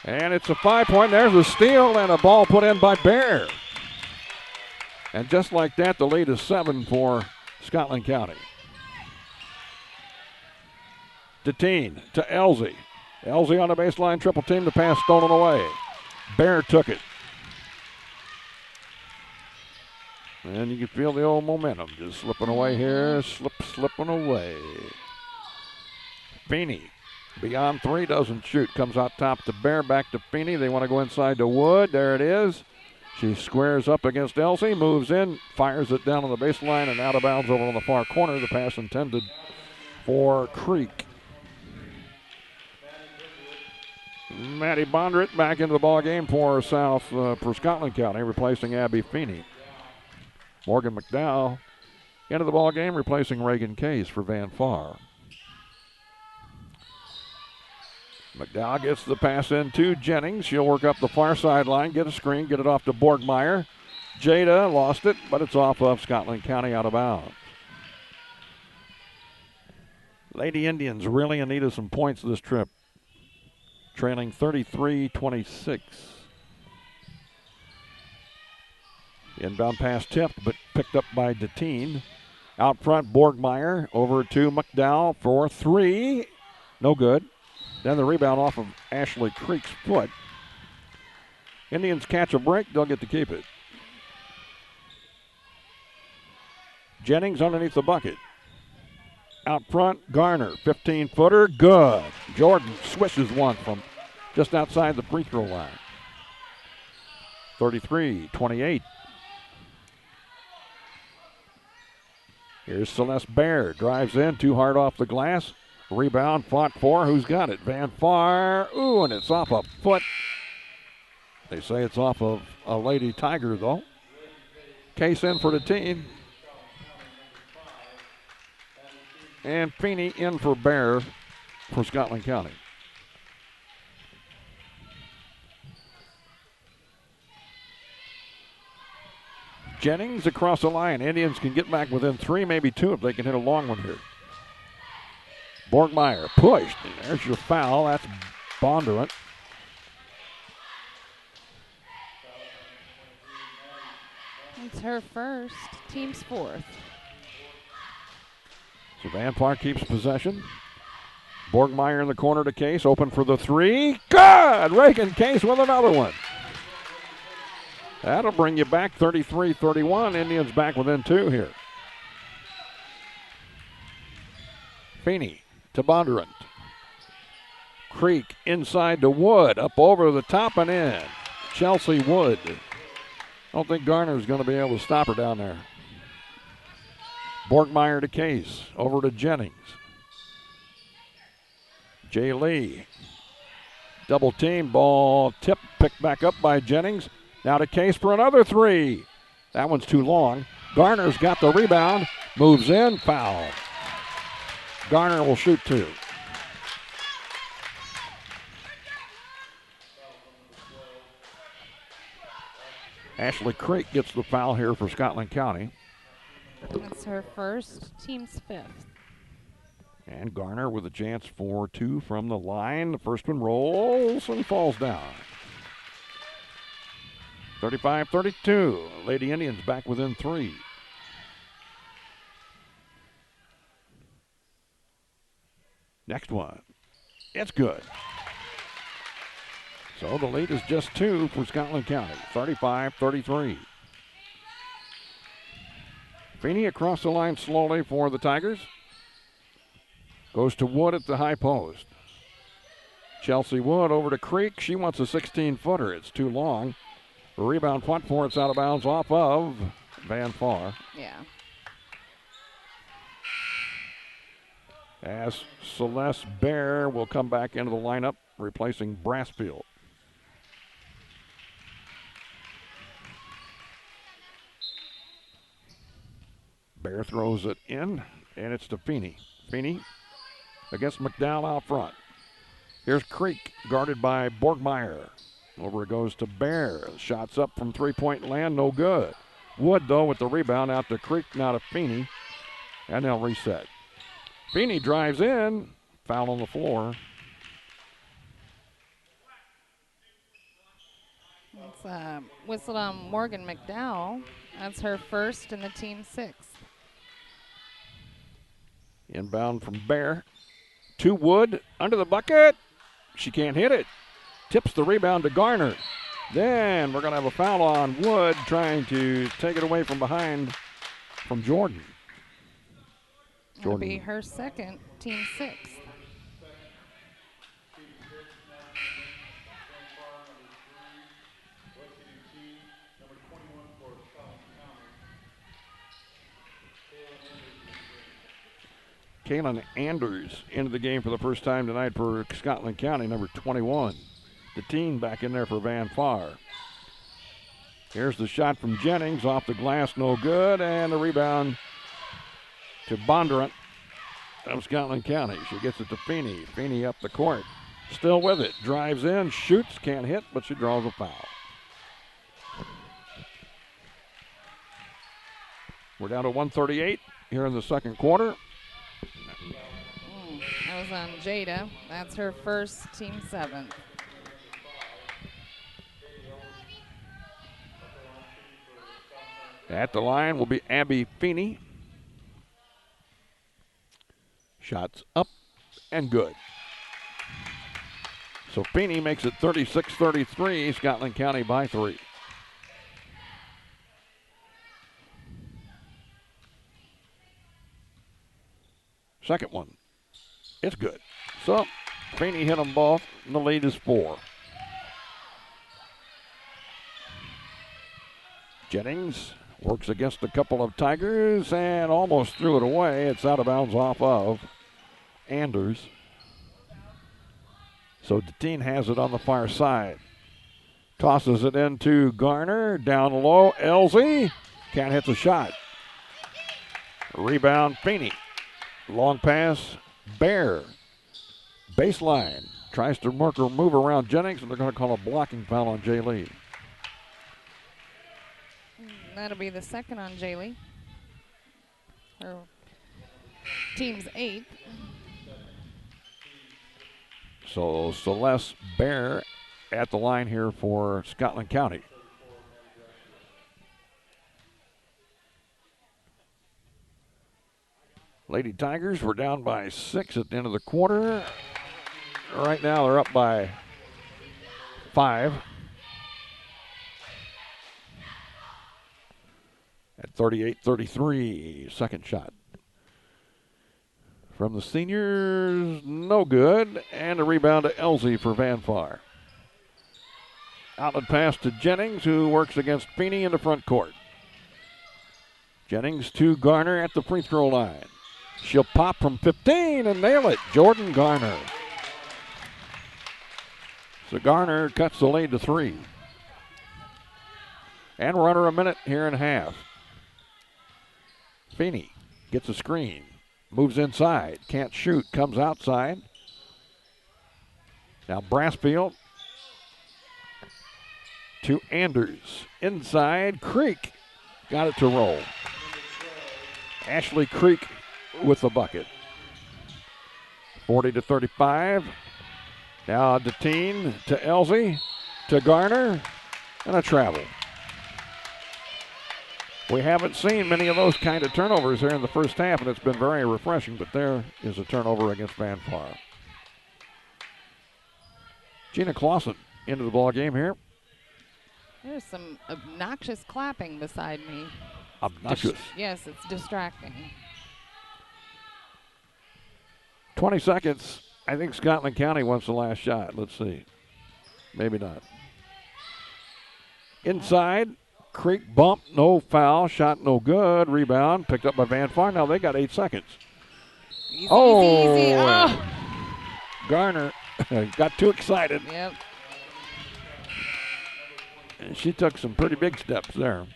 And it's a 5-point. There's a steal and a ball put in by Bear. And just like that, the lead is 7 for Scotland County. Deteen to Elsie. Elsie on the baseline, triple team, the pass stolen away. Bear took it. And you can feel the old momentum just slipping away here, slipping away. Feeney. Beyond 3, doesn't shoot. Comes out top to Bear, back to Feeney. They want to go inside to Wood. There it is. She squares up against Elsie, moves in, fires it down on the baseline and out of bounds over on the far corner. The pass intended for Creek. Maddie Bondrit back into the ball game for Scotland County, replacing Abby Feeney. Morgan McDowell into the ball game, replacing Reagan Case for Van Far. McDowell gets the pass in to Jennings. She'll work up the far sideline, get a screen, get it off to Borgmeyer. Jada lost it, but it's off of Scotland County out of bounds. Lady Indians really in need of some points this trip. Trailing 33-26. Inbound pass tipped, but picked up by Deteen. Out front, Borgmeyer over to McDowell for three. No good. Then the rebound off of Ashley Creek's foot. Indians catch a break, they'll get to keep it. Jennings underneath the bucket. Out front, Garner, 15-footer, good. Jordan swishes one from just outside the free throw line. 33-28. Here's Celeste Baer, drives in, too hard off the glass. Rebound, fought for, who's got it? Van Far, ooh, and it's off a foot. They say it's off of a Lady Tiger, though. Case in for the team. And Feeney in for Bear for Scotland County. Jennings across the line. Indians can get back within three, maybe two if they can hit a long one here. Borgmeyer pushed, and there's your foul. That's Bondurant. It's her first, team's fourth. So Van Far keeps possession. Borgmeyer in the corner to Case, open for the three. Good! Reagan Case with another one. That'll bring you back 33-31. Indians back within two here. Feeney to Bondurant. Creek inside to Wood, up over the top and in. Chelsea Wood. I don't think Garner's going to be able to stop her down there. Borgmeyer to Case, over to Jennings. Jay Lee. Double team, ball tip, picked back up by Jennings. Now to Case for another three. That one's too long. Garner's got the rebound, moves in, foul. Garner will shoot two. Ashley Creek gets the foul here for Scotland County. That's her first, team's fifth. And Garner with a chance for two from the line. The first one rolls and falls down. 35-32. Lady Indians back within three. Next one. It's good. So the lead is just two for Scotland County. 35-33. Feeney across the line slowly for the Tigers. Goes to Wood at the high post. Chelsea Wood over to Creek. She wants a 16-footer. It's too long. Rebound fought for. It's out of bounds off of Van Far. Yeah. As Celeste Baer will come back into the lineup, replacing Brassfield. Baer throws it in, and it's to Feeney. Feeney against McDowell out front. Here's Creek, guarded by Borgmeyer. Over it goes to Baer. Shots up from three-point land, no good. Wood, though, with the rebound out to Creek, now to Feeney. And they'll reset. Feeney drives in. Foul on the floor. It's whistled on Morgan McDowell. That's her first and the team's sixth. Inbound from Baer. To Wood, under the bucket. She can't hit it. Tips the rebound to Garner. Then we're going to have a foul on Wood, trying to take it away from behind from Jordan. That'll be her second, team sixth. Kaylin Anders into the game for the first time tonight for Scotland County, number 21. The teen back in there for Van Far. Here's the shot from Jennings off the glass, no good, and the rebound to Bondurant of Scotland County. She gets it to Feeney. Feeney up the court. Still with it. Drives in, shoots, can't hit, but she draws a foul. We're down to 138 here in the second quarter. That was on Jada. That's her first, team 7. At the line will be Abby Feeney. Shots up and good. So Feeney makes it 36-33, Scotland County by 3. Second one. It's good. So Feeney hit them both, and the lead is 4. Jennings works against a couple of Tigers and almost threw it away. It's out of bounds off of Anders. So Deteen has it on the far side. Tosses it into Garner. Down low, Elsie. Can't hit the shot. Rebound, Feeney. Long pass, Bear. Baseline. Tries to move around Jennings, and they're going to call a blocking foul on Jay Lee. That'll be the second on Jaylee. Her team's 8th. So Celeste Bear at the line here for Scotland County. Lady Tigers were down by 6 at the end of the quarter. Right now they're up by 5. At 38-33, second shot. From the seniors, no good. And a rebound to Elsie for Van Far. Outlet pass to Jennings, who works against Feeney in the front court. Jennings to Garner at the free throw line. She'll pop from 15 and nail it. Jordan Garner. So Garner cuts the lead to 3. And we're under a minute here and a half. Feeney gets a screen, moves inside, can't shoot, comes outside. Now Brassfield to Anders. Inside, Creek got it to roll. Ashley Creek with the bucket. 40-35. Now Deteen to Elsie, to Garner, and a travel. We haven't seen many of those kind of turnovers here in the first half, and it's been very refreshing, but there is a turnover against Van Far. Gina Clausen into the ball game here. There's some obnoxious clapping beside me. Obnoxious? Yes, it's distracting. 20 seconds. I think Scotland County wants the last shot. Let's see. Maybe not. Inside. Creek bump, no foul, shot no good, rebound, picked up by Van Far. Now they got 8 seconds. Easy, easy. Oh. Garner got too excited. Yep. And she took some pretty big steps there.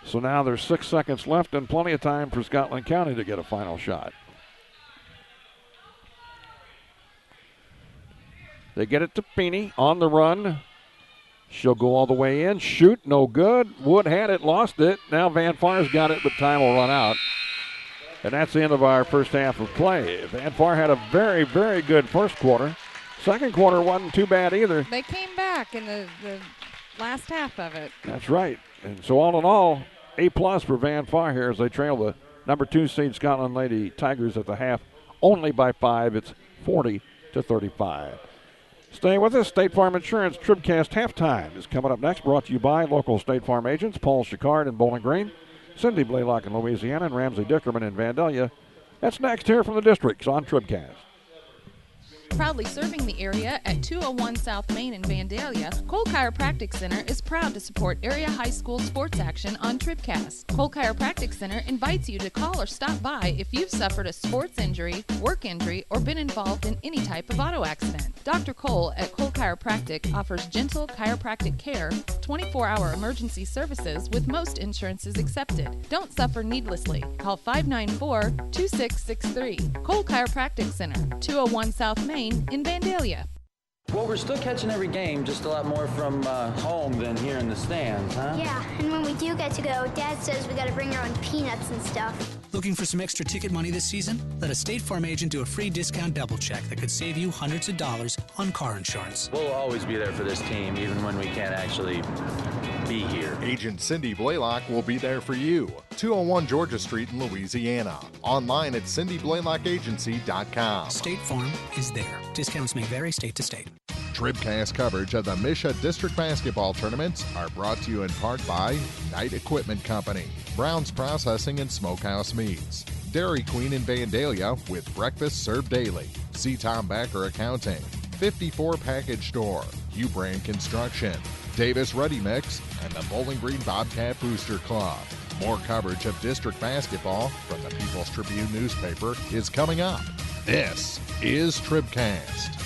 So now there's 6 seconds left and plenty of time for Scotland County to get a final shot. They get it to Feeney on the run. She'll go all the way in, shoot, no good. Wood had it, lost it. Now Van Far's got it, but time will run out. And that's the end of our first half of play. Van Far had a very, very good first quarter. Second quarter wasn't too bad either. They came back in the last half of it. That's right. And so all in all, A+ for Van Far here as they trail the number 2 seed Scotland Lady Tigers at the half only by 5. It's 40-35. Stay with us. State Farm Insurance TribCast Halftime is coming up next, brought to you by local State Farm agents Paul Chicard in Bowling Green, Cindy Blaylock in Louisiana, and Ramsey Dickerman in Vandalia. That's next here from the Districts on TribCast. Proudly serving the area at 201 South Main in Vandalia, Cole Chiropractic Center is proud to support area high school sports action on TribCast. Cole Chiropractic Center invites you to call or stop by if you've suffered a sports injury, work injury, or been involved in any type of auto accident. Dr. Cole at Cole Chiropractic offers gentle chiropractic care, 24-hour emergency services with most insurances accepted. Don't suffer needlessly. Call 594-2663. Cole Chiropractic Center, 201 South Main in Vandalia. Well, we're still catching every game, just a lot more from home than here in the stands, huh? Yeah, and when we do get to go, Dad says we gotta bring our own peanuts and stuff. Looking for some extra ticket money this season? Let a State Farm agent do a free discount double check that could save you hundreds of dollars on car insurance. We'll always be there for this team, even when we can't actually be here. Agent Cindy Blaylock will be there for you. 201 Georgia Street in Louisiana. Online at cindyblaylockagency.com. State Farm is there. Discounts may vary state to state. TribCast coverage of the MSHSAA District Basketball Tournaments are brought to you in part by Knight Equipment Company, Brown's Processing and Smokehouse Meats, Dairy Queen in Vandalia with breakfast served daily, C. Tom Backer Accounting, 54 Package Store, U-Brand Construction, Davis Ready Mix, and the Bowling Green Bobcat Booster Club. More coverage of district basketball from the People's Tribune newspaper is coming up. This is TribCast.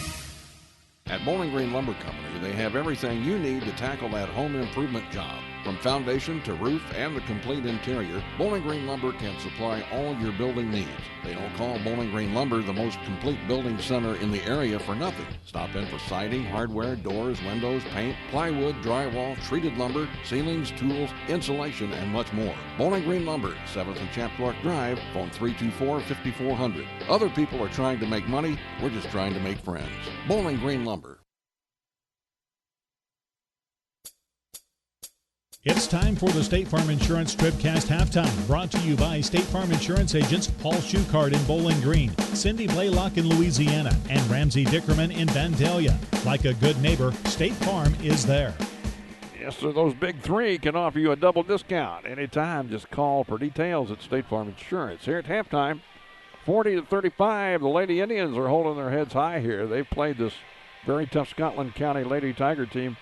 At Bowling Green Lumber Company, they have everything you need to tackle that home improvement job. From foundation to roof and the complete interior, Bowling Green Lumber can supply all your building needs. They don't call Bowling Green Lumber the most complete building center in the area for nothing. Stop in for siding, hardware, doors, windows, paint, plywood, drywall, treated lumber, ceilings, tools, insulation, and much more. Bowling Green Lumber, 7th and Chapdork Drive, phone 324-5400. Other people are trying to make money. We're just trying to make friends. Bowling Green Lumber. It's time for the State Farm Insurance TribCast Halftime, brought to you by State Farm Insurance agents Paul Schuchard in Bowling Green, Cindy Blaylock in Louisiana, and Ramsey Dickerman in Vandalia. Like a good neighbor, State Farm is there. Yes, sir, those big three can offer you a double discount anytime. Just call for details at State Farm Insurance. Here at halftime, 40-35, the Lady Indians are holding their heads high here. They've played this very tough Scotland County Lady Tiger team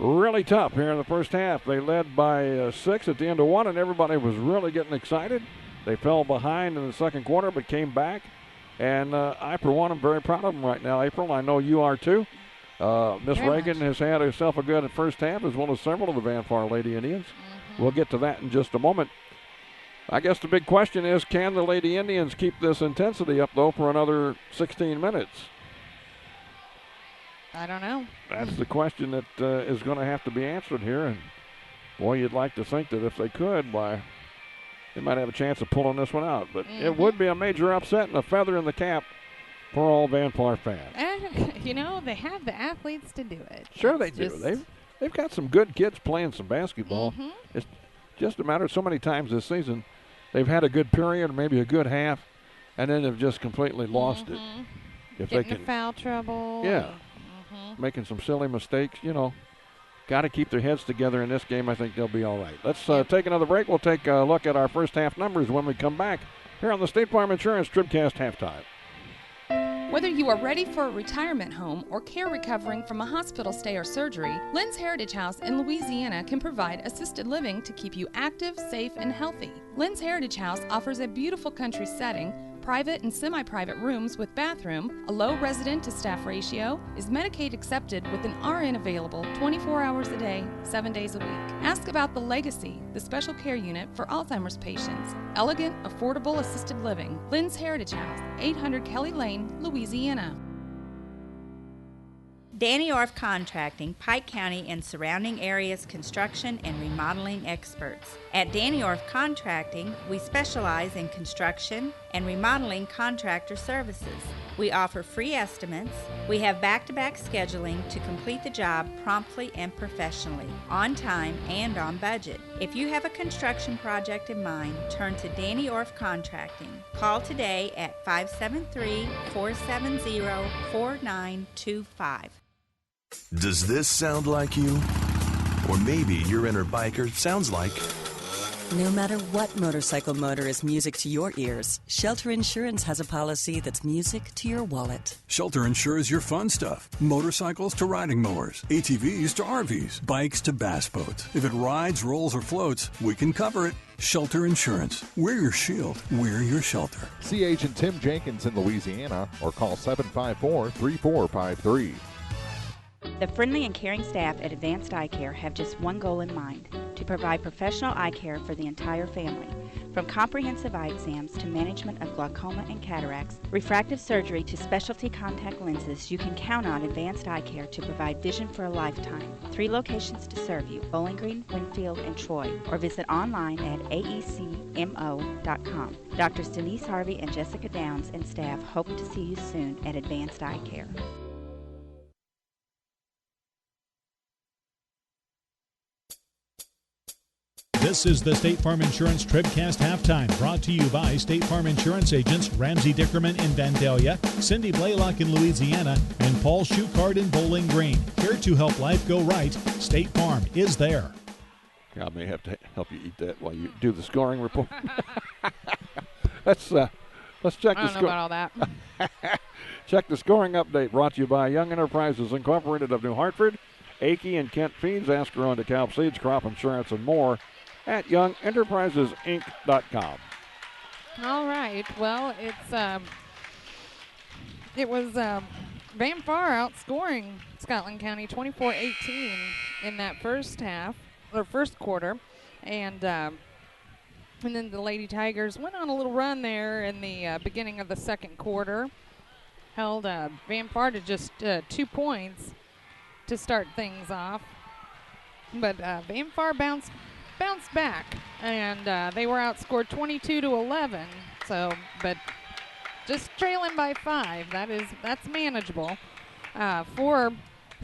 really tough here in the first half. They led by 6 at the end of 1, and everybody was really getting excited. They fell behind in the second quarter, but came back. And I, for one, am very proud of them right now, April. I know you are, too. Miss Reagan has had herself a good first half, as well as several of the Van Far Lady Indians. We'll get to that in just a moment. I guess the big question is, can the Lady Indians keep this intensity up, though, for another 16 minutes? I don't know. That's the question that is going to have to be answered here. And, boy, you'd like to think that if they could, why, they might have a chance of pulling this one out. But it would be a major upset and a feather in the cap for all Van Far fans. And, you know, they have the athletes to do it. Sure they do. They've got some good kids playing some basketball. It's just a matter of so many times this season they've had a good period, maybe a good half, and then they've just completely lost it. If Getting in foul trouble. Yeah. Making some silly mistakes, you know. Got to keep their heads together in this game. I think they'll be all right. Let's take another break. We'll take a look at our first half numbers when we come back here on the State Farm Insurance TribCast Halftime. Whether you are ready for a retirement home or care recovering from a hospital stay or surgery, Lynn's Heritage House in Louisiana can provide assisted living to keep you active, safe, and healthy. Lynn's Heritage House offers a beautiful country setting, private and semi-private rooms with bathroom, a low resident-to-staff ratio, is Medicaid accepted with an RN available 24 hours a day, 7 days a week. Ask about the Legacy, the special care unit for Alzheimer's patients. Elegant, affordable assisted living. Lynn's Heritage House, 800 Kelly Lane, Louisiana. Danny Orff Contracting, Pike County and surrounding areas construction and remodeling experts. At Danny Orff Contracting, we specialize in construction and remodeling contractor services. We offer free estimates. We have back-to-back scheduling to complete the job promptly and professionally, on time and on budget. If you have a construction project in mind, turn to Danny Orff Contracting. Call today at 573-470-4925. Does this sound like you? Or maybe your inner biker sounds like No matter what motorcycle motor is music to your ears, Shelter Insurance has a policy that's music to your wallet. Shelter insures your fun stuff. Motorcycles to riding mowers, ATVs to RVs, bikes to bass boats. If it rides, rolls, or floats, we can cover it. Shelter Insurance. We're your shield. We're your shelter. See Agent Tim Jenkins in Louisiana or call 754-3453. The friendly and caring staff at Advanced Eye Care have just one goal in mind: to provide professional eye care for the entire family. From comprehensive eye exams to management of glaucoma and cataracts, refractive surgery to specialty contact lenses, you can count on Advanced Eye Care to provide vision for a lifetime. 3 locations to serve you: Bowling Green, Winfield, and Troy, or visit online at aecmo.com. Doctors Denise Harvey and Jessica Downs and staff hope to see you soon at Advanced Eye Care. This is the State Farm Insurance TribCast Halftime, brought to you by State Farm Insurance agents Ramsey Dickerman in Vandalia, Cindy Blaylock in Louisiana, and Paul Schuchard in Bowling Green. Here to help life go right, State Farm is there. I may have to help you eat that while you do the scoring report. Let's check the score. I don't know about all that. Check the scoring update, brought to you by Young Enterprises Incorporated of New Hartford, Akey and Kent Feeds, Ascaron DeKalb Seeds, Crop Insurance, and more at YoungEnterprisesInc.com. All right. Well, it was Van Far outscoring Scotland County 24-18 in that first quarter, and then the Lady Tigers went on a little run there in the beginning of the second quarter. Held Van Far to just 2 points to start things off, but Van Far bounced back, and they were outscored 22-11. So, but just trailing by 5. That's manageable. For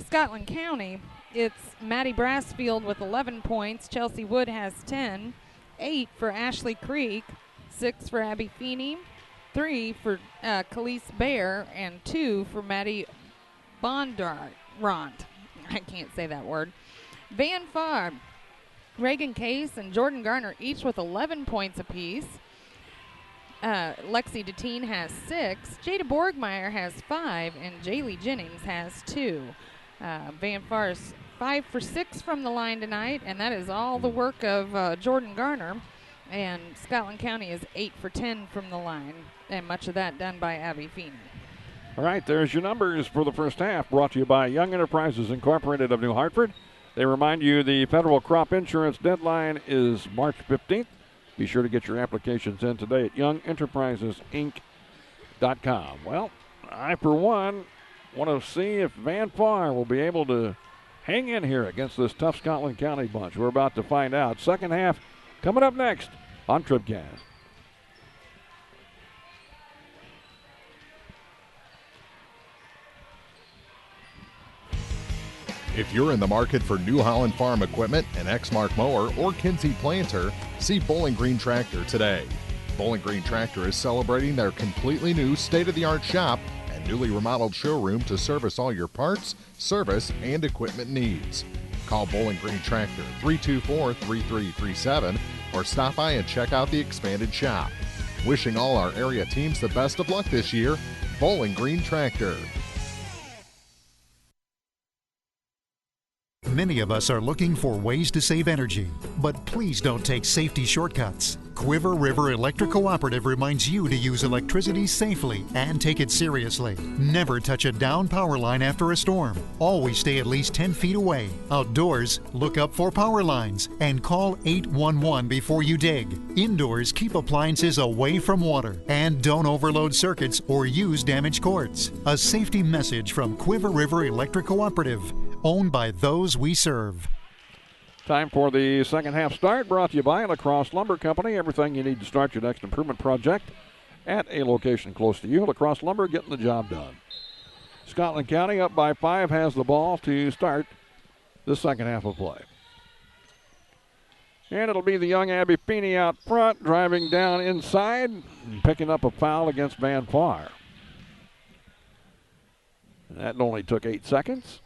Scotland County, it's Maddie Brassfield with 11 points. Chelsea Wood has 10. 8 for Ashley Creek. 6 for Abby Feeney. 3 for Khalees Bear, and 2 for Maddie Bondurant. I can't say that word. Van Far, Reagan Case and Jordan Garner each with 11 points apiece. Lexi Deteen has 6. Jada Borgmeyer has 5, and Jaylee Jennings has 2. Van Far's 5 for 6 from the line tonight, and that is all the work of Jordan Garner. And Scotland County is 8 for 10 from the line, and much of that done by Abby Feeney. All right, there's your numbers for the first half, brought to you by Young Enterprises Incorporated of New Hartford. They remind you the federal crop insurance deadline is March 15th. Be sure to get your applications in today at YoungEnterprisesInc.com. Well, I, for one, want to see if Van Far will be able to hang in here against this tough Scotland County bunch. We're about to find out. Second half coming up next on TribCast. If you're in the market for New Holland Farm equipment, an Exmark mower, or Kinsey planter, see Bowling Green Tractor today. Bowling Green Tractor is celebrating their completely new state-of-the-art shop and newly remodeled showroom to service all your parts, service, and equipment needs. Call Bowling Green Tractor 324-3337 or stop by and check out the expanded shop. Wishing all our area teams the best of luck this year, Bowling Green Tractor. Many of us are looking for ways to save energy, but please don't take safety shortcuts. Quiver River Electric Cooperative reminds you to use electricity safely and take it seriously. Never touch a down power line after a storm. Always stay at least 10 feet away. Outdoors, look up for power lines and call 811 before you dig. Indoors, keep appliances away from water and don't overload circuits or use damaged cords. A safety message from Quiver River Electric Cooperative, owned by those we serve. Time for the second half start, brought to you by Lacrosse Lumber Company. Everything you need to start your next improvement project at a location close to you. Lacrosse Lumber, getting the job done. Scotland County up by 5 has the ball to start the second half of play. And it'll be the young Abby Feeney out front, driving down inside and picking up a foul against Van Far. That only took 8 seconds.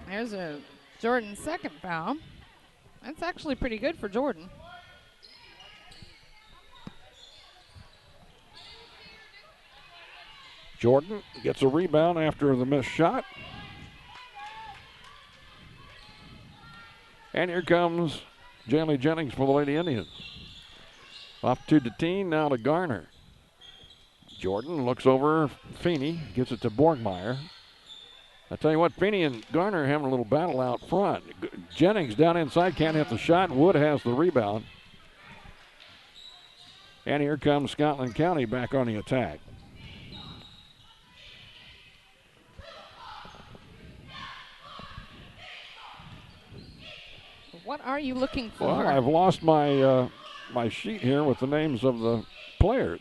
There's a Jordan's second foul That's actually pretty good for Jordan. Jordan gets a rebound after the missed shot. And here comes Jaylee Jennings for the Lady Indians. Off to Deteen, now to Garner. Jordan looks over Feeney, gets it to Borgmeyer. I tell you what, Feeney and Garner are having a little battle out front. Jennings down inside, can't hit the shot. Wood has the rebound. And here comes Scotland County back on the attack. What are you looking for? Well, I've lost my my sheet here with the names of the players.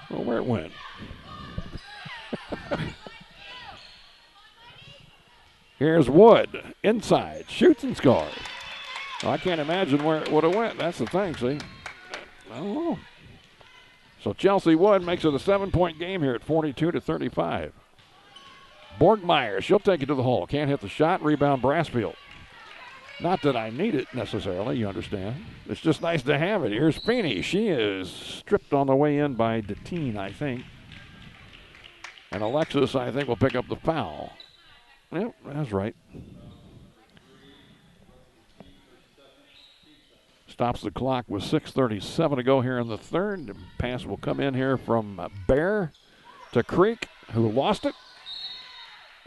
Well, where it went. Here's Wood, inside, shoots and scores. Well, I can't imagine where it would have went. That's the thing, see? I don't know. So Chelsea Wood makes it a 7-point game here at 42-35. Borgmeyer, she'll take it to the hole. Can't hit the shot, rebound Brassfield. Not that I need it necessarily, you understand. It's just nice to have it. Here's Feeney. She is stripped on the way in by Deteen, I think. And Alexis, I think, will pick up the foul. Yep, that's right. Stops the clock with 6:37 to go here in the third. The pass will come in here from Bear to Creek, who lost it.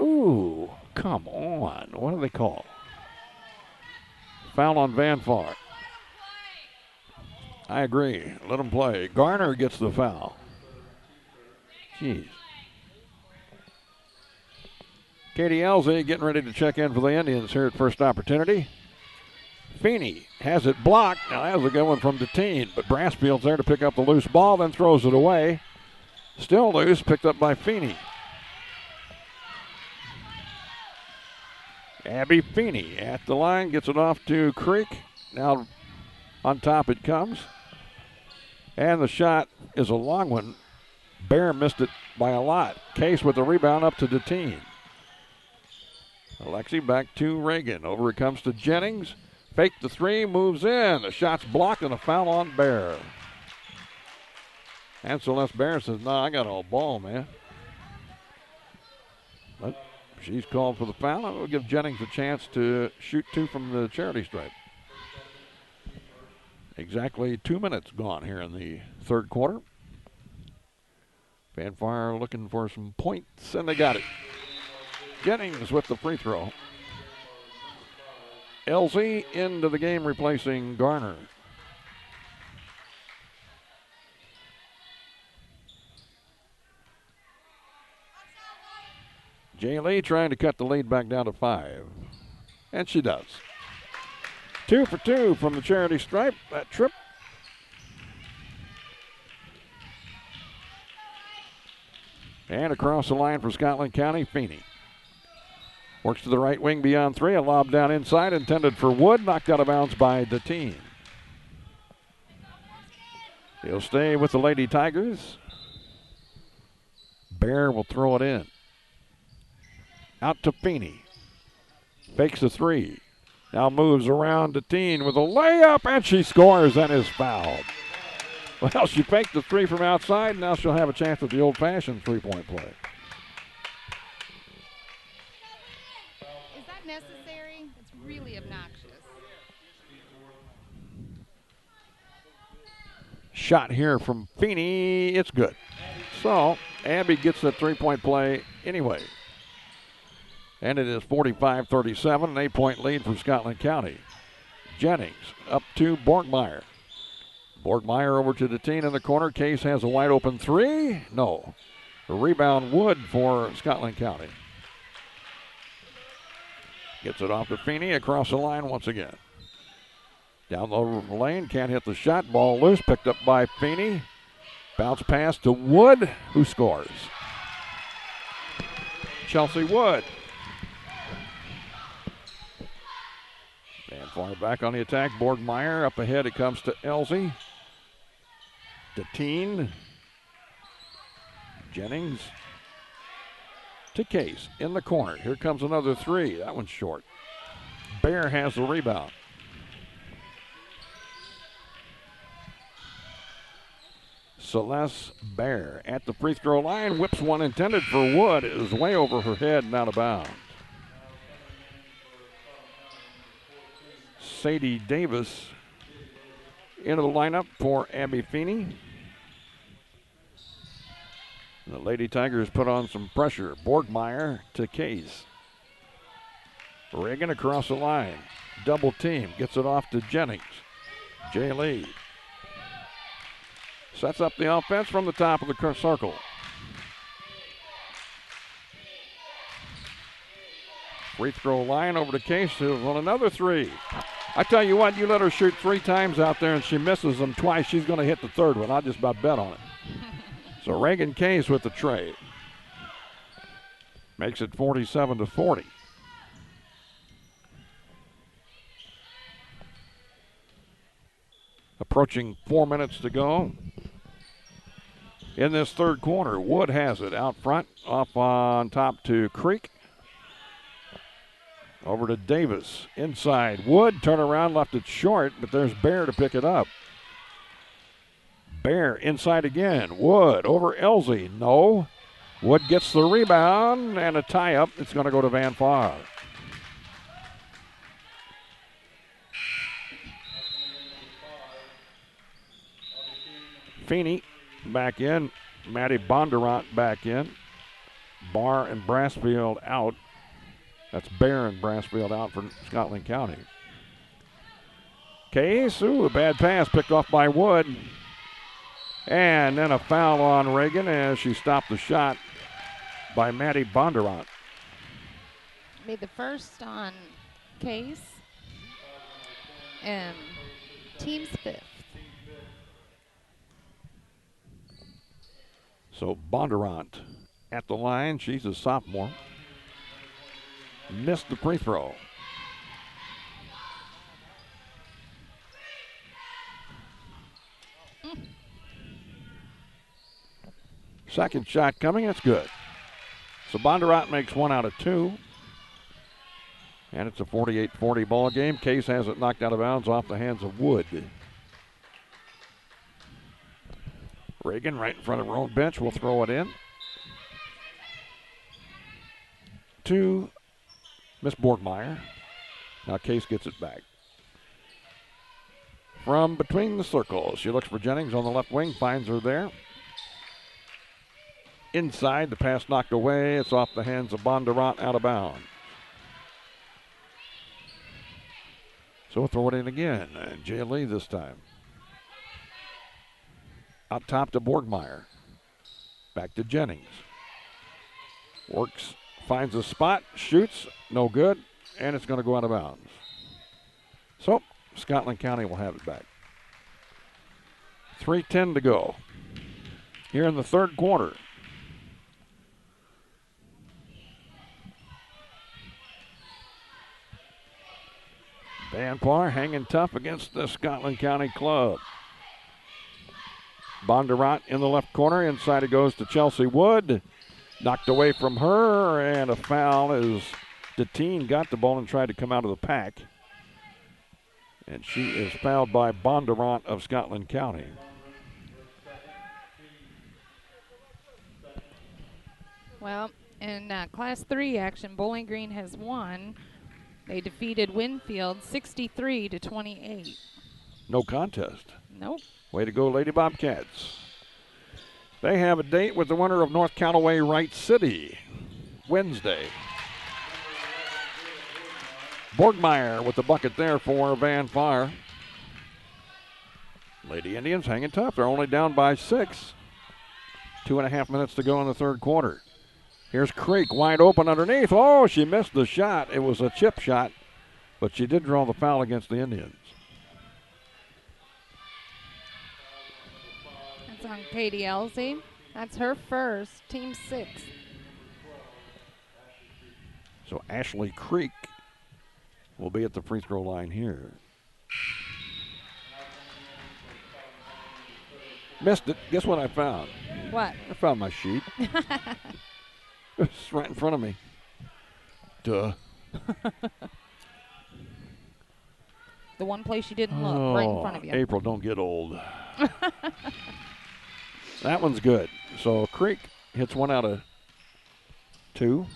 Ooh, come on. What do they call? Foul on Van Far. I agree. Let him play. Garner gets the foul. Jeez. Katie Elzey getting ready to check in for the Indians here at first opportunity. Feeney has it blocked. Now that was a good one from Deteen, but Brassfield's there to pick up the loose ball, then throws it away. Still loose, picked up by Feeney. Abby Feeney at the line, gets it off to Creek. Now on top it comes. And the shot is a long one. Bear missed it by a lot. Case with the rebound up to Deteen. Alexi back to Reagan. Over it comes to Jennings. Fake the three, moves in. The shot's blocked and a foul on Bear. And Celeste Bear says, no, I got all ball, man. But she's called for the foul. It will give Jennings a chance to shoot two from the charity stripe. Exactly 2 minutes gone here in the third quarter. Fanfare looking for some points, and they got it. Jennings with the free throw. LZ into the game replacing Garner. Jay Lee trying to cut the lead back down to 5. And she does. 2 for 2 from the charity stripe. That trip. And across the line for Scotland County, Feeney. Works to the right wing beyond 3. A lob down inside intended for Wood. Knocked out of bounds by Deteen. He'll stay with the Lady Tigers. Bear will throw it in. Out to Feeney. Fakes the 3. Now moves around Deteen with a layup, and she scores and is fouled. Well, she faked the 3 from outside. Now she'll have a chance at the old-fashioned three-point play. Is that necessary? It's really obnoxious. Shot here from Feeney. It's good. So, Abby gets that three-point play anyway. And it is 45-37, an 8-point lead for Scotland County. Jennings up to Borgmeyer. Borgmeyer over to Deteen in the corner. Case has a wide open 3. No. A rebound Wood for Scotland County. Gets it off to Feeney across the line once again. Down the lane, can't hit the shot. Ball loose, picked up by Feeney. Bounce pass to Wood, who scores. Chelsea Wood. And far back on the attack, Borgmeyer. Up ahead it comes to Elzey. Deteen. Jennings. To Case in the corner. Here comes another 3. That one's short. Bear has the rebound. Celeste Bear at the free throw line. Whips one intended for Wood. It is way over her head and out of bounds. Sadie Davis into the lineup for Abby Feeney. The Lady Tigers put on some pressure. Borgmeyer to Case. Reagan across the line. Double team. Gets it off to Jennings. Jay Lee sets up the offense from the top of the circle. Free throw line over to Case, who's on another three. I tell you what, you let her shoot 3 times out there and she misses them twice, she's going to hit the third one. I'll just about bet on it. So Reagan Case with the trade. Makes it 47-40. Approaching 4 minutes to go in this third quarter. Wood has it out front, off on top to Creek. Over to Davis, inside. Wood, turn around, left it short, but there's Bear to pick it up. Bear inside again. Wood over Elsie. No. Wood gets the rebound and a tie-up. It's going to go to Van Farr. Feeney back in. Maddie Bondurant back in. Barr and Brassfield out. That's Bear and Brassfield out for Scotland County. Case, a bad pass picked off by Wood. And then a foul on Reagan as she stopped the shot by Maddie Bondurant. Made the first on Case. And team's 5th. So Bondurant at the line. She's a sophomore. Missed the free throw. Second shot coming. It's good. So Bondurant makes 1 out of 2. And it's a 48-40 ball game. Case has it knocked out of bounds off the hands of Wood. Reagan right in front of her own bench will throw it in. To Miss Borgmeyer. Now Case gets it back. From between the circles, she looks for Jennings on the left wing, finds her there. Inside, the pass knocked away. It's off the hands of Bondurant, out of bounds. So we'll throw it in again. And Jay Lee this time. Out top to Borgmeyer. Back to Jennings. Works, finds a spot, shoots, no good, and it's going to go out of bounds. So Scotland County will have it back. 3:10 to go here in the third quarter. Van Farr hanging tough against the Scotland County club. Bondurant in the left corner. Inside it goes to Chelsea Wood. Knocked away from her, and a foul as Deteen got the ball and tried to come out of the pack. And she is fouled by Bondurant of Scotland County. Well, in Class 3 action, Bowling Green has won. They defeated Winfield 63-28. No contest. Nope. Way to go, Lady Bobcats. They have a date with the winner of North Callaway Wright City Wednesday. Borgmeyer with the bucket there for Van Farr. Lady Indians hanging tough. They're only down by 6. 2.5 minutes to go in the third quarter. Here's Creek wide open underneath. Oh, she missed the shot. It was a chip shot, but she did draw the foul against the Indians. That's on Katie Elsie. That's her first, team 6. So Ashley Creek will be at the free throw line here. Missed it. Guess what I found? What? I found my sheet. It's right in front of me. Duh. The one place you didn't look, right in front of you. April, don't get old. That one's good. So Creek hits 1 out of 2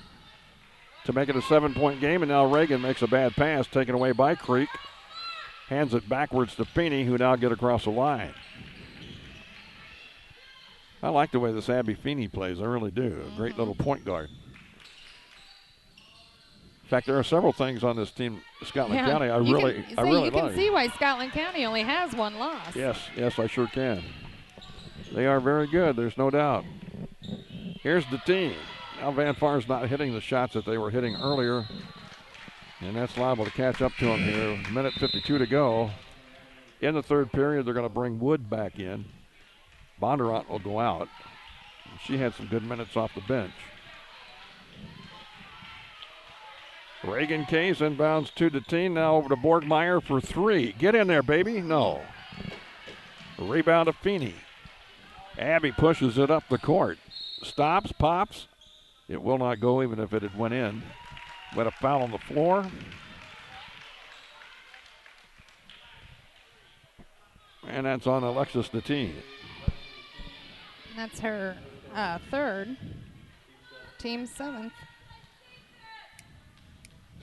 to make it a 7-point game, and now Reagan makes a bad pass taken away by Creek. Hands it backwards to Feeney, who now get across the line. I like the way this Abby Feeney plays. I really do. A great little point guard. In fact, there are several things on this team, Scotland County, I really like. You can see why Scotland County only has 1 loss. Yes, I sure can. They are very good, there's no doubt. Here's the team. Now Van Far's not hitting the shots that they were hitting earlier, and that's liable to catch up to them here. 1:52 to go. In the third period, they're going to bring Wood back in. Bondurant will go out. She had some good minutes off the bench. Reagan Case inbounds to Deteen. Now over to Borgmeyer for 3. Get in there, baby. No. Rebound to Feeney. Abby pushes it up the court. Stops, pops. It will not go even if it had went in. But a foul on the floor. And that's on Alexis Deteen. That's her 3rd. Team 7th.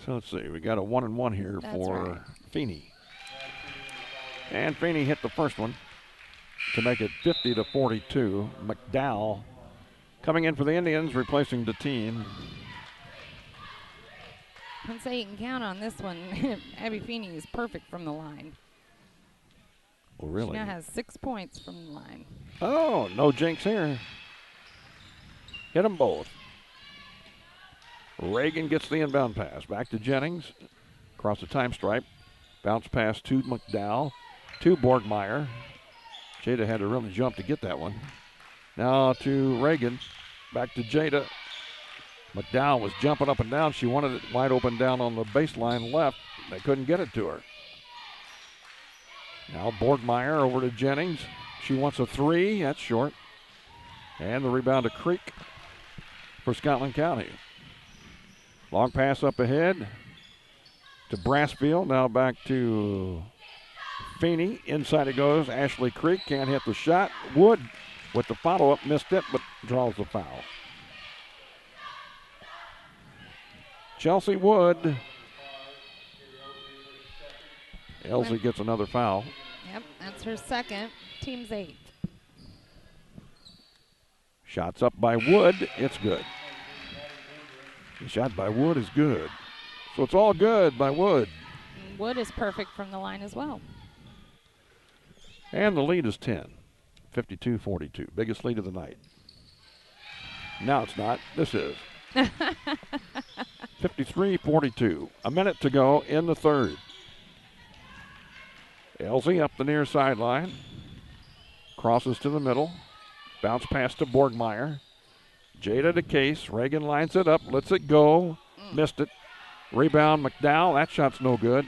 So let's see. We got a 1-and-1 here for Feeney. And Feeney hit the first one to make it 50-42. McDowell coming in for the Indians, replacing Deteen. I'd say you can count on this one. Abby Feeney is perfect from the line. Oh, really? She now has 6 points from the line. Oh, no jinx here. Hit them both. Reagan gets the inbound pass. Back to Jennings. Across the time stripe. Bounce pass to McDowell. To Borgmeyer. Jada had to really jump to get that one. Now to Reagan. Back to Jada. McDowell was jumping up and down. She wanted it wide open down on the baseline left. They couldn't get it to her. Now Borgmeyer over to Jennings. She wants a 3. That's short. And the rebound to Creek for Scotland County. Long pass up ahead to Brassfield. Now back to Feeney. Inside it goes. Ashley Creek can't hit the shot. Wood with the follow-up. Missed it, but draws the foul. Chelsea Wood. Elsie gets another foul. Yep, that's her 2nd. Team's 8th. Shots up by Wood. It's good. The shot by Wood is good. So it's all good by Wood. Wood is perfect from the line as well. And the lead is 10. 52-42. Biggest lead of the night. Now it's not. This is. 53-42. A minute to go in the third. Elsie up the near sideline. Crosses to the middle. Bounce pass to Borgmeyer. Jada to Case. Reagan lines it up. Lets it go. Missed it. Rebound McDowell. That shot's no good.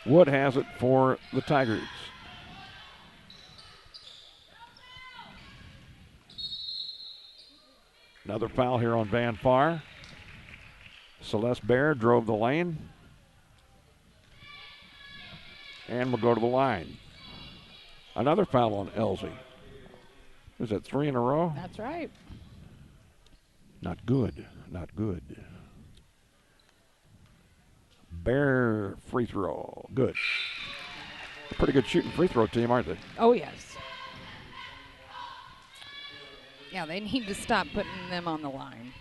Wood has it for the Tigers. Another foul here on Van Far. Celeste Bear drove the lane. And we'll go to the line. Another foul on Elsie. Is that 3 in a row? That's right. Not good. Not good. Bear free throw. Good. Pretty good shooting free throw team, aren't they? Oh, yes. Yeah, they need to stop putting them on the line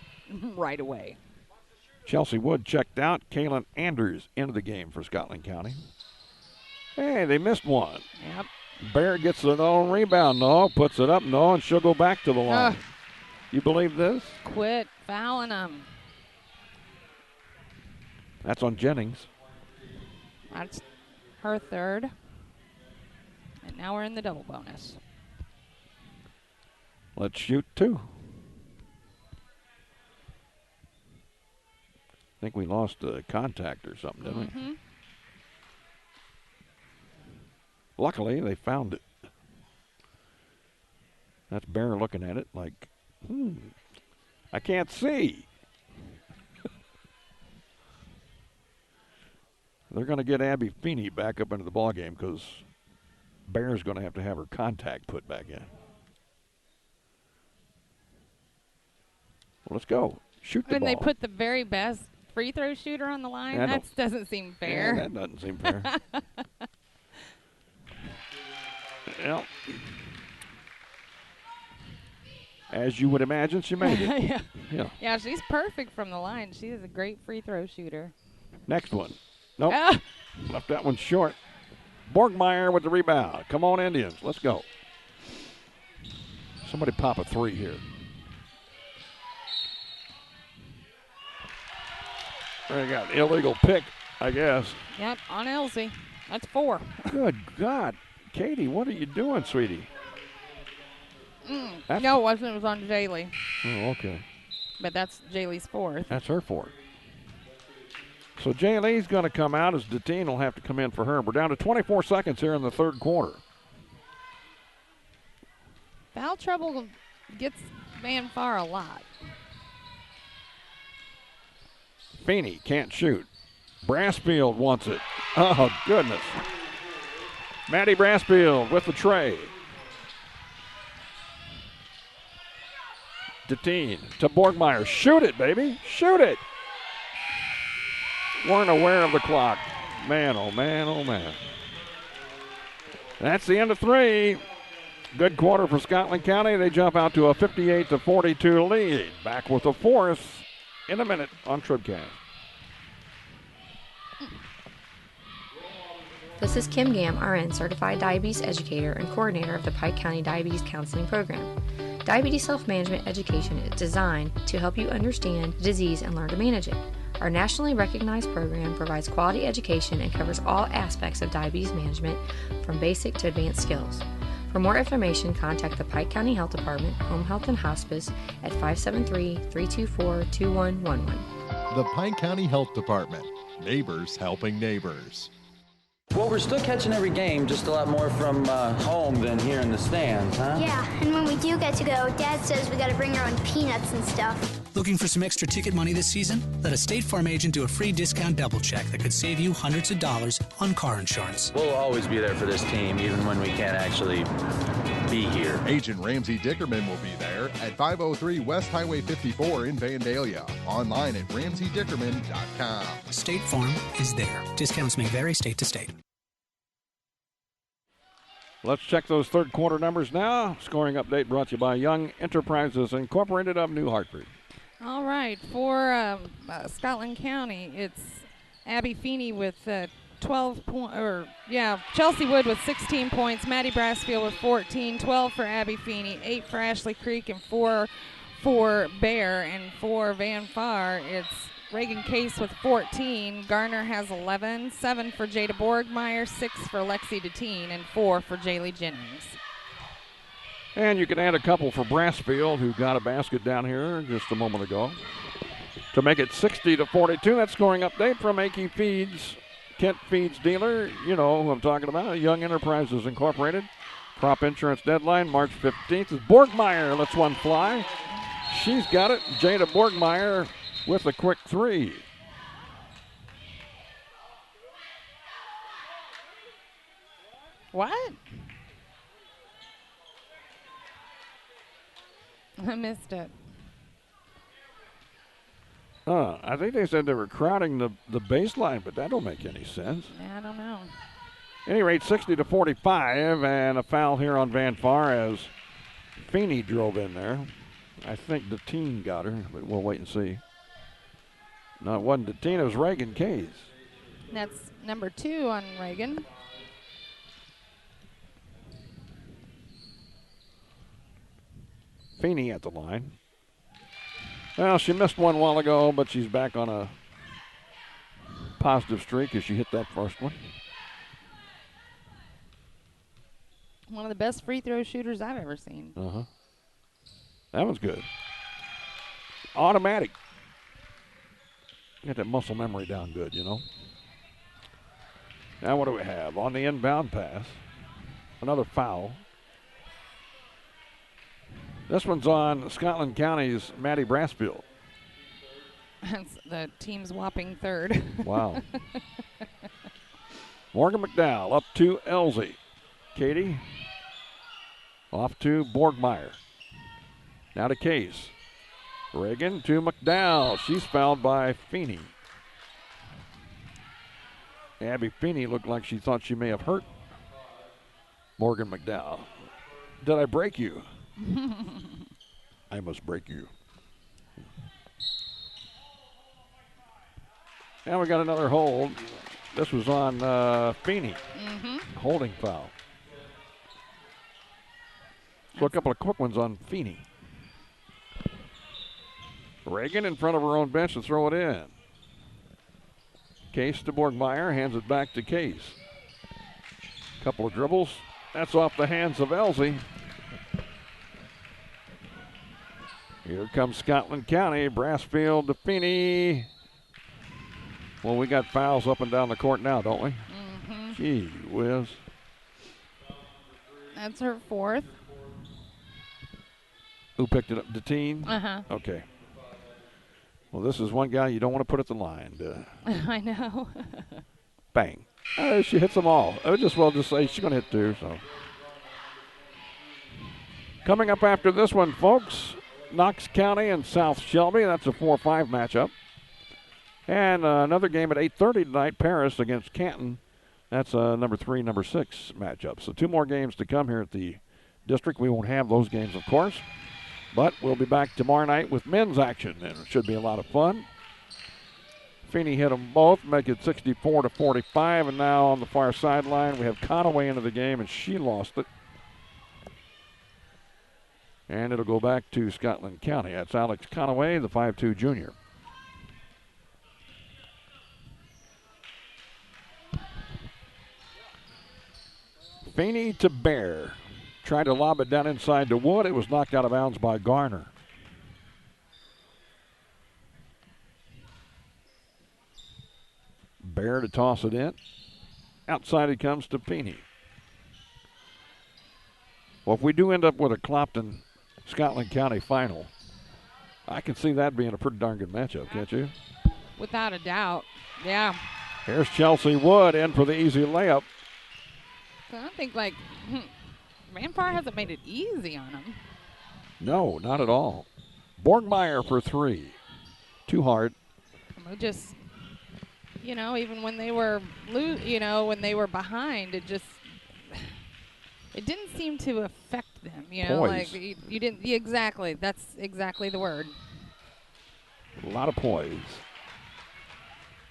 right away. Chelsea Wood checked out. Kaylin Anders into the game for Scotland County. Hey, they missed one. Yep. Bear gets it on rebound. No, puts it up. No, and she'll go back to the line. You believe this? Quit fouling them. That's on Jennings. That's her 3rd. And now we're in the double bonus. Let's shoot 2. I think we lost contact or something, didn't we? Luckily, they found it. That's Bear looking at it like, I can't see. They're going to get Abby Feeney back up into the ballgame because Bear's going to have her contact put back in. Well, let's go. Shoot the When ball. they put the very best free throw shooter on the line, Yeah, that doesn't seem fair. Yeah, that doesn't seem fair. Well, as you would imagine, she made it. Yeah, she's perfect from the line. She is a great free throw shooter. Next one. Nope. Left that one short. Borgmeyer with the rebound. Come on, Indians. Let's go. Somebody pop a three here. They got an illegal pick, I guess. Yep, on Elsie. That's 4. Good God. Katie, what are you doing, sweetie? No, it wasn't. It was on Jaylee. Oh, okay. But that's Jaylee's 4th. That's her 4th. So Jaylee's going to come out as Deteen will have to come in for her. We're down to 24 seconds here in the third quarter. Foul trouble gets Van Far a lot. Feeney can't shoot. Brassfield wants it. Oh, goodness. Maddie Brassfield with the tray. Deteen to Borgmeyer. Shoot it, baby. Shoot it. Weren't aware of the clock. Man, oh, man, oh, man. That's the end of 3. Good quarter for Scotland County. They jump out to a 58-42 lead. Back with the 4th in a minute on TribCast. This is Kim Gam, RN, Certified Diabetes Educator and Coordinator of the Pike County Diabetes Counseling Program. Diabetes self-management education is designed to help you understand the disease and learn to manage it. Our nationally recognized program provides quality education and covers all aspects of diabetes management from basic to advanced skills. For more information, contact the Pike County Health Department, Home Health and Hospice at 573-324-2111. The Pike County Health Department. Neighbors helping neighbors. Well, we're still catching every game, just a lot more from home than here in the stands, huh? Yeah, and when we do get to go, Dad says we got to bring our own peanuts and stuff. Looking for some extra ticket money this season? Let a State Farm agent do a free discount double check that could save you hundreds of dollars on car insurance. We'll always be there for this team, even when we can't actually be here. Agent Ramsey Dickerman will be there at 503 West Highway 54 in Vandalia. Online at RamseyDickerman.com. State Farm is there. Discounts may vary state to state. Let's check those third quarter numbers now. Scoring update brought to you by Young Enterprises Incorporated of New Hartford. All right, for Scotland County, it's Abby Feeney with 12 points, Chelsea Wood with 16 points, Maddie Brassfield with 14, 12 for Abby Feeney, 8 for Ashley Creek, and 4 for Bear. And for Van Far, it's Reagan Case with 14, Garner has 11, 7 for Jada Borgmeyer, 6 for Lexi Deteen, and 4 for Jaylee Jennings. And you can add a couple for Brassfield, who got a basket down here just a moment ago, to make it 60-42. That scoring update from AK Feeds, Kent Feeds dealer. You know who I'm talking about, Young Enterprises Incorporated. Crop insurance deadline, March 15th. Is Borgmeyer lets one fly. She's got it. Jada Borgmeyer with a quick 3. What? I missed it. I think they said they were crowding the baseline, but that don't make any sense. I don't know. At any rate, 60-45, and a foul here on Van Far as Feeney drove in there. I think the team got her, but we'll wait and see. No, it wasn't Deteen, it was Reagan Case. That's number 2 on Reagan. Feeney at the line. Well, she missed one while ago, but she's back on a positive streak as she hit that first one. One of the best free throw shooters I've ever seen. Uh-huh. That was good. Automatic. Get that muscle memory down good, you know. Now what do we have? On the inbound pass, another foul. This one's on Scotland County's Maddie Brassfield. That's the team's whopping 3rd. Wow. Morgan McDowell up to Elsie. Katie off to Borgmeyer. Now to Case. Reagan to McDowell. She's fouled by Feeney. Abby Feeney looked like she thought she may have hurt Morgan McDowell. Did I break you? I must break you. Now we got another hold. This was on Feeney. Holding foul. So a couple of quick ones on Feeney. Reagan in front of her own bench to throw it in. Case to Borgmeyer, hands it back to Case. Couple of dribbles. That's off the hands of Elsie. Here comes Scotland County. Brassfield to Feeney. Well, we got fouls up and down the court now, don't we? Gee whiz. That's her fourth. Who picked it up? Deteen? Okay. Well, this is one guy you don't want to put at the line. I know. Bang. She hits them all. I would just well just say she's going to hit two. So, coming up after this one, folks, Knox County and South Shelby. That's a 4-5 matchup. And another game at 8:30 tonight, Paris against Canton. That's a number 3, number 6 matchup. So 2 more games to come here at the district. We won't have those games, of course. But we'll be back tomorrow night with men's action, and it should be a lot of fun. Feeney hit them both, make it 64-45, and now on the far sideline we have Conaway into the game, and she lost it. And it'll go back to Scotland County. That's Alex Conaway, the 5'2 junior. Feeney to Bear. Tried to lob it down inside to Wood. It was knocked out of bounds by Garner. Bear to toss it in. Outside it comes to Feeney. Well, if we do end up with a Clopton Scotland County final, I can see that being a pretty darn good matchup, can't you? Without a doubt, yeah. Here's Chelsea Wood in for the easy layup. So I think, like, Manpower hasn't made it easy on them. No, not at all. Borgmeyer for 3. Too hard. Just, even when they were, when they were behind, it didn't seem to affect them. Poise. Like you didn't. Exactly. That's exactly the word. A lot of poise.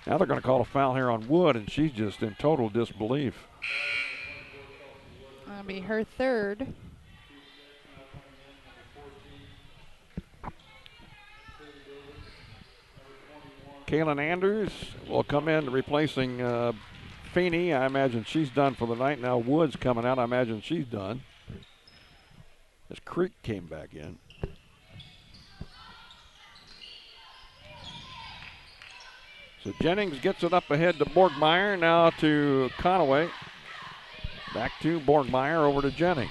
Now they're going to call a foul here on Wood, and she's just in total disbelief. That'll be her third. Kaylin Anders will come in replacing Feeney. I imagine she's done for the night. Now Wood's coming out. I imagine she's done. As Creek came back in. So Jennings gets it up ahead to Borgmeyer. Now to Conaway. Back to Borgmeyer, over to Jennings.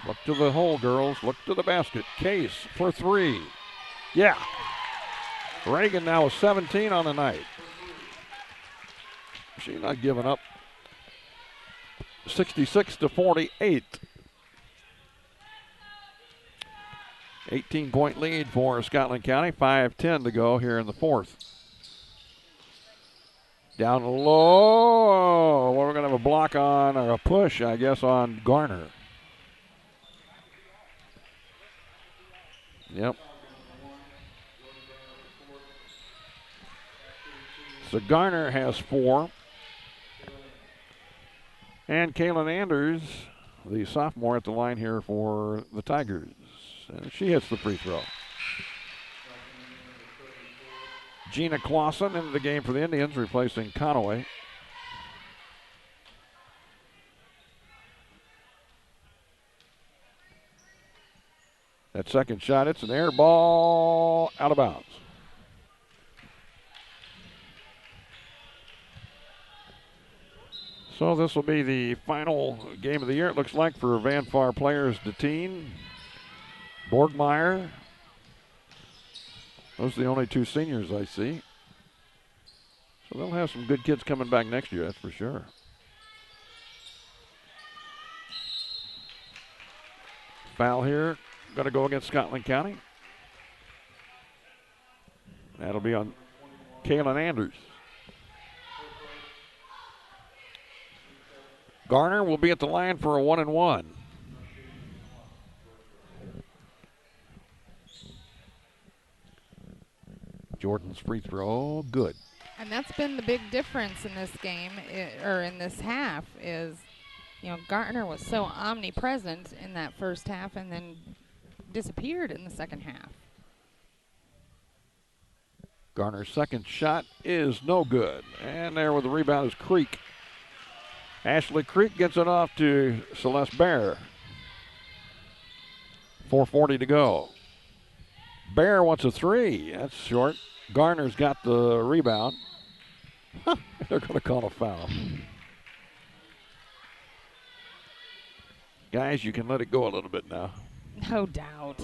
Look to the hole, girls. Look to the basket. Case for 3. Yeah. Reagan now with 17 on the night. She's not giving up. 66-48. 18-point lead for Scotland County. 5:10 to go here in the fourth. Down low. Well, we're going to have a block on, or a push, I guess, on Garner. Yep. So Garner has 4. And Kaylin Anders, the sophomore, at the line here for the Tigers. And she hits the free throw. Gina Clausen into the game for the Indians, replacing Conaway. That second shot, it's an air ball out of bounds. So this will be the final game of the year, it looks like, for Van Far players. Deteen, Borgmeyer. Those are the only 2 seniors I see. So they'll have some good kids coming back next year, that's for sure. Foul here going to go against Scotland County. That'll be on Kaylin Anders. Garner will be at the line for a 1-and-1. Jordan's free throw, good. And that's been the big difference in this game, or in this half, is, Gartner was so omnipresent in that first half and then disappeared in the second half. Garner's second shot is no good. And there with the rebound is Creek. Ashley Creek gets it off to Celeste Bear. 4:40 to go. Bear wants a three. That's short. Garner's got the rebound. They're going to call a foul. Guys, you can let it go a little bit now. No doubt.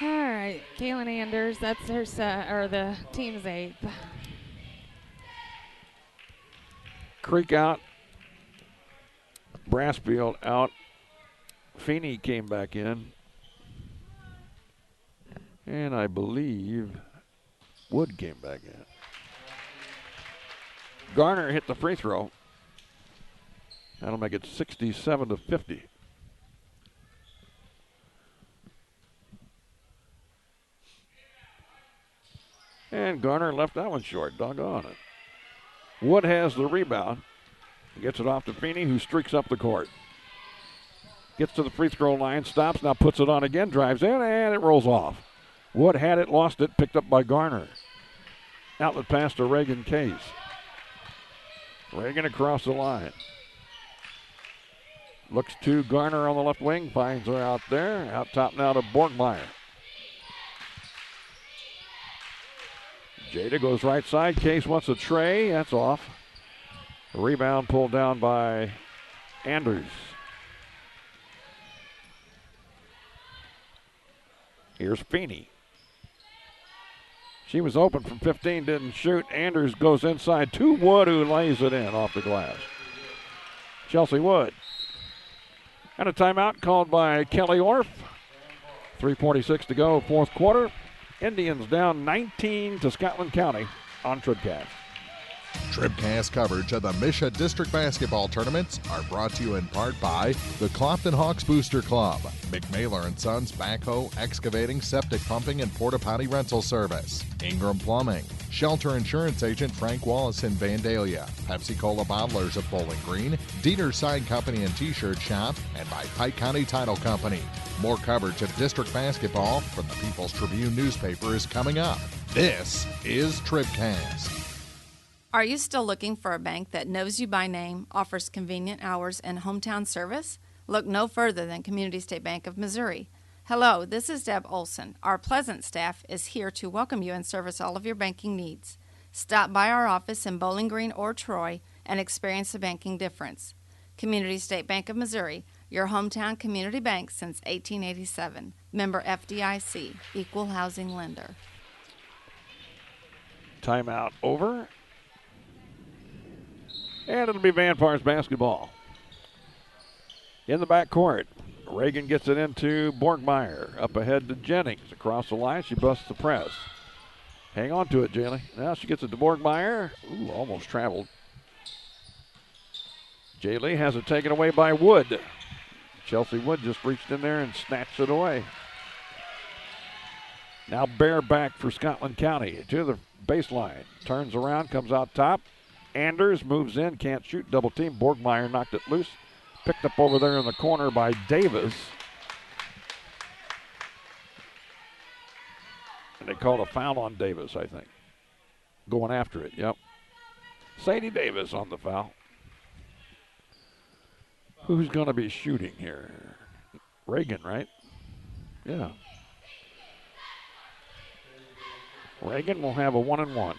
All right, Kaylin Anders, that's her or the team's eighth. Creek out. Brassfield out. Feeney came back in. And I believe Wood came back in. Garner hit the free throw. That'll make it 67-50. And Garner left that one short. Doggone it. Wood has the rebound. Gets it off to Feeney, who streaks up the court. Gets to the free throw line, stops, now puts it on again, drives in, and it rolls off. Wood had it, lost it, picked up by Garner. Outlet pass to Reagan Case. Reagan across the line. Looks to Garner on the left wing, finds her out there. Out top now to Borgmeyer. Jada goes right side. Case wants a tray. That's off. The rebound pulled down by Anders. Here's Feeney. She was open from 15, didn't shoot. Anders goes inside to Wood, who lays it in off the glass. Chelsea Wood. And a timeout called by Kelly Orff. 3:46 to go, fourth quarter. Indians down 19 to Scotland County on TribCast. TribCast coverage of the MSHSAA District Basketball Tournaments are brought to you in part by the Clopton Hawks Booster Club, McMaylor & Sons Backhoe, Excavating, Septic Pumping, and Porta Potty Rental Service, Ingram Plumbing, Shelter Insurance Agent Frank Wallace in Vandalia, Pepsi-Cola Bottlers of Bowling Green, Dieter's Sign Company and T-Shirt Shop, and by Pike County Title Company. More coverage of district basketball from the People's Tribune newspaper is coming up. This is TribCast. Are you still looking for a bank that knows you by name, offers convenient hours, and hometown service? Look no further than Community State Bank of Missouri. Hello, this is Deb Olson. Our pleasant staff is here to welcome you and service all of your banking needs. Stop by our office in Bowling Green or Troy and experience the banking difference. Community State Bank of Missouri, your hometown community bank since 1887. Member FDIC, equal housing lender. Timeout over. And it'll be Van Pars basketball. In the backcourt, Reagan gets it into Borgmeyer. Up ahead to Jennings. Across the line, she busts the press. Hang on to it, Jaylee. Now she gets it to Borgmeyer. Ooh, almost traveled. Jaylee has it taken away by Wood. Chelsea Wood just reached in there and snatched it away. Now Bear back for Scotland County to the baseline. Turns around, comes out top. Anders moves in, can't shoot, double team. Borgmeyer knocked it loose. Picked up over there in the corner by Davis. And they called a foul on Davis, I think. Going after it, yep. Sadie Davis on the foul. Who's going to be shooting here? Reagan, right? Yeah. Reagan will have a 1-and-1.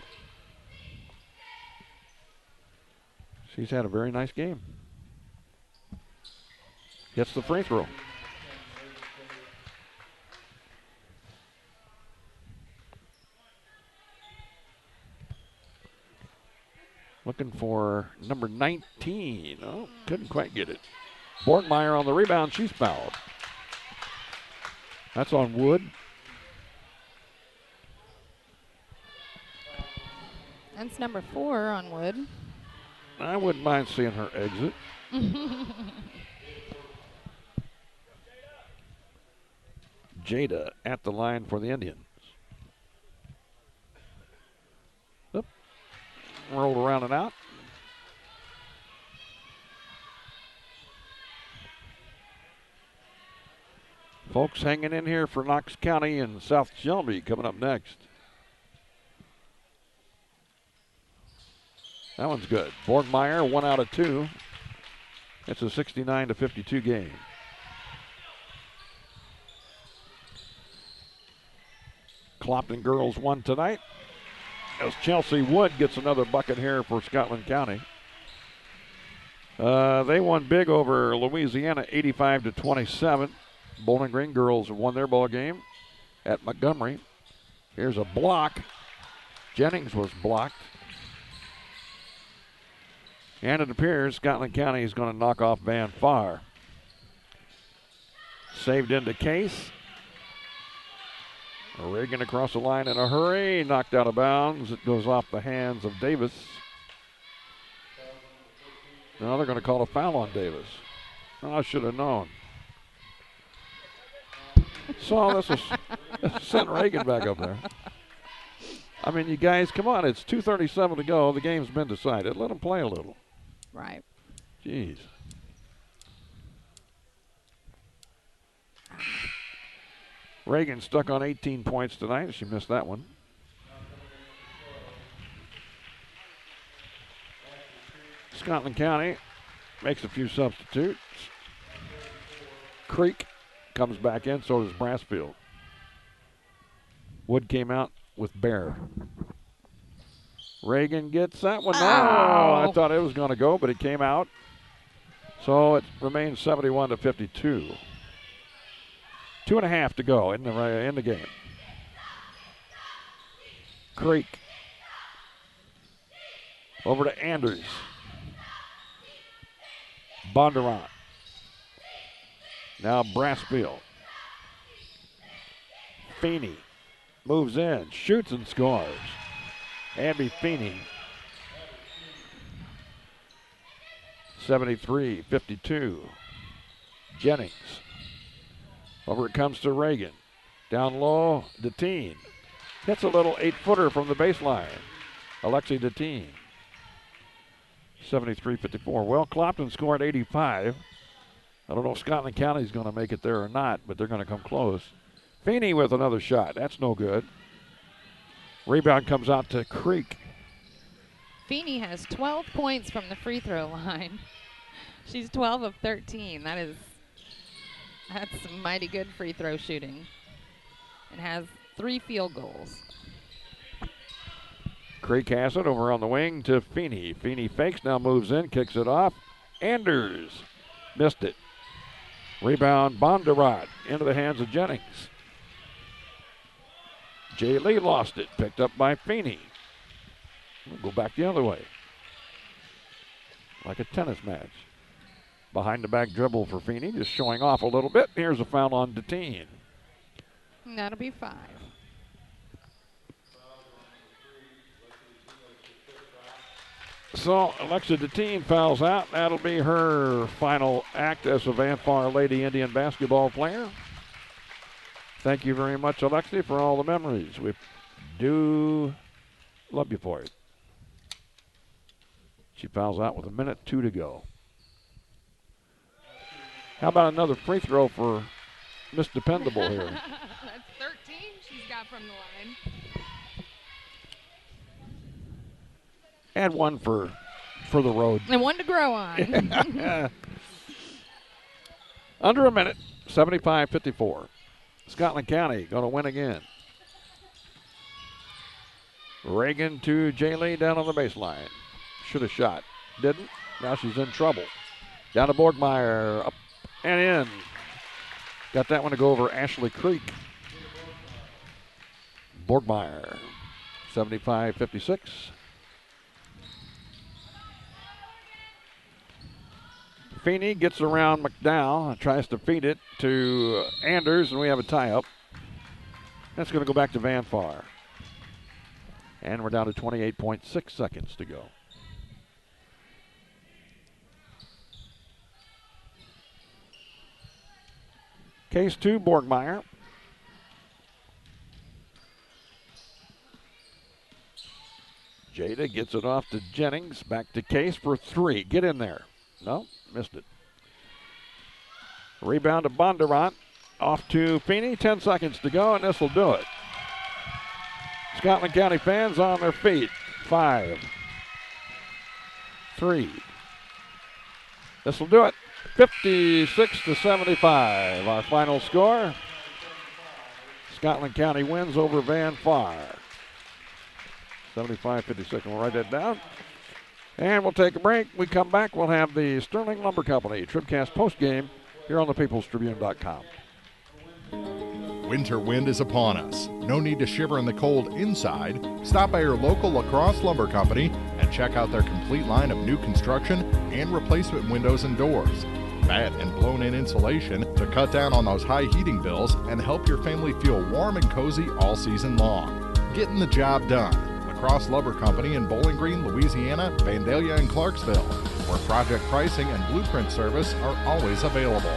She's had a very nice game. Gets the free throw. Looking for number 19. Oh, couldn't quite get it. Borgmeyer on the rebound. She's fouled. That's on Wood. That's number 4 on Wood. I wouldn't mind seeing her exit. Jada at the line for the Indians. Oop. Rolled around and out. Folks hanging in here for Knox County and South Shelby coming up next. That one's good. Borgmeyer, 1 out of 2. It's a 69-52 game. Clopton girls won tonight as Chelsea Wood gets another bucket here for Scotland County. They won big over Louisiana, 85-27. Bowling Green girls have won their ball game at Montgomery. Here's a block. Jennings was blocked. And it appears Scotland County is going to knock off Van Farr. Saved into Case. Reagan across the line in a hurry. Knocked out of bounds. It goes off the hands of Davis. Now they're going to call a foul on Davis. I should have known. So this was sent Reagan back up there. I mean, you guys, come on. It's 2:37 to go. The game's been decided. Let them play a little. Right. Jeez. Reagan stuck on 18 points tonight. She missed that one. Scotland County makes a few substitutes. Creek comes back in, so does Brassfield. Wood came out with Bear. Reagan gets that one. Oh, I thought it was going to go, but it came out. So it remains 71-52. 2.5 to go in the game. Creek. Over to Anders. Bondurant. Now Brassfield. Feeney moves in, shoots and scores. Abby Feeney. 73-52. Jennings. Over it comes to Reagan. Down low, Deteen. Hits a little 8-footer from the baseline. Alexi Deteen. 73-54. Well, Clopton scored 85. I don't know if Scotland County is going to make it there or not, but they're going to come close. Feeney with another shot. That's no good. Rebound comes out to Creek. Feeney has 12 points from the free throw line. She's 12 of 13. That's some mighty good free throw shooting. And has 3 field goals. Creek has it over on the wing to Feeney. Feeney fakes, now moves in, kicks it off. Anders missed it. Rebound, Bondurant into the hands of Jennings. Jay Lee lost it, picked up by Feeney. We'll go back the other way. Like a tennis match. Behind the back dribble for Feeney, just showing off a little bit. Here's a foul on Deteen. That'll be 5. So Alexa Deteen fouls out. That'll be her final act as a Van Farr Lady Indian basketball player. Thank you very much, Alexi, for all the memories. We do love you for it. She fouls out with 1:02 to go. How about another free throw for Miss Dependable here? That's 13 she's got from the line. And one for the road. And one to grow on. Under a minute, 75-54. Scotland County going to win again. Reagan to Jaylee down on the baseline. Should have shot. Didn't. Now she's in trouble. Down to Borgmeyer. Up and in. Got that one to go over Ashley Creek. Borgmeyer. 75-56. Feeney gets around McDowell, tries to feed it to Anders, and we have a tie-up. That's going to go back to Van Far. And we're down to 28.6 seconds to go. Case 2, Borgmeyer. Jada gets it off to Jennings. Back to Case for 3. Get in there. No, missed it. Rebound to Bondurant. Off to Feeney. 10 seconds to go, and this will do it. Scotland County fans on their feet. 5, 3. This will do it. 56-75. Our final score. Scotland County wins over Van Far. 75-56. We'll write that down. And we'll take a break. We come back. We'll have the Sterling Lumber Company TribCast postgame here on the peoplestribune.com. Winter wind is upon us. No need to shiver in the cold inside. Stop by your local La Crosse Lumber Company and check out their complete line of new construction and replacement windows and doors. Fat and blown-in insulation to cut down on those high heating bills and help your family feel warm and cozy all season long. Getting the job done. La Crosse Lumber Company in Bowling Green, Louisiana, Vandalia, and Clarksville, where project pricing and blueprint service are always available.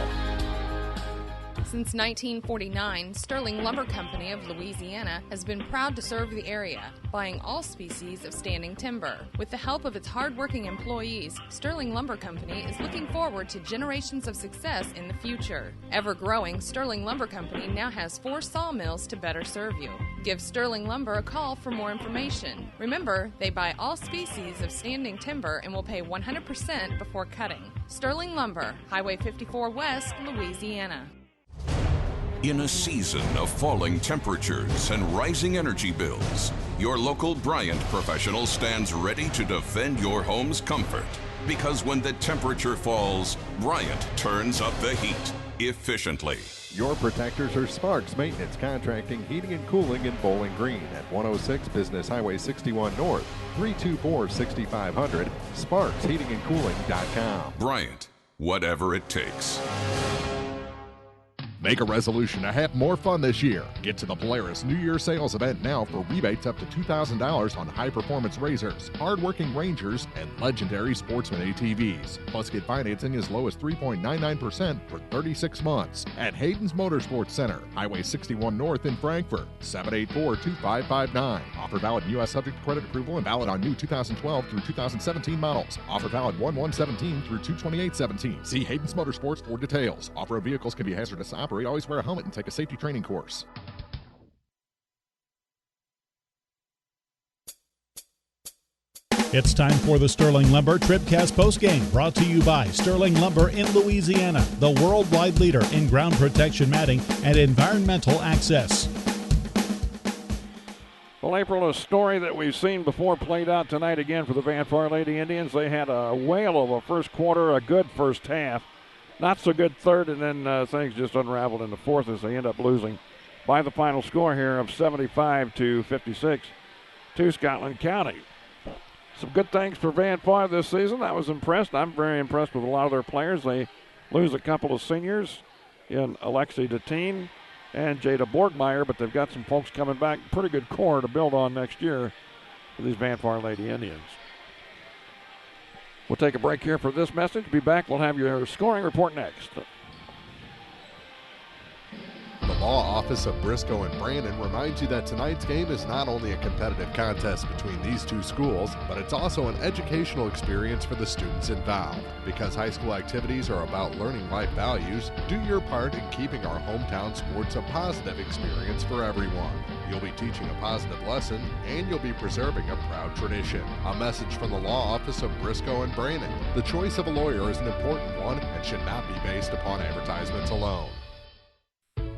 Since 1949, Sterling Lumber Company of Louisiana has been proud to serve the area, buying all species of standing timber. With the help of its hard-working employees, Sterling Lumber Company is looking forward to generations of success in the future. Ever-growing, Sterling Lumber Company now has 4 sawmills to better serve you. Give Sterling Lumber a call for more information. Remember, they buy all species of standing timber and will pay 100% before cutting. Sterling Lumber, Highway 54 West, Louisiana. In a season of falling temperatures and rising energy bills, your local Bryant professional stands ready to defend your home's comfort. Because when the temperature falls, Bryant turns up the heat efficiently. Your protectors are Sparks Maintenance Contracting, Heating and Cooling in Bowling Green at 106 Business Highway 61 North, 324-6500, sparksheatingandcooling.com. Bryant, whatever it takes. Make a resolution to have more fun this year. Get to the Polaris New Year sales event now for rebates up to $2,000 on high-performance razors, hard-working Rangers, and legendary Sportsman ATVs. Plus, get financing as low as 3.99% for 36 months at Hayden's Motorsports Center, Highway 61 North in Frankfort, 784-2559. Offer valid in U.S. subject to credit approval and valid on new 2012 through 2017 models. Offer valid 1/1/17 through 2/28/17. See Hayden's Motorsports for details. Off-road vehicles can be hazardous to operate. Always wear a helmet and take a safety training course. It's time for the Sterling Lumber TribCast postgame, brought to you by Sterling Lumber in Louisiana, the worldwide leader in ground protection matting and environmental access. Well, April, a story that we've seen before played out tonight again for the Van Far Lady Indians. They had a whale of a first quarter, a good first half. Not so good third, and then things just unraveled in the fourth as they end up losing by the final score here of 75-56 to Scotland County. Some good things for Van Far this season. I was impressed. I'm very impressed with a lot of their players. They lose a couple of seniors in Alexi Deteen and Jada Borgmeyer, but they've got some folks coming back. Pretty good core to build on next year for these Van Far Lady Indians. We'll take a break here for this message. Be back. We'll have your scoring report next. The Law Office of Briscoe and Brandon reminds you that tonight's game is not only a competitive contest between these two schools, but it's also an educational experience for the students involved. Because high school activities are about learning life values, do your part in keeping our hometown sports a positive experience for everyone. You'll be teaching a positive lesson, and you'll be preserving a proud tradition. A message from the Law Office of Briscoe and Brandon. The choice of a lawyer is an important one and should not be based upon advertisements alone.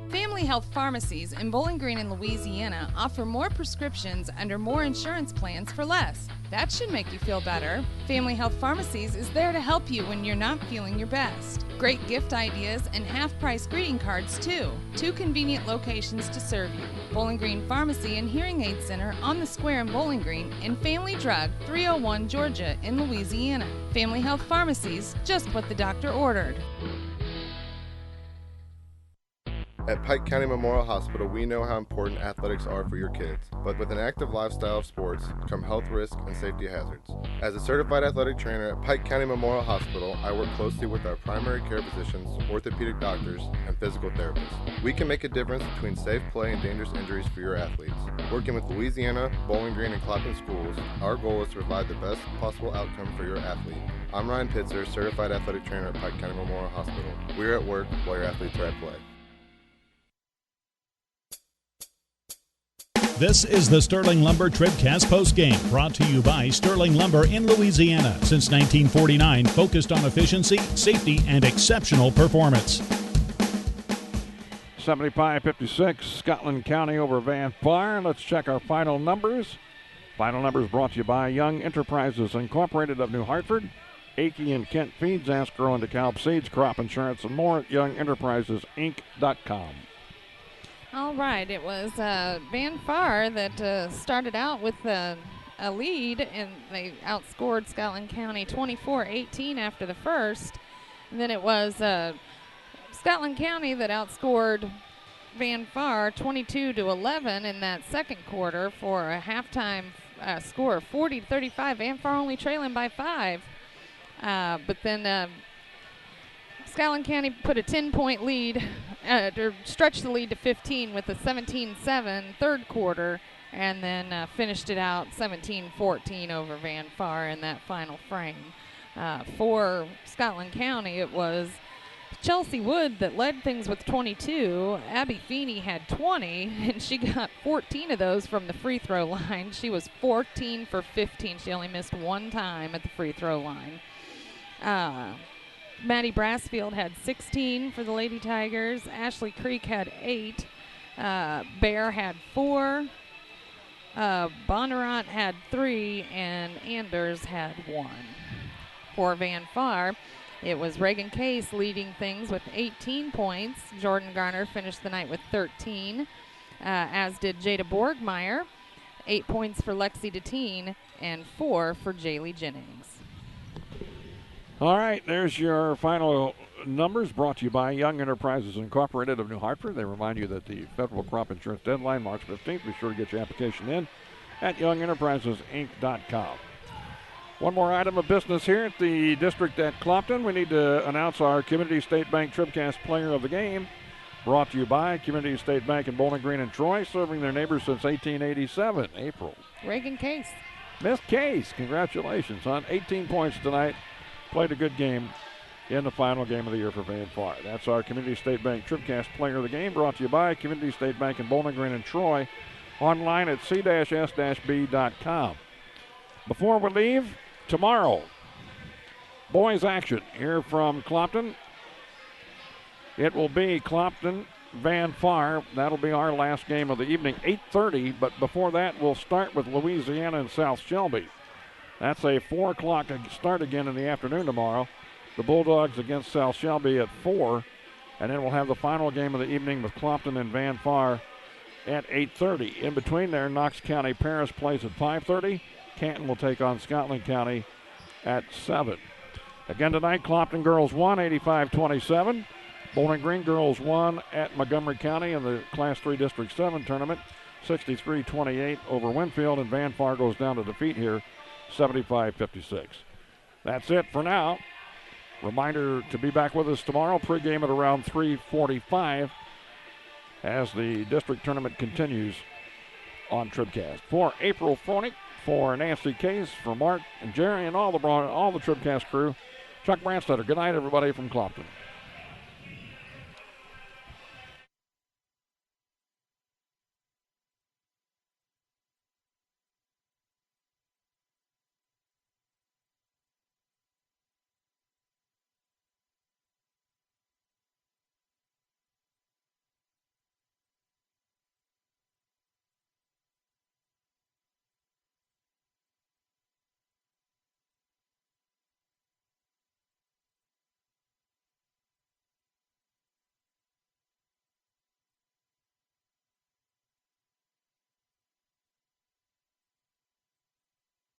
Family Family Health Pharmacies in Bowling Green and Louisiana offer more prescriptions under more insurance plans for less. That should make you feel better. Family Health Pharmacies is there to help you when you're not feeling your best. Great gift ideas and half-price greeting cards, too. 2 convenient locations to serve you. Bowling Green Pharmacy and Hearing Aid Center on the Square in Bowling Green, and Family Drug, 301 Georgia in Louisiana. Family Health Pharmacies, just what the doctor ordered. At Pike County Memorial Hospital, we know how important athletics are for your kids, but with an active lifestyle of sports come health risks and safety hazards. As a certified athletic trainer at Pike County Memorial Hospital, I work closely with our primary care physicians, orthopedic doctors, and physical therapists. We can make a difference between safe play and dangerous injuries for your athletes. Working with Louisiana, Bowling Green, and Clopton schools, our goal is to provide the best possible outcome for your athlete. I'm Ryan Pitzer, certified athletic trainer at Pike County Memorial Hospital. We're at work while your athletes are at play. This is the Sterling Lumber TribCast postgame, brought to you by Sterling Lumber in Louisiana. Since 1949, focused on efficiency, safety, and exceptional performance. 75-56, Scotland County over Van Far. Let's check our final numbers. Final numbers brought to you by Young Enterprises Incorporated of New Hartford, Akey and Kent Feeds, Asgrow and DeKalb Seeds, Crop Insurance, and more at YoungEnterprisesInc.com. All right, it was Van Far that started out with a lead, and they outscored Scotland County 24-18 after the first. And then it was Scotland County that outscored Van Far 22-11 in that second quarter for a halftime score of 40-35. Van Far only trailing by 5. But then Scotland County put a 10-point lead, or stretched the lead to 15 with a 17-7 third quarter, and then finished it out 17-14 over Van Far in that final frame. For Scotland County, it was Chelsea Wood that led things with 22. Abby Feeney had 20, and she got 14 of those from the free throw line. She was 14 for 15. She only missed one time at the free throw line. Maddie Brassfield had 16 for the Lady Tigers. Ashley Creek had 8. Bear had 4. Bondurant had 3. And Anders had 1. For Van Far, it was Reagan Case leading things with 18 points. Jordan Garner finished the night with 13, as did Jada Borgmeyer. 8 points for Lexi Deteen and 4 for Jaylee Jennings. All right, there's your final numbers brought to you by Young Enterprises Incorporated of New Hartford. They remind you that the federal crop insurance deadline, March 15th. Be sure to get your application in at YoungEnterprisesInc.com. One more item of business here at the district at Clopton. We need to announce our Community State Bank TribCast Player of the Game, brought to you by Community State Bank in Bowling Green and Troy, serving their neighbors since 1887, April. Reagan Case. Miss Case, congratulations, hon. 18 points tonight. Played a good game in the final game of the year for Van Far. That's our Community State Bank TribCast Player of the Game, brought to you by Community State Bank in Bowling Green and Troy, online at c-s-b.com. Before we leave, tomorrow, boys action here from Clopton. It will be Clopton, Van Far. That'll be our last game of the evening, 8:30. But before that, we'll start with Louisiana and South Shelby. That's a 4 o'clock start again in the afternoon tomorrow. The Bulldogs against South Shelby at 4. And then we'll have the final game of the evening with Clopton and Van Far at 8:30. In between there, Knox County Paris plays at 5:30. Canton will take on Scotland County at 7. Again tonight, Clopton girls won 85-27. Bowling Green girls won at Montgomery County in the Class 3 District 7 tournament, 63-28 over Winfield, and Van Far goes down to defeat here, 75-56. That's it for now. Reminder to be back with us tomorrow, pregame at around 3:45 as the district tournament continues on TribCast. For April Fornick, for Nancy Case, for Mark and Jerry and all the TribCast crew, Chuck Branstetter. Good night, everybody from Clopton.